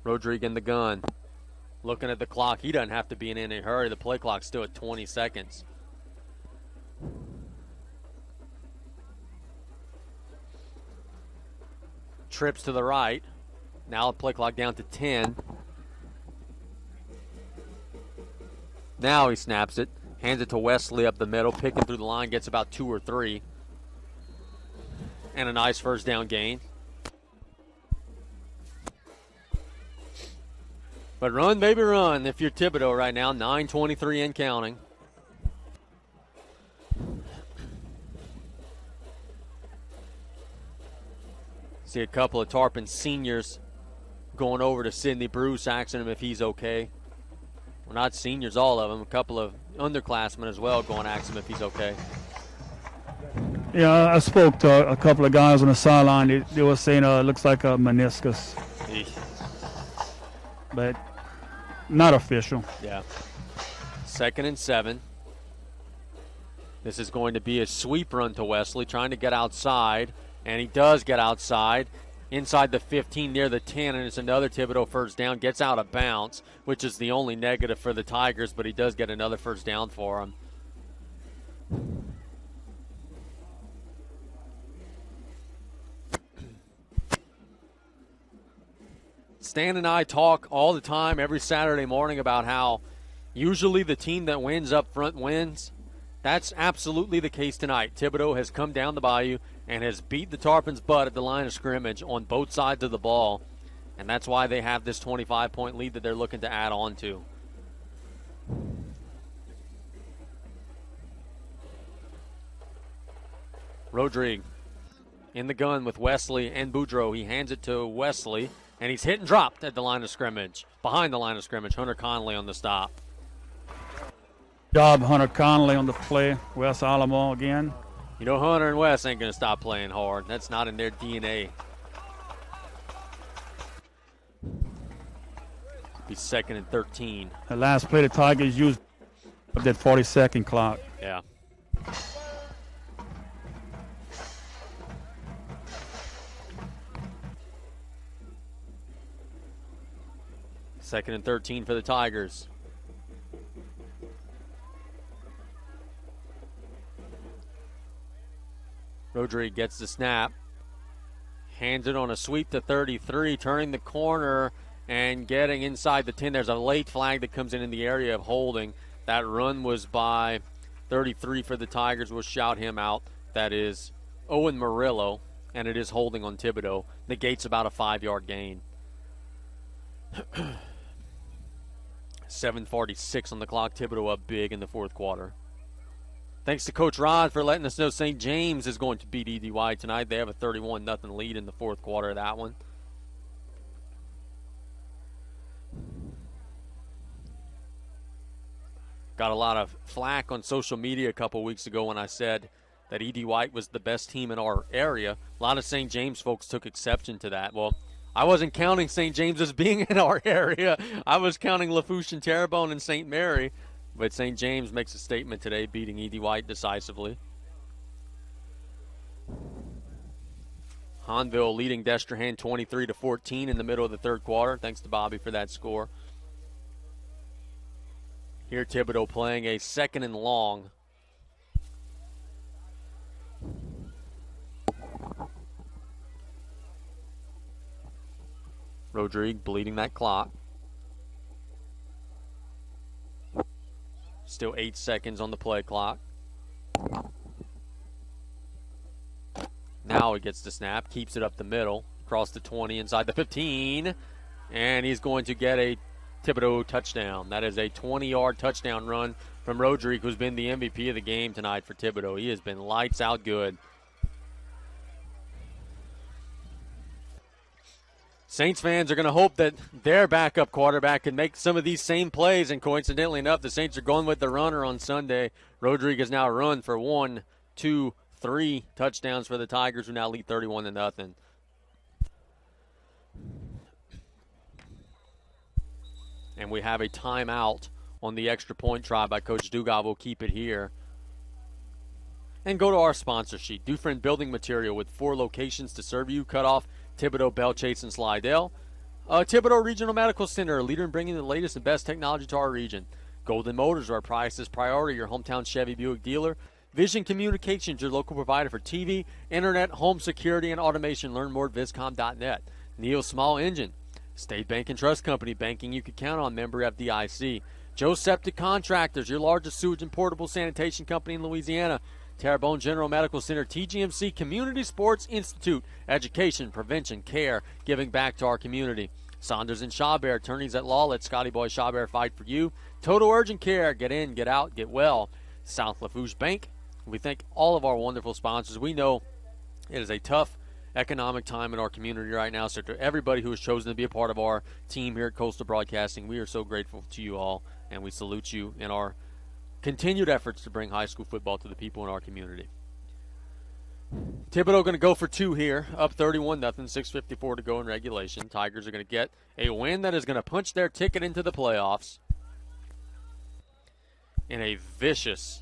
Rodrigue in the gun. Looking at the clock, he doesn't have to be in any hurry. The play clock's still at 20 seconds. Trips to the right. Now the play clock down to 10. Now he snaps it. Hands it to Wesley up the middle. Picking through the line. Gets about 2 or 3. And a nice first down gain. But run, baby, run if you're Thibodaux right now. 9:23 and counting. See a couple of Tarpon seniors going over to Sidney Bruce, asking him if he's okay. Well, not seniors, all of them. A couple of underclassmen as well going to ask him if he's okay. Yeah, I spoke to a couple of guys on the sideline. They were saying it looks like a meniscus. Eesh. But not official. Yeah. 2nd and 7. This is going to be a sweep run to Wesley, trying to get outside, and he does get outside inside the 15 near the 10, and it's another Thibodaux first down. Gets out of bounds, which is the only negative for the Tigers, but he does get another first down for him. Stan and I talk all the time, every Saturday morning, about how usually the team that wins up front wins. That's absolutely the case tonight. Thibodaux has come down the bayou and has beat the Tarpons' butt at the line of scrimmage on both sides of the ball, and that's why they have this 25-point lead that they're looking to add on to. Rodrigue in the gun with Wesley and Boudreaux. He hands it to Wesley, and he's hit and dropped at the line of scrimmage. Behind the line of scrimmage, Hunter Conley on the stop. Job, Hunter Conley on the play. Wes Alamo again. You know Hunter and Wes ain't going to stop playing hard. That's not in their DNA. Be 2nd and 13. The last play the Tigers used that 40-second clock. Yeah. Second and 13 for the Tigers. Rodrigue gets the snap. Hands it on a sweep to 33, turning the corner and getting inside the 10. There's a late flag that comes in the area of holding. That run was by 33 for the Tigers. We'll shout him out. That is Owen Murillo, and it is holding on Thibodaux. Negates about a 5-yard gain. 7:46 on the clock. Thibodaux up big in the fourth quarter. Thanks to Coach Rod for letting us know St. James is going to beat EDY tonight. They have a 31-0 lead in the fourth quarter of that one. Got a lot of flack on social media a couple weeks ago when I said that ED White was the best team in our area. A lot of St. James folks took exception to that. Well, I wasn't counting St. James as being in our area. I was counting Lafourche and Terrebonne and St. Mary. But St. James makes a statement today, beating ED White decisively. Hanville leading Destrehan 23-14 in the middle of the third quarter. Thanks to Bobby for that score. Here Thibodaux playing a second and long. Rodrigue bleeding that clock. Still 8 seconds on the play clock. Now he gets the snap, keeps it up the middle, across the 20, inside the 15, and he's going to get a Thibodaux touchdown. That is a 20-yard touchdown run from Rodrigue, who's been the MVP of the game tonight for Thibodaux. He has been lights out good. Saints fans are going to hope that their backup quarterback can make some of these same plays, and coincidentally enough, the Saints are going with the runner on Sunday. Rodrigue has now run for 1, 2, 3 touchdowns for the Tigers, who now lead 31-0. And we have a timeout on the extra point try by Coach Dugas. We'll keep it here. And go to our sponsor sheet. Dufresne Building Material with 4 locations to serve you. Kickoff, Thibodaux, Bellchase, and Slidell. Thibodaux Regional Medical Center, a leader in bringing the latest and best technology to our region. Golden Motors, our price is priority, your hometown Chevy Buick dealer. Vision Communications, your local provider for TV, internet, home security, and automation. Learn more at viscom.net. Neil Small Engine, State Bank and Trust Company, banking you can count on, member FDIC. Joe Septic Contractors, your largest sewage and portable sanitation company in Louisiana. Terrebonne General Medical Center, TGMC Community Sports Institute, education, prevention, care, giving back to our community. Saunders and Chabert, attorneys at law, let Scotty Boy Chabert fight for you. Total Urgent Care, get in, get out, get well. South Lafourche Bank, we thank all of our wonderful sponsors. We know it is a tough economic time in our community right now, so to everybody who has chosen to be a part of our team here at Coastal Broadcasting, we are so grateful to you all, and we salute you in our continued efforts to bring high school football to the people in our community. Thibodaux going to go for 2 here, up 31-0, 6:54 to go in regulation. Tigers are going to get a win that is going to punch their ticket into the playoffs in a vicious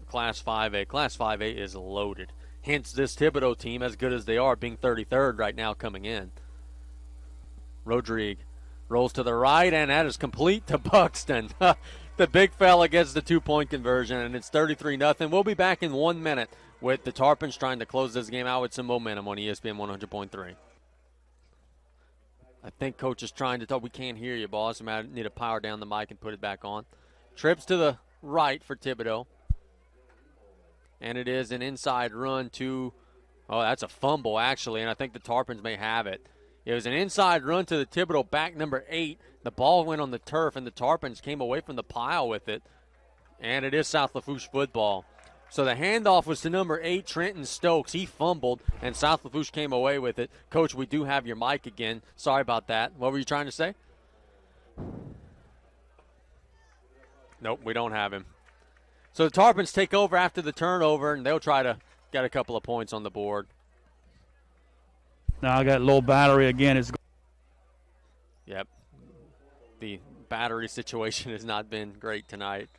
Class 5A. Class 5A is loaded. Hence this Thibodaux team, as good as they are, being 33rd right now coming in. Rodrigue rolls to the right, and that is complete to Buxton. The big fella gets the 2-point conversion, and it's 33-0. We'll be back in 1 minute with the Tarpons trying to close this game out with some momentum on ESPN 100.3. I think Coach is trying to talk. We can't hear you, boss. I might need to power down the mic and put it back on. Trips to the right for Thibodaux. And it is an inside run to, that's a fumble, actually, and I think the Tarpons may have it. It was an inside run to the Thibodaux back number 8. The ball went on the turf, and the Tarpons came away from the pile with it. And it is South Lafourche football. So the handoff was to number 8, Trenton Stokes. He fumbled, and South Lafourche came away with it. Coach, we do have your mic again. Sorry about that. What were you trying to say? Nope, we don't have him. So the Tarpons take over after the turnover, and they'll try to get a couple of points on the board. Now I got low battery again. Yep. The battery situation has not been great tonight.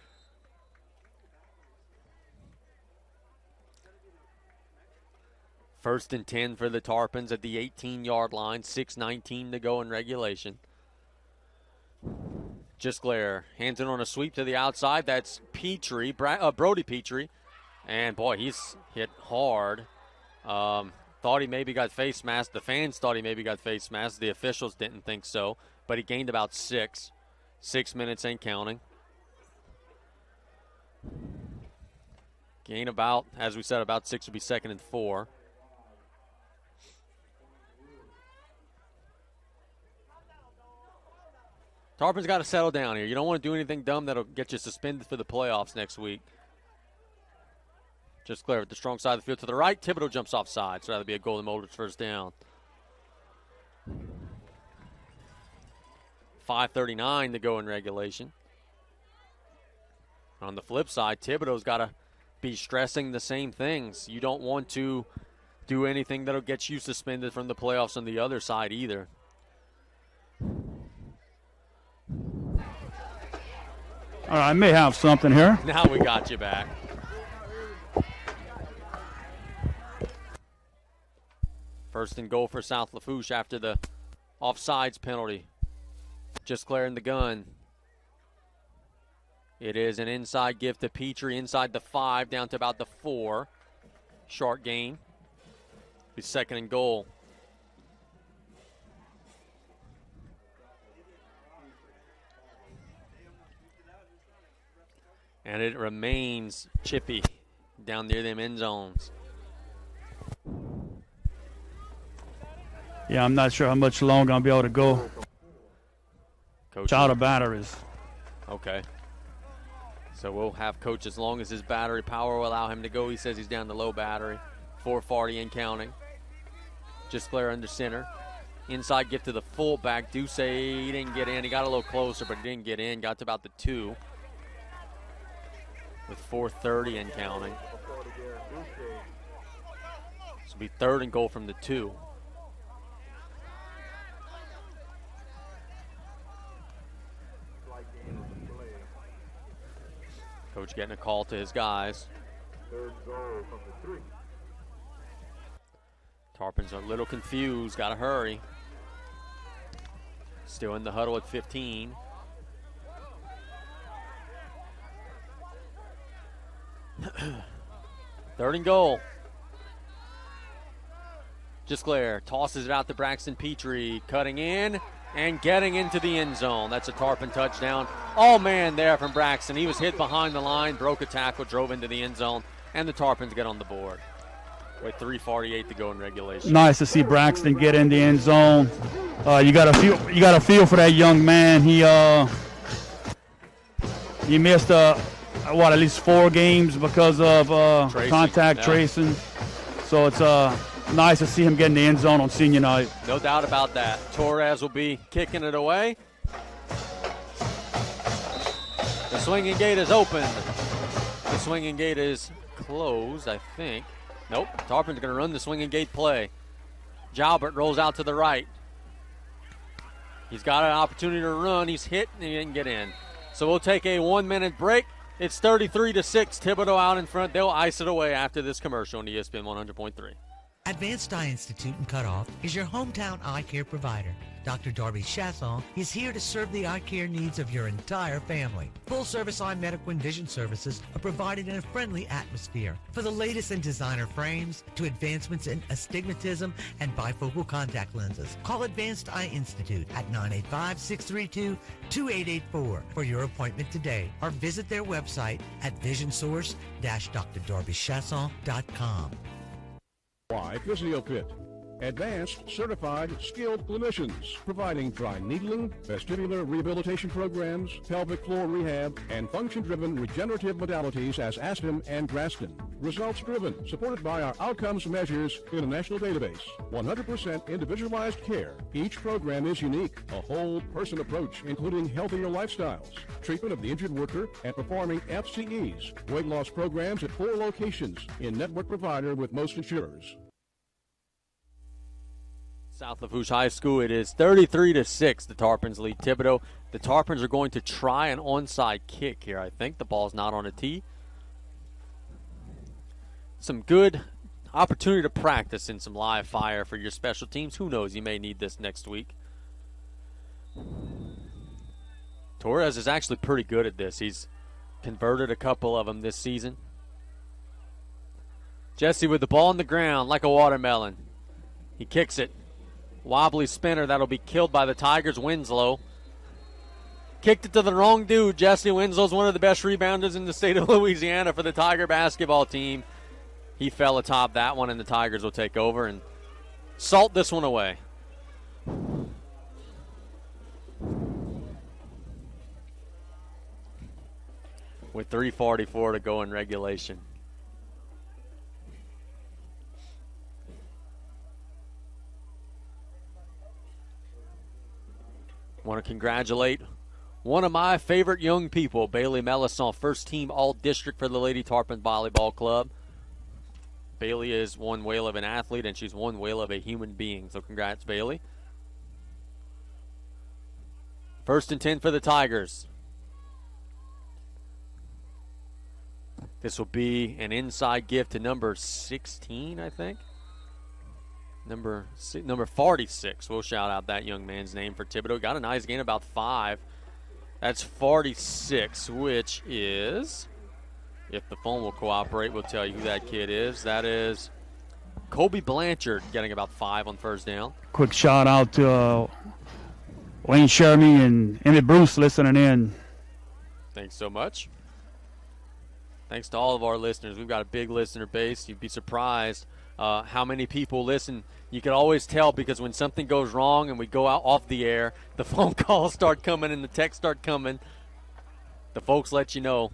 First and 10 for the Tarpons at the 18-yard line. 6:19 to go in regulation. Gisclair hands it on a sweep to the outside. That's Petrie, Brody Petrie. And, boy, he's hit hard. Thought he maybe got face masked. The fans thought he maybe got face masked. The officials didn't think so. But he gained about 6. 6 minutes ain't counting. Gain about, as we said, about 6 would be 2nd and 4. Tarpons got to settle down here. You don't want to do anything dumb that'll get you suspended for the playoffs next week. Just clear with the strong side of the field to the right. Thibodaux jumps offside, so that'll be a Golden Motors first down. 5:39 to go in regulation. On the flip side, Thibodaux's got to be stressing the same things. You don't want to do anything that'll get you suspended from the playoffs on the other side either. All right, I may have something here. Now we got you back. First and goal for South Lafourche after the offsides penalty. Just clearing the gun. It is an inside gift to Petrie inside the 5 down to about the 4. Short gain. His second and goal. And it remains chippy down near them end zones. Yeah, I'm not sure how much longer I'll be able to go. Coach out of batteries. Okay. So we'll have Coach as long as his battery power will allow him to go. He says he's down to low battery. 440 and counting. Just clear under center. Inside gift to the fullback. Duce, he didn't get in. He got a little closer, but he didn't get in. Got to about the 2. With 4:30 and counting. This will be third and goal from the 2. Coach getting a call to his guys. Third goal from the 3. Tarpons are a little confused. Got to hurry. Still in the huddle at 15. Third and goal. Just Claire tosses it out to Braxton Petrie, cutting in and getting into the end zone. That's a Tarpon touchdown. All man there from Braxton. He was hit behind the line, broke a tackle, drove into the end zone, and the Tarpons get on the board with 3:48 to go in regulation. Nice to see Braxton get in the end zone. You got a feel for that young man. He missed at least 4 games because of contact tracing. So it's nice to see him get in the end zone on senior night. No doubt about that. Torres will be kicking it away. The swinging gate is open. The swinging gate is closed, I think. Nope. Tarpon's going to run the swinging gate play. Jalbert rolls out to the right. He's got an opportunity to run. He's hit and he didn't get in. So we'll take a 1-minute break. It's 33-6. Thibodaux out in front. They'll ice it away after this commercial on ESPN 100.3. Advanced Eye Institute in Cutoff is your hometown eye care provider. Dr. Darby Chasson is here to serve the eye care needs of your entire family. Full-service eye medical and vision services are provided in a friendly atmosphere. For the latest in designer frames to advancements in astigmatism and bifocal contact lenses, call Advanced Eye Institute at 985-632-2884 for your appointment today, or visit their website at visionsource-drdarbychasson.com. PhysioFit. Advanced, certified, skilled clinicians providing dry needling, vestibular rehabilitation programs, pelvic floor rehab, and function-driven regenerative modalities as Aston and Graston. Results-driven, supported by our outcomes measures in a national database. 100% individualized care. Each program is unique. A whole person approach, including healthier lifestyles, treatment of the injured worker, and performing FCEs. Weight loss programs at 4 locations. In network provider with most insurers. South Lafourche High School, it is 33-6. The Tarpons lead Thibodaux. The Tarpons are going to try an onside kick here. I think the ball's not on a tee. Some good opportunity to practice in some live fire for your special teams. Who knows, you may need this next week. Torres is actually pretty good at this. He's converted a couple of them this season. Jesse with the ball on the ground like a watermelon. He kicks it. Wobbly spinner that'll be killed by the Tigers. Winslow kicked it to the wrong dude. Jesse Winslow's one of the best rebounders in the state of Louisiana for the Tiger basketball team. He fell atop that one, and the Tigers will take over and salt this one away. With 3:44 to go in regulation. Want to congratulate one of my favorite young people, Bailey Melisson, first team all-district for the Lady Tarpon Volleyball Club. Bailey is one whale of an athlete, and she's one whale of a human being. So congrats, Bailey. First and 10 for the Tigers. This will be an inside gift to number 16, I think. Number 46. We'll shout out that young man's name for Thibodaux. Got a nice gain, about 5. That's 46, which is, if the phone will cooperate, we'll tell you who that kid is. That is Colby Blanchard, getting about 5 on first down. Quick shout out to Wayne Shermy and Emmett Bruce listening in. Thanks so much. Thanks to all of our listeners. We've got a big listener base. You'd be surprised how many people listen. You can always tell because when something goes wrong and we go out off the air, the phone calls start coming and the texts start coming. The folks let you know.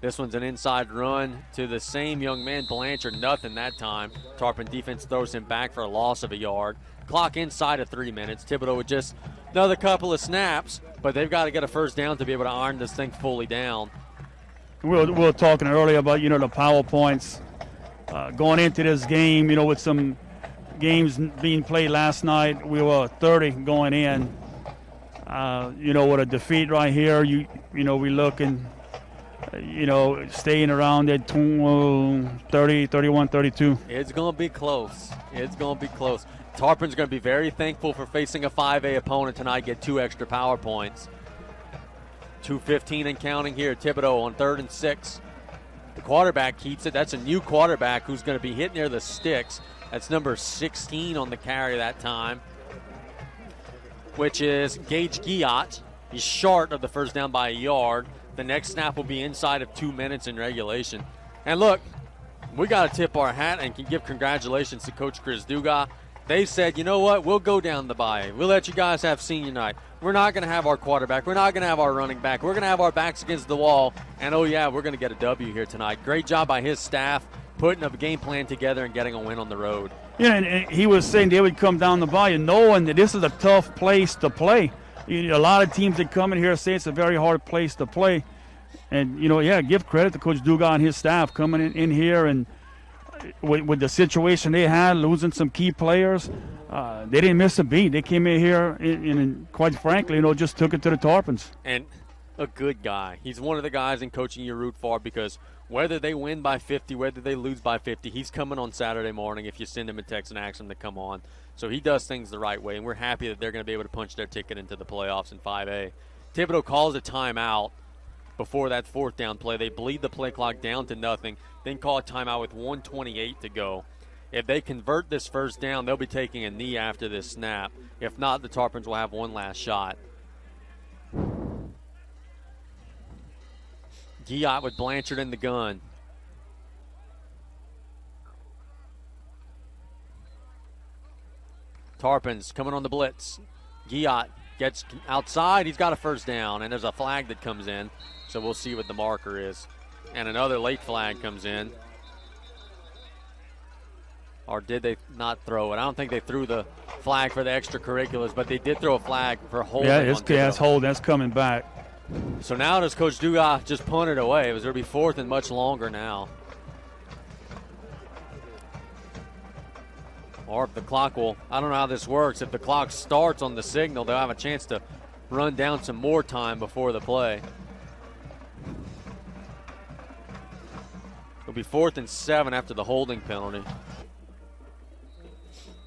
This one's an inside run to the same young man, Blanchard. Nothing that time. Tarpon defense throws him back for a loss of a yard. Clock inside of 3 minutes. Thibodaux with just another couple of snaps, but they've got to get a first down to be able to iron this thing fully down. We were talking earlier about, the PowerPoints going into this game, with some games being played last night. We were 30 going in. With a defeat right here, we looking, staying around at 30, 31, 32. It's going to be close. It's going to be close. Tarpon's going to be very thankful for facing a 5A opponent tonight, get 2 extra power points. 2:15 and counting here. Thibodaux on 3rd and 6. The quarterback keeps it. That's a new quarterback who's going to be hit near the sticks. That's number 16 on the carry that time, which is Gage Guillat. He's short of the first down by a yard. The next snap will be inside of 2 minutes in regulation. And look, we got to tip our hat and can give congratulations to Coach Chris Dugas. They said, you know what, we'll go down the bayou. We'll let you guys have senior night. We're not going to have our quarterback. We're not going to have our running back. We're going to have our backs against the wall. And, oh, yeah, we're going to get a W here tonight. Great job by his staff putting a game plan together and getting a win on the road. Yeah, and he was saying they would come down the bayou knowing that this is a tough place to play. A lot of teams that come in here say it's a very hard place to play. And, give credit to Coach Dugas and his staff coming in here and with the situation they had, losing some key players. They didn't miss a beat. They came in here and quite frankly, just took it to the Tarpons. And a good guy. He's one of the guys in coaching you root for because whether they win by 50, whether they lose by 50, he's coming on Saturday morning if you send him a text and ask him to come on. So he does things the right way, and we're happy that they're going to be able to punch their ticket into the playoffs in 5A. Thibodaux calls a timeout before that 4th down play. They bleed the play clock down to nothing, then call a timeout with 1:28 to go. If they convert this first down, they'll be taking a knee after this snap. If not, the Tarpons will have one last shot. Guillat with Blanchard in the gun. Tarpons coming on the blitz. Guillat gets outside. He's got a first down, and there's a flag that comes in. So we'll see what the marker is. And another late flag comes in. Or did they not throw it? I don't think they threw the flag for the extracurriculars, but they did throw a flag for holding. Yeah, it's hold. That's coming back. So now does Coach Dugas just punt it away? It was going to be 4th and much longer now. Or if the clock will, I don't know how this works. If the clock starts on the signal, they'll have a chance to run down some more time before the play. It'll be 4th and 7 after the holding penalty.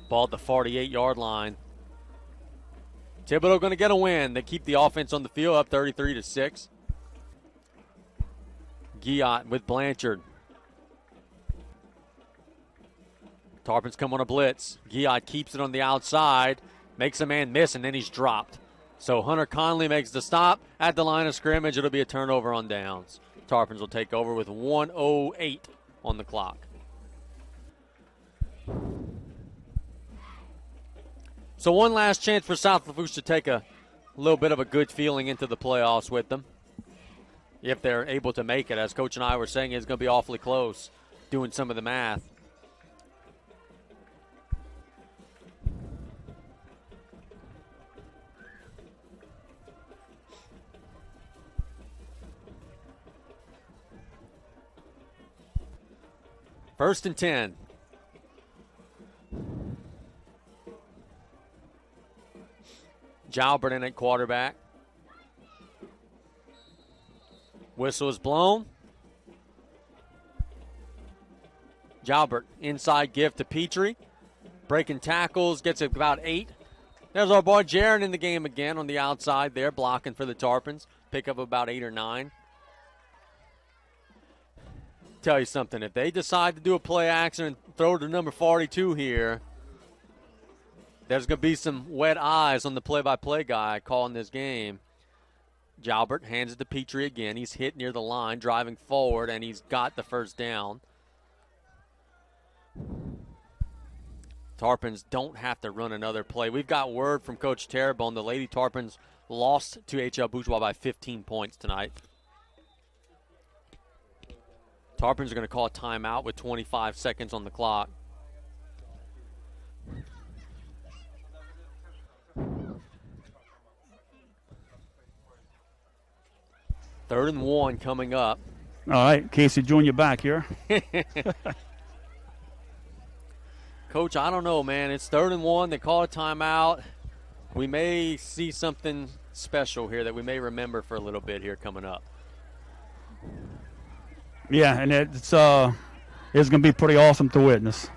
Ball at the 48-yard line. Thibodaux going to get a win. They keep the offense on the field up 33-6. Guillat with Blanchard. Tarpons come on a blitz. Guillat keeps it on the outside, makes a man miss, and then he's dropped. So Hunter Conley makes the stop at the line of scrimmage. It'll be a turnover on downs. Tarpons will take over with 1:08 on the clock. So one last chance for South Lafourche to take a little bit of a good feeling into the playoffs with them. If they're able to make it, as Coach and I were saying, it's going to be awfully close doing some of the math. First and 10. Jalbert in at quarterback. Whistle is blown. Jalbert inside give to Petrie. breaking tackles, gets about 8. There's our boy Jaron in the game again on the outside there, blocking for the Tarpons. Pick up about 8 or 9. Tell you something, if they decide to do a play action and throw to number 42 here, there's going to be some wet eyes on the play-by-play guy calling this game. Jalbert hands it to Petrie again. He's hit near the line, driving forward, and he's got the first down. Tarpons don't have to run another play. We've got word from Coach Terrebonne. The Lady Tarpons lost to H.L. Bourgeois by 15 points tonight. Tarpons are going to call a timeout with 25 seconds on the clock. Third and 1 coming up. All right, Casey Jr. back here. Coach, I don't know, man. It's 3rd and 1. They call a timeout. We may see something special here that we may remember for a little bit here coming up. Yeah, and it's going to be pretty awesome to witness.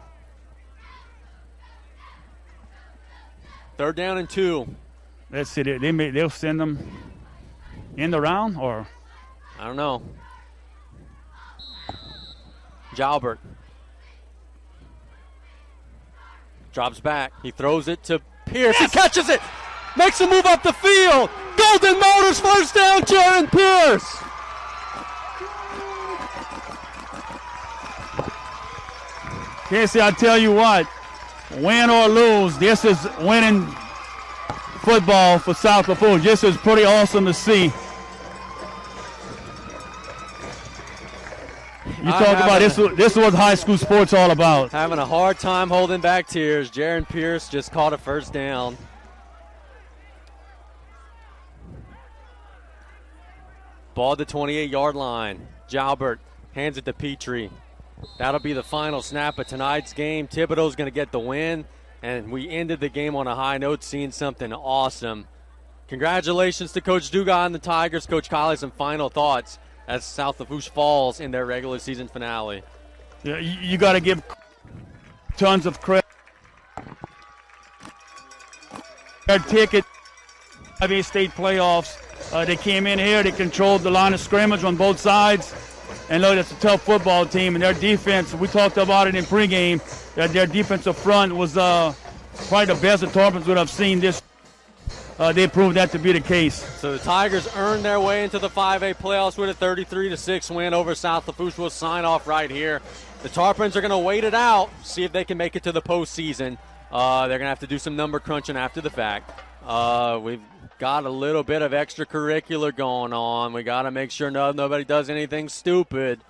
3rd down and 2. Let's see. They'll send them in the round, or I don't know. Jalbert drops back. He throws it to Pierce. Yes! He catches it. Makes a move up the field. Golden Motors first down, Jaron Pierce. Casey, I tell you what, win or lose, this is winning football for South Lafourche. This is pretty awesome to see. You talk about this is what high school sports all about. Having a hard time holding back tears. Jaron Pierce just caught a first down. Ball at the 28-yard line. Jalbert hands it to Petrie. That'll be the final snap of tonight's game. Thibodaux's going to get the win, and we ended the game on a high note, seeing something awesome. Congratulations to Coach Dugas and the Tigers. Coach Colley, some final thoughts as South Lafourche falls in their regular season finale. Yeah, you got to give tons of credit. Their ticket, 5A state playoffs. They came in here, they controlled the line of scrimmage on both sides. And look, it's a tough football team, and their defense, we talked about it in pregame, that their defensive front was probably the best the Tarpons would have seen this. They proved that to be the case. So the Tigers earned their way into the 5A playoffs with a 33-6 win over South Lafourche. We'll sign off right here. The Tarpons are going to wait it out, see if they can make it to the postseason. They're going to have to do some number crunching after the fact. We've got a little bit of extracurricular going on. We got to make sure nobody does anything stupid.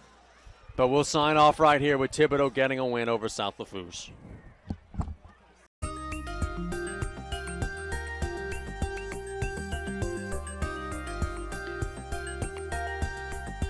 But we'll sign off right here with Thibodaux getting a win over South Lafourche.